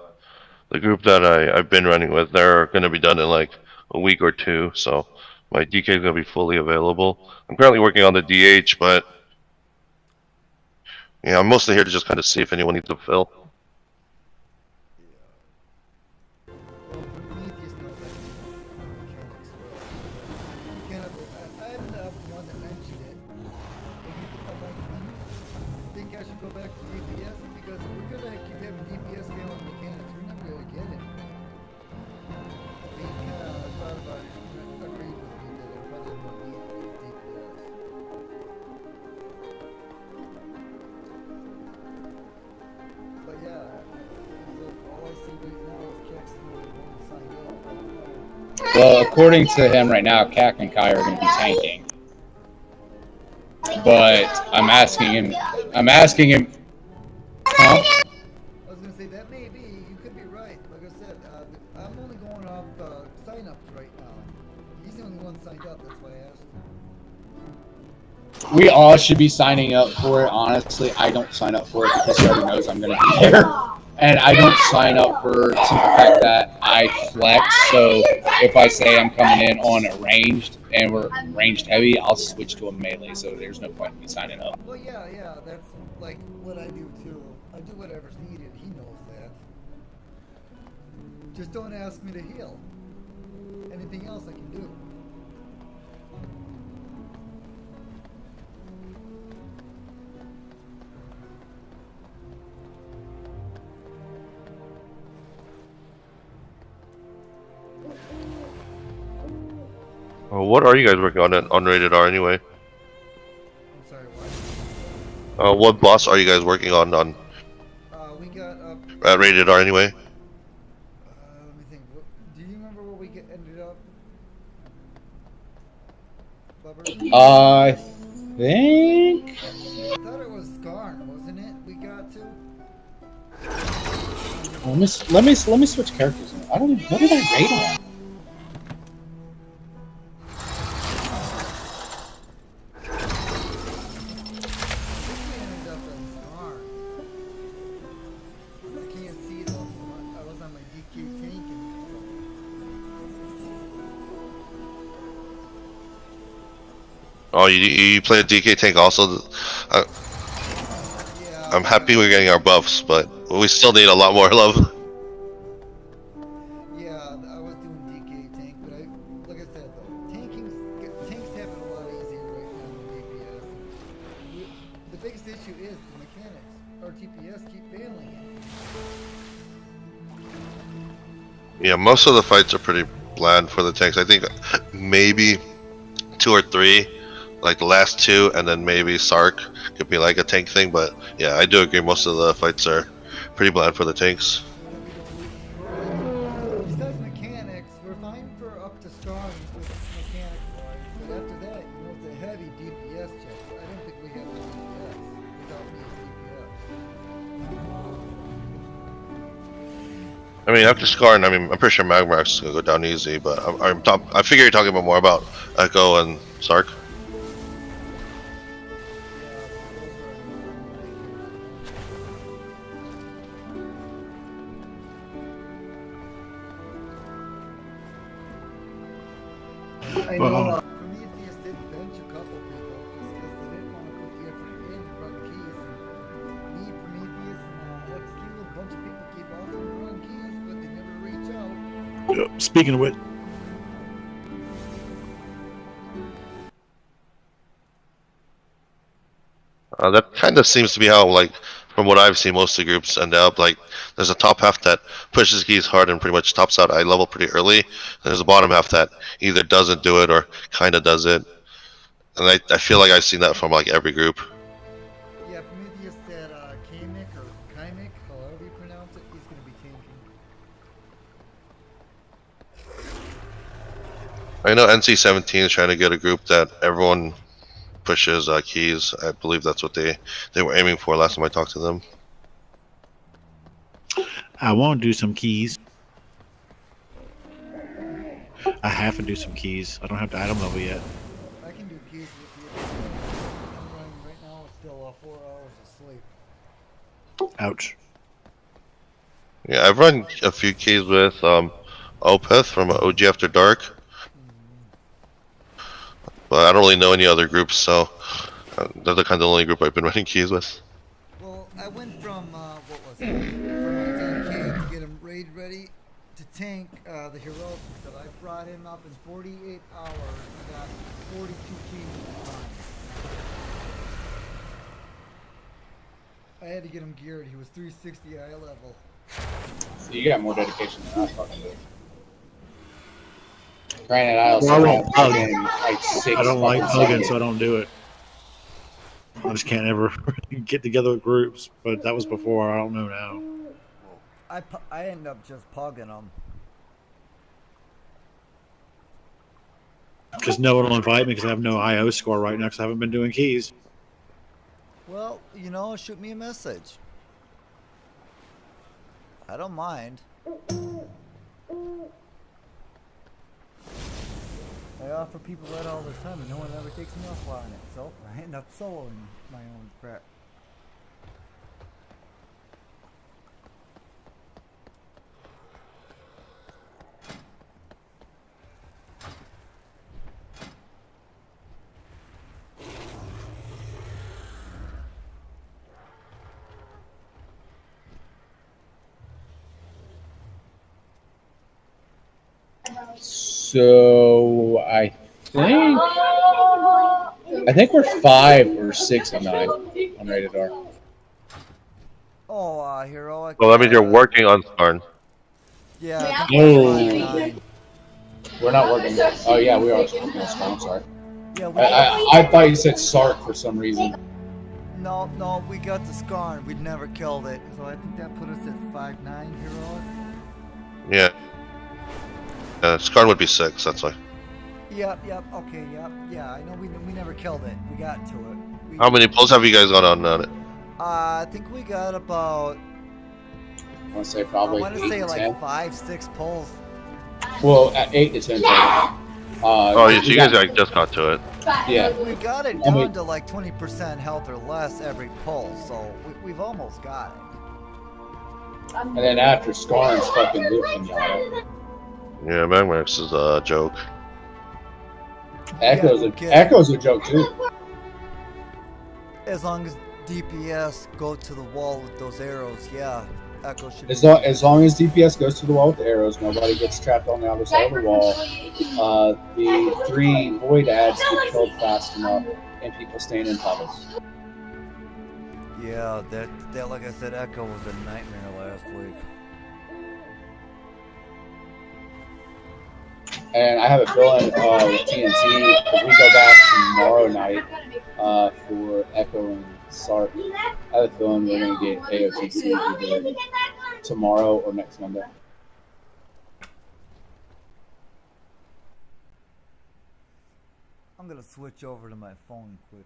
the group that I've been running with, they're going to be done in like a week or 2, so my DK is going to be fully available. I'm currently working on the DH, but yeah, I'm mostly here to just kind of see if anyone needs to fill. Well, according to him right now, CAC and Kai are going to be tanking. but I'm asking him. Huh? I was gonna say that may be. You could be right. Like I said, I'm only going off sign-ups right now. He's the only one signed up. That's why I asked. We all should be signing up for it. Honestly, I don't sign up for it because he already knows I'm going to be there. And I don't sign up for the simple fact that I flex. So if I say I'm coming in on a ranged and we're ranged heavy, I'll switch to a melee. So there's no point in me signing up. Well, yeah, that's like what I do too. I do whatever's needed. He knows that. Just don't ask me to heal. Anything else I can do. What are you guys working on Rated R anyway? I'm sorry, what? What boss are you guys working on We got at Rated R anyway? let me think. Do you remember where we ended up? Bubber? I think. I thought it was Skarn, wasn't it? We got to. Let me switch characters. I don't even. What did I rate on? Oh, you play a DK tank also? I'm happy we're getting our buffs, but we still need a lot more love. Yeah, I was doing DK tank, but like I said though, tanks have it a lot easier right now than DPS. The biggest issue is the mechanics. Our TPS keep failing it. Yeah, most of the fights are pretty bland for the tanks. I think maybe 2 or 3. Like the last 2, and then maybe Sark could be like a tank thing, but yeah, I do agree most of the fights are pretty bland for the tanks. Besides mechanics, we're fine for up to Skarn with mechanic wise, but after that, you know, it's a heavy DPS check. I don't think we have the DPS without me as DPS. I mean, after Skarn, I'm pretty sure Magmar's gonna go down easy, but I figure you're talking about more about Echo and Sark. I know Prometheus did bench a couple people just because they didn't want to put the effort in and run keys. And me, Prometheus, and XQ, a bunch of people keep offering to run keys, but they never reach out. Speaking of which, that kind of seems to be how, like, from what I've seen, most of the groups end up. Like, there's a top half that pushes keys hard and pretty much tops out eye level pretty early. And there's a bottom half that either doesn't do it or kind of does it. And I feel like I've seen that from like every group. Yeah, Prometheus said Kamek or Kamek, however you pronounce it, he's going to be tanking. I know NC-17 is trying to get a group that everyone pushes keys. I believe that's what they were aiming for last time I talked to them. I want to do some keys. I have to do some keys. I don't have to item level yet. I can do keys with you. I'm running right now, still 4 hours of sleep. Ouch. Yeah, I've run a few keys with Opeth from OG After Dark. But I don't really know any other groups, so they're the kind of only group I've been running keys with. Well, I went from, what was it, from my 10K to get him raid ready to tank the heroic stuff. I brought him up in 48 hours and got 42 keys in time. I had to get him geared. He was 360 eye level. So you got more dedication than I fucking do. Granted, I also Well, I have don't pug. like 6 I don't like fucking pugging, seconds. so I don't do it. I just can't ever get together with groups, but that was before. I don't know now. I end up just pugging them. Because no one will invite me because I have no IO score right now because I haven't been doing keys. Well, shoot me a message. I don't mind. I offer people that all the time, and no one ever takes me up on it. So I end up soloing my own crap. So I think we're 5 or 6 of 9 on Rated R. Oh, heroic. Well, that means you're working on Skarn. Yeah, I think we're 5 or 9. We're not working. Oh yeah, we are working on Skarn. I'm sorry. Yeah, I thought you said Sark for some reason. No, we got the Skarn. We'd never killed it. So I think that put us at 5-9 heroic. Yeah. Skarn would be 6, that's why. Yep, okay, yeah, I know we never killed it. We got to it. How many pulls have you guys got on it? I think we got about... I want to say probably 8 to 10. 5, 6 pulls. Well, at 8 to 10. So you guys just got to it. Yeah. We got it down to like 20% health or less every pull, so we've almost got it. And then after Skarn's fucking looping got it. Yeah, Magmax is a joke. Echo's a joke too. As long as DPS go to the wall with those arrows, yeah. Echo should As long as DPS goes to the wall with the arrows, nobody gets trapped on the other side of the wall. The 3 void ads get killed fast enough, and people staying in puddles. Yeah, that like I said, Echo was a nightmare last week. And I have a feeling with TNT, if we go back tomorrow night for Echo and Sark, I have a feeling we're going to get AOTC either tomorrow or next Monday. I'm going to switch over to my phone quick.